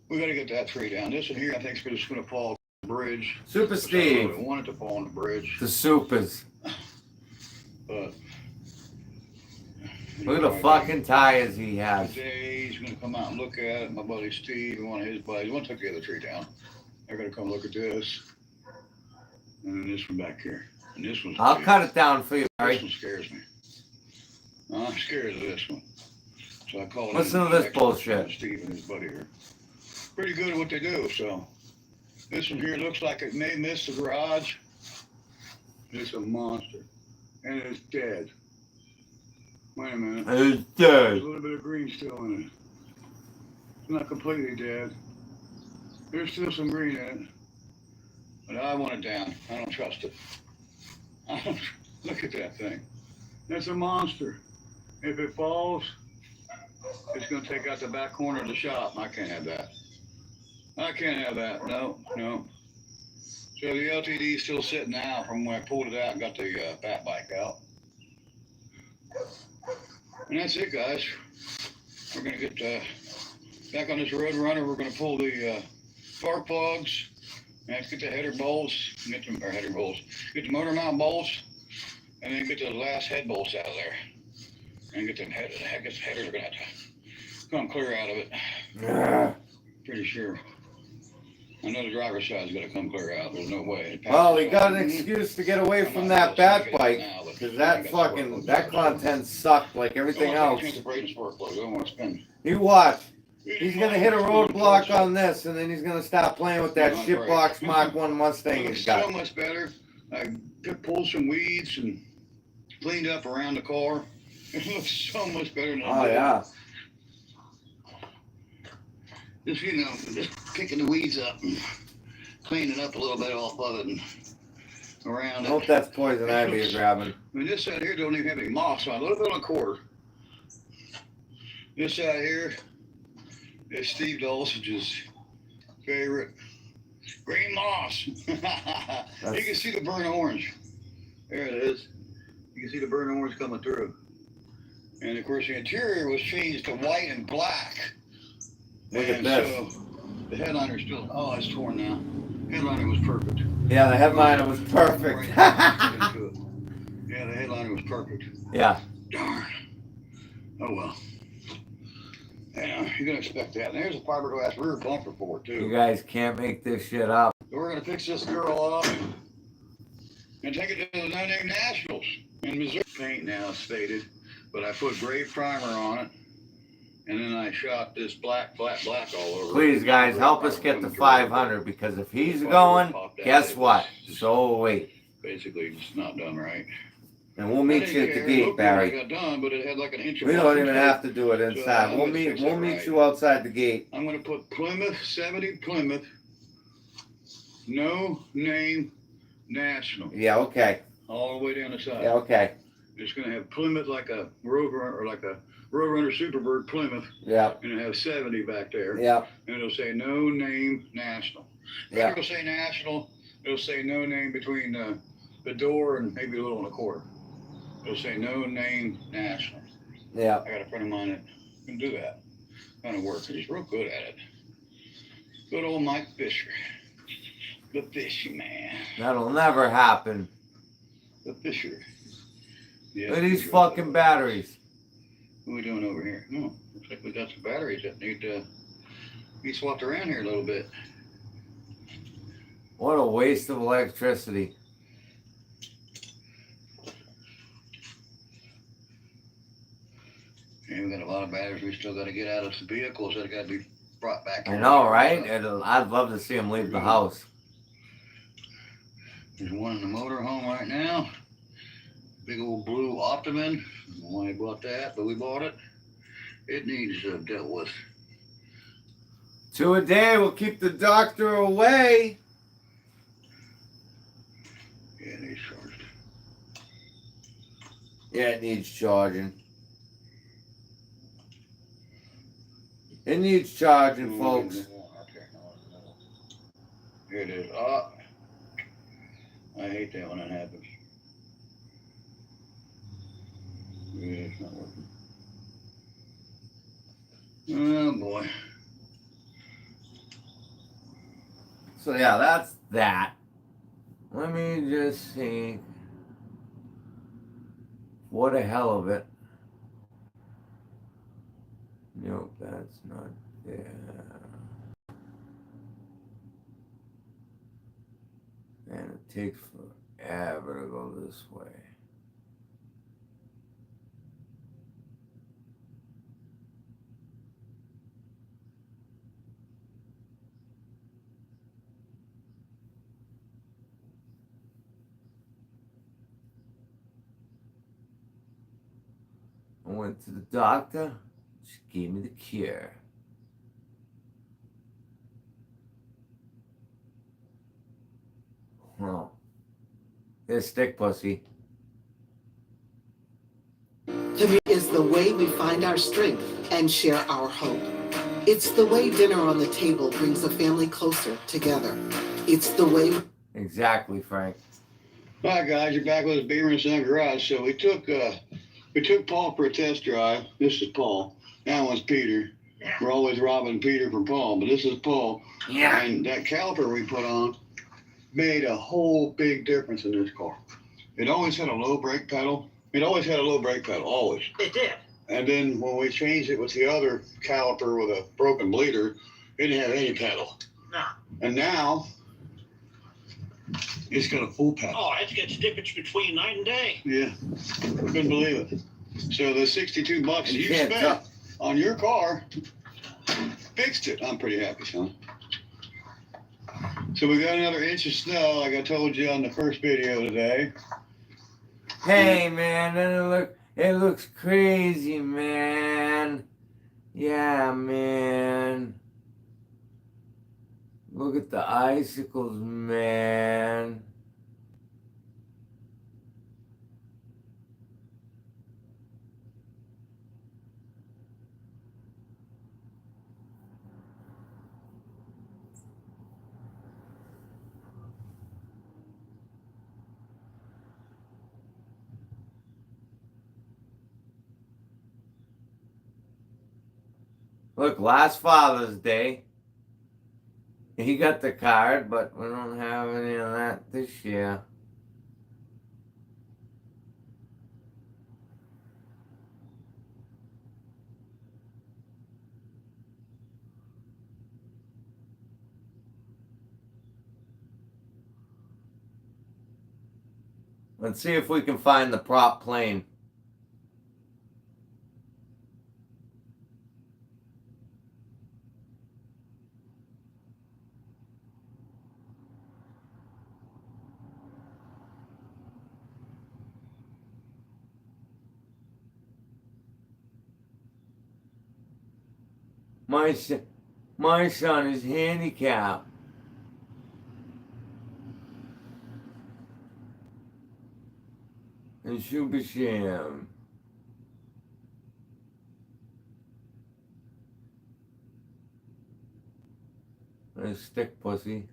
[SPEAKER 3] we got to get that tree down. This one here, I think, is just going to fall on the bridge.
[SPEAKER 1] Super
[SPEAKER 3] I
[SPEAKER 1] Steve.
[SPEAKER 3] don't want it to fall on the bridge,
[SPEAKER 1] The supers.
[SPEAKER 3] but
[SPEAKER 1] Look at the fucking tires he has.
[SPEAKER 3] today he's going to come out and look at it. My buddy Steve and one of his buddies, one took the other tree down. They're going to come look at this, and then this one back here, and this one's.
[SPEAKER 1] I'll
[SPEAKER 3] big.
[SPEAKER 1] cut it down for you,
[SPEAKER 3] This
[SPEAKER 1] Barry.
[SPEAKER 3] one scares me. I'm scared of this one. So I call it.
[SPEAKER 1] Listen to this bullshit.
[SPEAKER 3] Steve and his buddy are pretty good at what they do. So this one here looks like it may miss the garage. It's a monster, and it's dead. Wait a minute.
[SPEAKER 1] It's
[SPEAKER 3] There's
[SPEAKER 1] dead.
[SPEAKER 3] a little bit of green still in it. It's not completely dead. There's still some green in it. But I want it down. I don't trust it. Look at that thing. That's a monster. If it falls, it's going to take out the back corner of the shop. I can't have that. I can't have that. No, no. So the LTD is still sitting out from when I pulled it out and got the fat bike out. And that's it, guys. We're going to get back on this Road Runner. We're going to pull the spark plugs. Let's get the header bolts, get the motor mount bolts, and then get those last head bolts out of there. And get them headers. I guess the headers are going to have to come clear out of it.
[SPEAKER 1] Yeah.
[SPEAKER 3] Pretty sure. I know the driver's side's got to come clear out. There's no way.
[SPEAKER 1] Well, he got an excuse to get away from that bat bike. Because that fucking, that content sucked like everything else. You watch. He's going to hit a roadblock on this, and then he's going to stop playing with that shitbox Mark 1 Mustang
[SPEAKER 3] It
[SPEAKER 1] he's
[SPEAKER 3] looks
[SPEAKER 1] got.
[SPEAKER 3] so much better. I pulled some weeds and cleaned up around the car. It looks so much better than
[SPEAKER 1] Oh, yeah.
[SPEAKER 3] Just, you know, just picking the weeds up and cleaning up a little bit off of it and around
[SPEAKER 1] I
[SPEAKER 3] it.
[SPEAKER 1] hope that's poison ivy you're grabbing.
[SPEAKER 3] I mean, this side here don't even have any moss on it. A little bit on a quarter. This side here is Steve Dulcige's favorite green moss. You can see the burnt orange. There it is. You can see the burnt orange coming through. And of course, the interior was changed to white and black.
[SPEAKER 1] Look at
[SPEAKER 3] And
[SPEAKER 1] this.
[SPEAKER 3] so the headliner's still, oh, it's torn now. Headliner was perfect.
[SPEAKER 1] Yeah, the headliner was perfect.
[SPEAKER 3] Yeah, the headliner was perfect.
[SPEAKER 1] Yeah.
[SPEAKER 3] Darn. Oh well. Yeah, you're gonna expect that. And there's a fiberglass rear bumper for it
[SPEAKER 1] You
[SPEAKER 3] too.
[SPEAKER 1] guys can't make this shit up.
[SPEAKER 3] So we're gonna fix this girl up and take it to the No Name Nationals in Missouri. Paint now is faded, but I put gray primer on it, and then I shot this black all over.
[SPEAKER 1] Please, guys, help us get to 500, because if he's going, guess what? So wait.
[SPEAKER 3] Basically, it's not done right.
[SPEAKER 1] And we'll meet you at the gate, Barry.
[SPEAKER 3] Got done, but it had like an inch.
[SPEAKER 1] We don't even have to do it inside. We'll meet you outside the gate.
[SPEAKER 3] I'm gonna put Plymouth, 70 Plymouth, No Name National,
[SPEAKER 1] Yeah, okay.
[SPEAKER 3] all the way down the side.
[SPEAKER 1] Yeah, okay.
[SPEAKER 3] It's gonna have Plymouth like a Rover or like a Roadrunner Superbird Plymouth,
[SPEAKER 1] Yeah,
[SPEAKER 3] and it'll have 70 back there,
[SPEAKER 1] yeah,
[SPEAKER 3] and it'll say No Name National.
[SPEAKER 1] yeah.
[SPEAKER 3] It'll say National. It'll say no name between the door and maybe a little in the quarter. It'll say No Name National.
[SPEAKER 1] Yeah.
[SPEAKER 3] I got a friend of mine that can do that kind of work. He's real good at it. Good old Mike Fisher, the fishy man,
[SPEAKER 1] That'll never happen.
[SPEAKER 3] the Fisher. Yeah,
[SPEAKER 1] Look at these fucking batteries.
[SPEAKER 3] What are we doing over here? No, looks like we got some batteries that need to be swapped around here a little bit.
[SPEAKER 1] What a waste of electricity.
[SPEAKER 3] And we got a lot of batteries we still got to get out of some vehicles that got to be brought back.
[SPEAKER 1] I
[SPEAKER 3] here.
[SPEAKER 1] know, right? I'd love to see him leave the house.
[SPEAKER 3] There's one in the motor home right now. Big old blue Optiman. I don't know why I bought that, but we bought it. It needs dealt with.
[SPEAKER 1] 2 a day will keep the doctor away.
[SPEAKER 3] Yeah, it needs charged.
[SPEAKER 1] Yeah, it needs charging. It needs charging, folks.
[SPEAKER 3] Here it is. Ah, I hate that when that happens. Yeah, it's not working. Oh boy.
[SPEAKER 1] So yeah, that's that. Let me just see. What a hell of it. Nope, that's not there. And it takes forever to go this way. I went to the doctor. She gave me the cure. Well, here's stick pussy.
[SPEAKER 8] Community is the way we find our strength and share our hope. It's the way dinner on the table brings a family closer together. It's the way.
[SPEAKER 1] Exactly, Frank.
[SPEAKER 3] Hi guys, you're back with the Beamer and Son Garage. So we took Paul for a test drive. This is Paul. That one's Peter. Yeah. We're always robbing Peter from Paul, but this is Paul.
[SPEAKER 1] Yeah.
[SPEAKER 3] And that caliper we put on made a whole big difference in this car. It always had a low brake pedal. Always.
[SPEAKER 5] It did.
[SPEAKER 3] And then when we changed it with the other caliper with a broken bleeder, it didn't have any pedal.
[SPEAKER 5] No.
[SPEAKER 3] And now it's got a full pedal.
[SPEAKER 5] Oh, it's got difference between night and day.
[SPEAKER 3] Yeah, couldn't believe it. So the $62 you
[SPEAKER 1] can't
[SPEAKER 3] spent
[SPEAKER 1] tell.
[SPEAKER 3] on your car fixed it. I'm pretty happy, son. So we got another inch of snow, like I told you on the first video today.
[SPEAKER 1] Hey man, and it looks crazy, man. Yeah, man. Look at the icicles, man. Look, last Father's Day, he got the card, but we don't have any of that this year. Let's see if we can find the prop plane. My son is handicapped. And Super Sham. And stick pussy.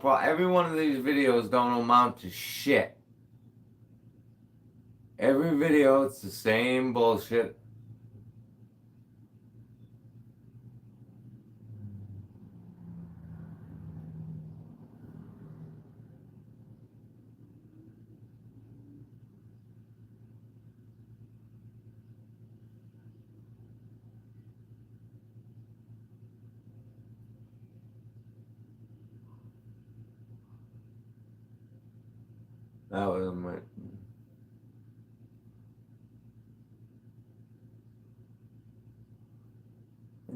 [SPEAKER 1] Every one of these videos don't amount to shit. Every video, it's the same bullshit. That was my.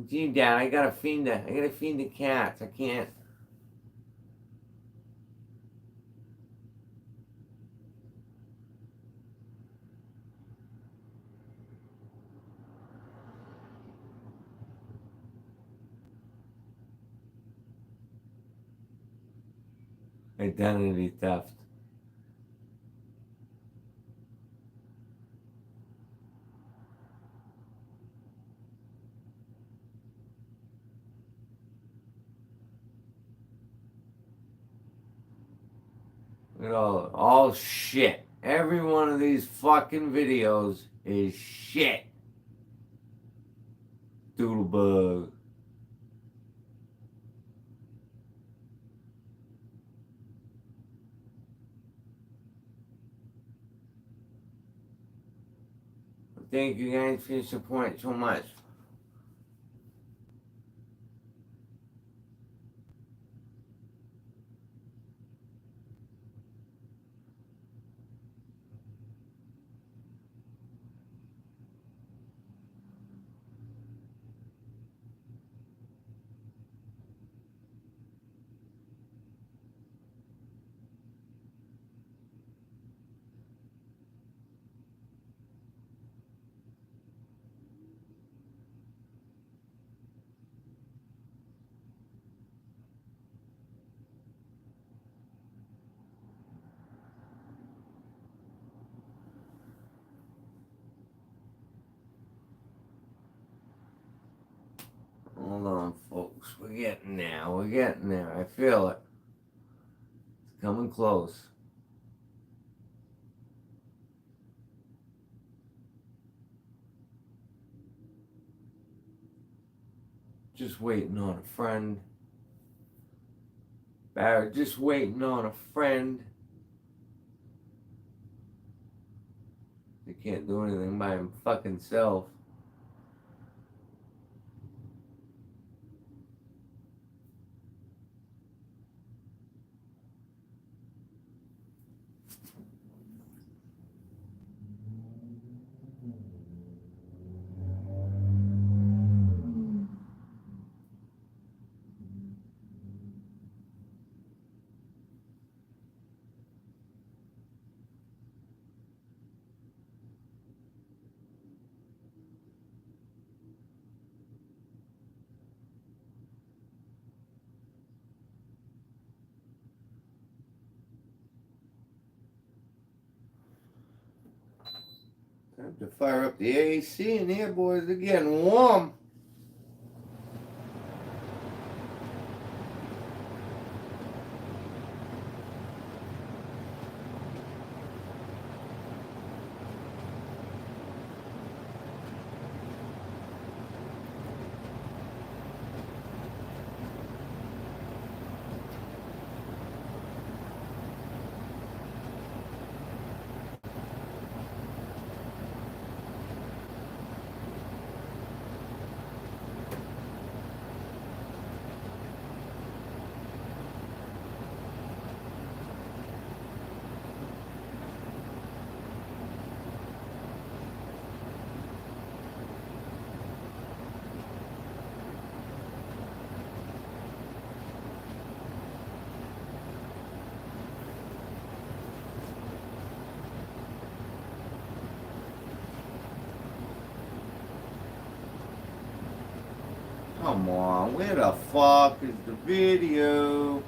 [SPEAKER 1] Gee, Dad, I gotta feed the cats. I can't. Identity theft. Look at all shit. Every one of these fucking videos is shit. Doodlebug. Thank you guys for your support so much. Hold on, folks. We're getting there. We're getting there. I feel it. It's coming close. Just waiting on a friend. Barrett, just waiting on a friend. They can't do anything by him fucking self. Time to fire up the AC in here, boys. They're getting warm. Come on, where the fuck is the video?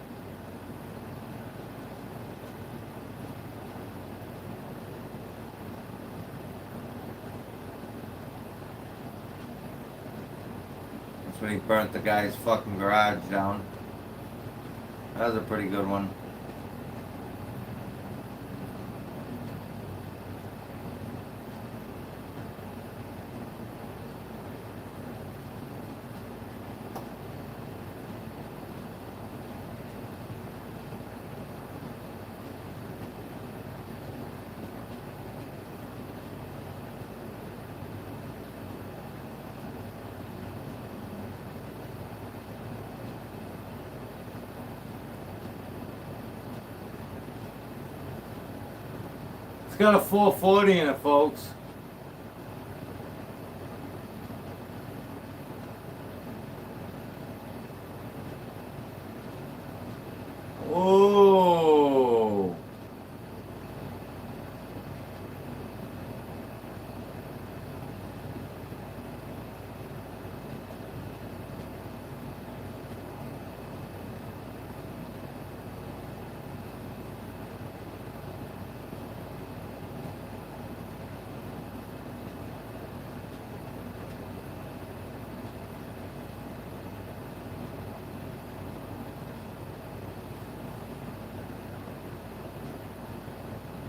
[SPEAKER 1] That's when he burnt the guy's fucking garage down. That was a pretty good one. got a 440 in it, folks. Oh.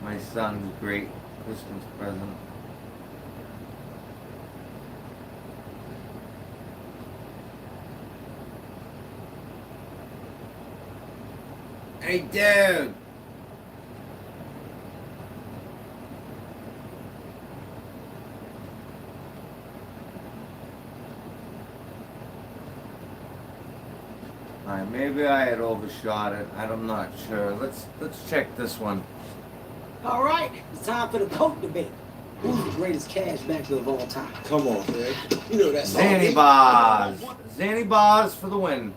[SPEAKER 1] My son's great Christmas present. Hey, dude! Alright, maybe I had overshot it. I'm not sure. Let's check this one.
[SPEAKER 5] All right, it's time for the Coke debate. Who's the greatest cash backler of all time?
[SPEAKER 6] Come on, Greg. You know that's
[SPEAKER 1] Zanny Bars for the win.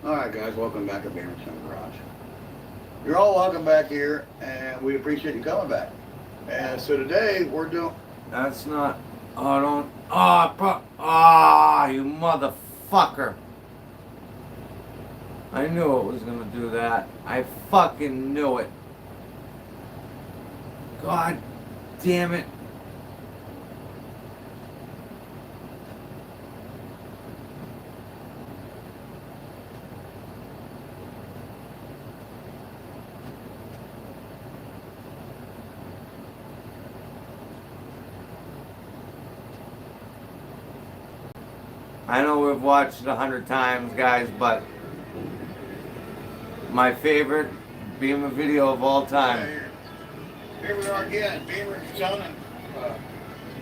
[SPEAKER 3] All right, guys, welcome back to Beamer and Son Garage. You're all welcome back here, and we appreciate you coming back. And so today we're doing.
[SPEAKER 1] That's not. Oh, don't. You motherfucker. I knew it was gonna do that. I fucking knew it. God damn it. I know we've watched it 100 times, guys, but my favorite Beamer video of all time.
[SPEAKER 3] Here we are again, Beamer and Son and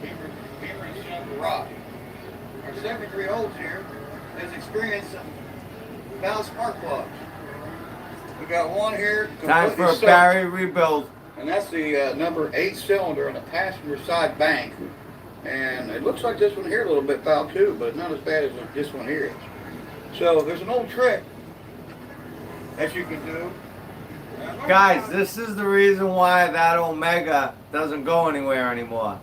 [SPEAKER 3] Beamer and Son Garage. Our 73-year-old here has experienced some valve spark plugs. We got one here.
[SPEAKER 1] Time for a
[SPEAKER 3] soaked,
[SPEAKER 1] Barry rebuild.
[SPEAKER 3] and that's the number 8 cylinder on the passenger side bank. And it looks like this one here a little bit foul too, but not as bad as this one here is. So there's an old trick that you can do.
[SPEAKER 1] Guys, this is the reason why that Omega doesn't go anywhere anymore.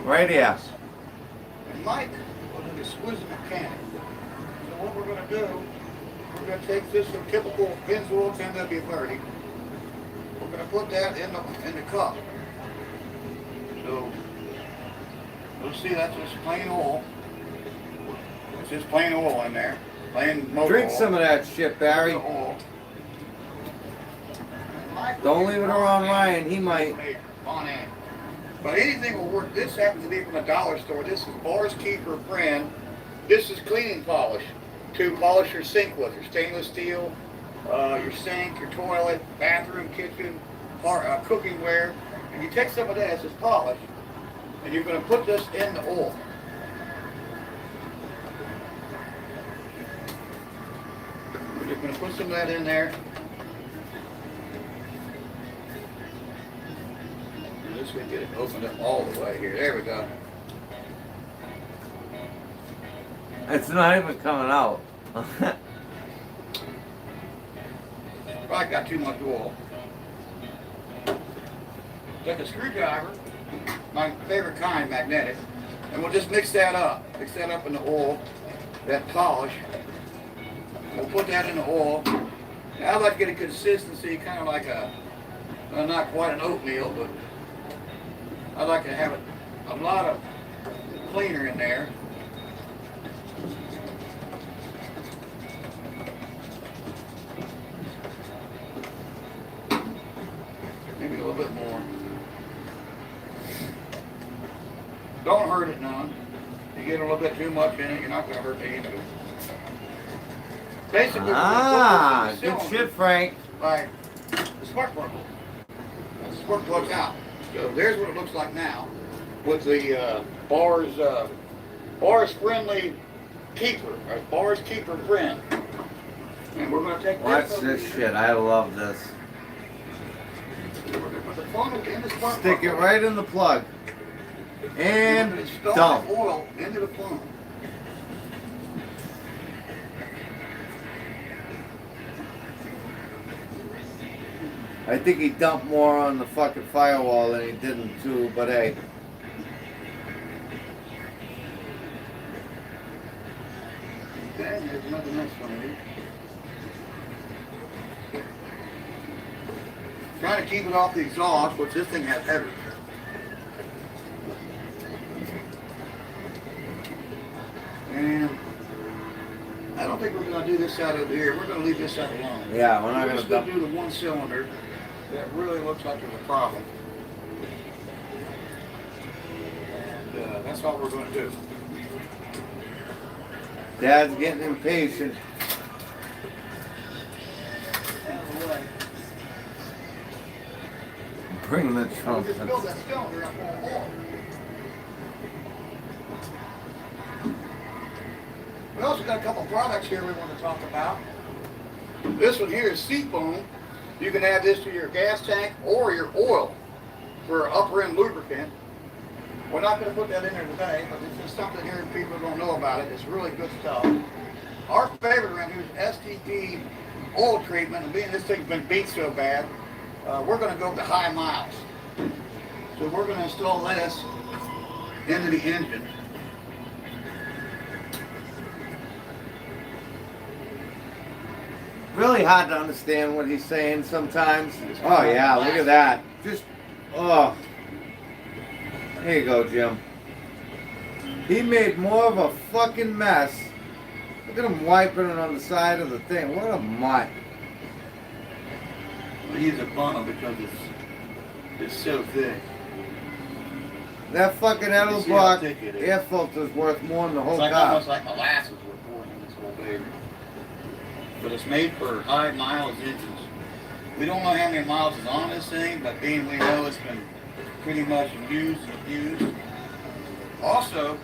[SPEAKER 1] Right here.
[SPEAKER 3] And Mike was an exquisite mechanic. So what we're going to do, we're going to take this typical Pennzoil 10W30. We're going to put that in the cup. So you'll see that's just plain oil. It's just plain oil in there. Plain motor
[SPEAKER 1] Drink
[SPEAKER 3] oil.
[SPEAKER 1] some of that shit, Barry.
[SPEAKER 3] Oil.
[SPEAKER 1] Don't leave it around Ryan, he might.
[SPEAKER 3] On in. But anything will work. This happens to be from a dollar store. This is Bars Keeper brand. This is cleaning polish to polish your sink with, your stainless steel, your sink, your toilet, bathroom, kitchen, cooking ware. And you take some of that as this polish, and you're going to put this in the oil. You're going to put some of that in there. This we get it opened up all the way here. There we go.
[SPEAKER 1] It's not even coming out.
[SPEAKER 3] Probably got too much oil. Take a screwdriver, my favorite kind, magnetic, and we'll just mix that up. Mix that up in the oil, that polish. We'll put that in the oil. Now I like to get a consistency, kind of like a, not quite an oatmeal, but I like to have a lot of cleaner in there. Maybe a little bit more. Don't hurt it none. You get a little bit too much in it, you're not going to hurt the either. Basically,
[SPEAKER 1] Good shit, Frank.
[SPEAKER 3] Like the spark plug. The spark plug's out. So there's what it looks like now with the Bars Friendly Keeper, or Bars Keeper Friend. And we're going to take
[SPEAKER 1] Watch this shit. I love this.
[SPEAKER 3] We're going to put the funnel in the spark
[SPEAKER 1] Stick it
[SPEAKER 3] plug.
[SPEAKER 1] right in the plug. And
[SPEAKER 3] Install
[SPEAKER 1] dump.
[SPEAKER 3] oil into the funnel.
[SPEAKER 1] I think he dumped more on the fucking firewall than he didn't too, but hey.
[SPEAKER 3] Okay, there's nothing else on it. Trying to keep it off the exhaust, which this thing has heavy. And I don't think we're gonna do this side over here. We're gonna leave this side alone.
[SPEAKER 1] Yeah, we're not
[SPEAKER 3] We're
[SPEAKER 1] gonna
[SPEAKER 3] just gonna
[SPEAKER 1] dump.
[SPEAKER 3] do the one cylinder that really looks like there's a problem. And that's all we're gonna do.
[SPEAKER 1] Dad's getting impatient.
[SPEAKER 3] Out of the way.
[SPEAKER 1] Bring the
[SPEAKER 3] We'll
[SPEAKER 1] trunk.
[SPEAKER 3] just build that cylinder up on more. We also got a couple products here we want to talk about. This one here is seat foam. You can add this to your gas tank or your oil for upper end lubricant. We're not going to put that in there today, but it's just something here and people don't know about it. It's really good stuff. Our favorite around here is STP oil treatment, and being this thing's been beat so bad, we're going to go to high miles. So we're going to install this into the engine.
[SPEAKER 1] Really hard to understand what he's saying sometimes. Oh yeah, look at that. Just, oh. Here you go, Jim. He made more of a fucking mess. Look at him wiping it on the side of the thing. What a mutt.
[SPEAKER 3] We use a funnel because it's so thick.
[SPEAKER 1] That fucking
[SPEAKER 3] You see how
[SPEAKER 1] Edelbrock
[SPEAKER 3] thick it is.
[SPEAKER 1] air filter is worth more than the whole
[SPEAKER 3] It's like
[SPEAKER 1] car.
[SPEAKER 3] almost like molasses we're pouring in this whole baby. But it's made for high mileage engines. We don't know how many miles is on this thing, but being we know it's been pretty much used and abused. Also,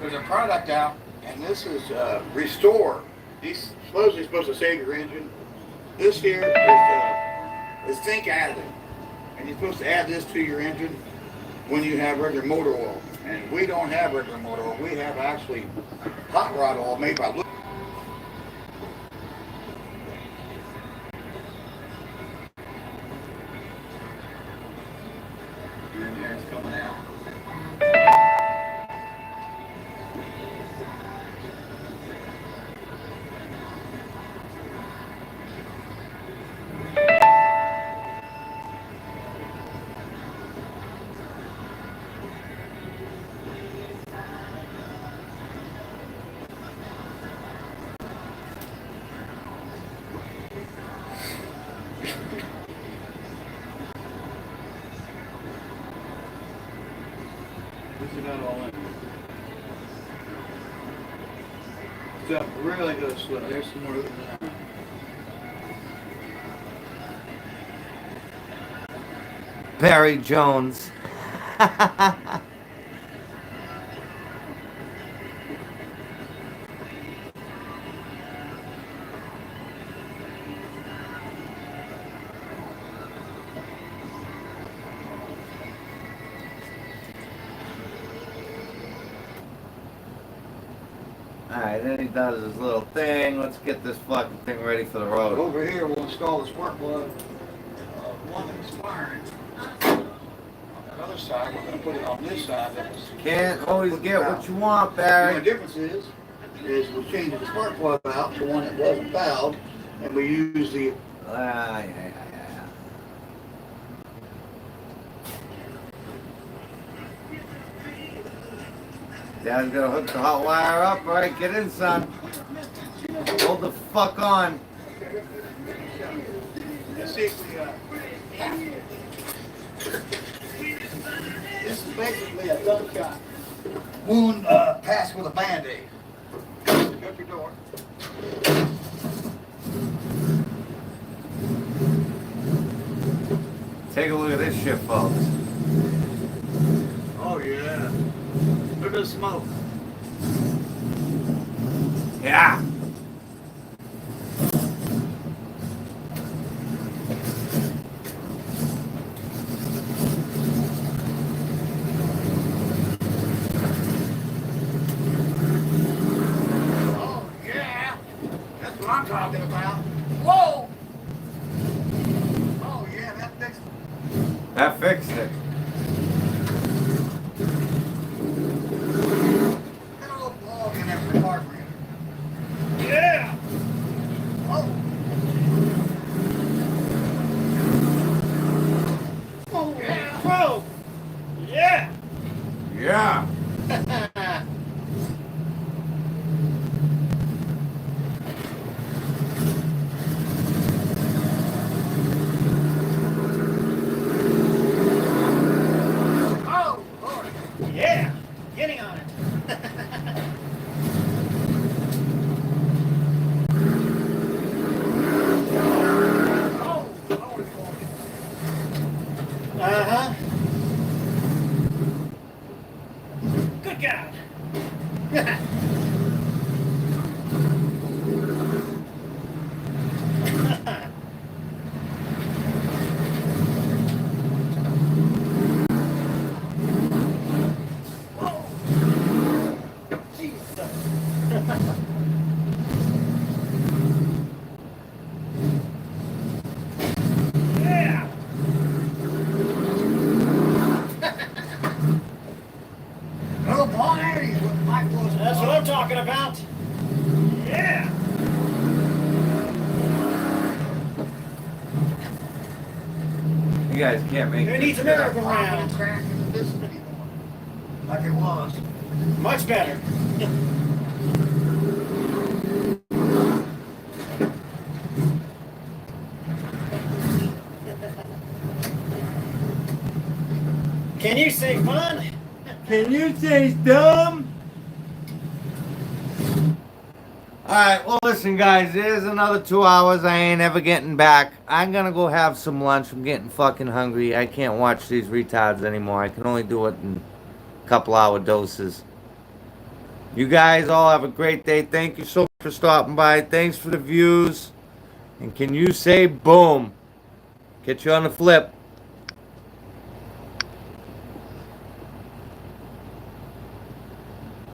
[SPEAKER 3] there's a product out, and this is Restore. He's supposedly supposed to save your engine. This here is zinc additive, and you're supposed to add this to your engine when you have regular motor oil. And we don't have regular motor oil. We have actually hot rod oil made by Lu- And there it's coming out. This is not all in. Stuff really goes slow. There's some more.
[SPEAKER 1] Barry Jones. Alright, then he does his little thing. Let's get this fucking thing ready for the road.
[SPEAKER 3] Over here, we'll install the spark plug. One that's firing. On the other side, we're going to put it on this side. That was
[SPEAKER 1] Can't always get what you want,
[SPEAKER 3] The
[SPEAKER 1] Barry.
[SPEAKER 3] only difference is we changed the spark plug out to one that wasn't valved, and we use the
[SPEAKER 1] Yeah. Dad's gonna hook the hot wire up. All right, get in, son. Hold the fuck on.
[SPEAKER 3] Let's see if we, this is basically a gunshot wound patch with a Band-Aid. Shut your door.
[SPEAKER 1] Take a look at this shit, folks.
[SPEAKER 3] Oh, yeah. Look at the smoke.
[SPEAKER 1] Yeah. That fixed it.
[SPEAKER 3] Got a little log in there for carburetor. Yeah! Oh! Oh, yeah! Bro! Yeah!
[SPEAKER 1] Yeah.
[SPEAKER 3] Oh, Lord! Yeah! Getting on it! Oh, Lord, Lord. Uh-huh. Good God. Oh. Jesus. Yeah. Oh, Paul Addy is what Mike was. That's what I'm talking about. Yeah.
[SPEAKER 1] You guys can't make
[SPEAKER 3] It
[SPEAKER 1] this
[SPEAKER 3] needs a
[SPEAKER 1] shit up.
[SPEAKER 3] merry-go-round. Crack into this anymore. Like it was. Much better. Can you say fun?
[SPEAKER 1] Can you say dumb? Alright, well listen guys, there's another 2 hours. I ain't ever getting back. I'm gonna go have some lunch. I'm getting fucking hungry. I can't watch these retards anymore. I can only do it in a couple hour doses. You guys all have a great day. Thank you so much for stopping by. Thanks for the views. And can you say boom? Catch you on the flip.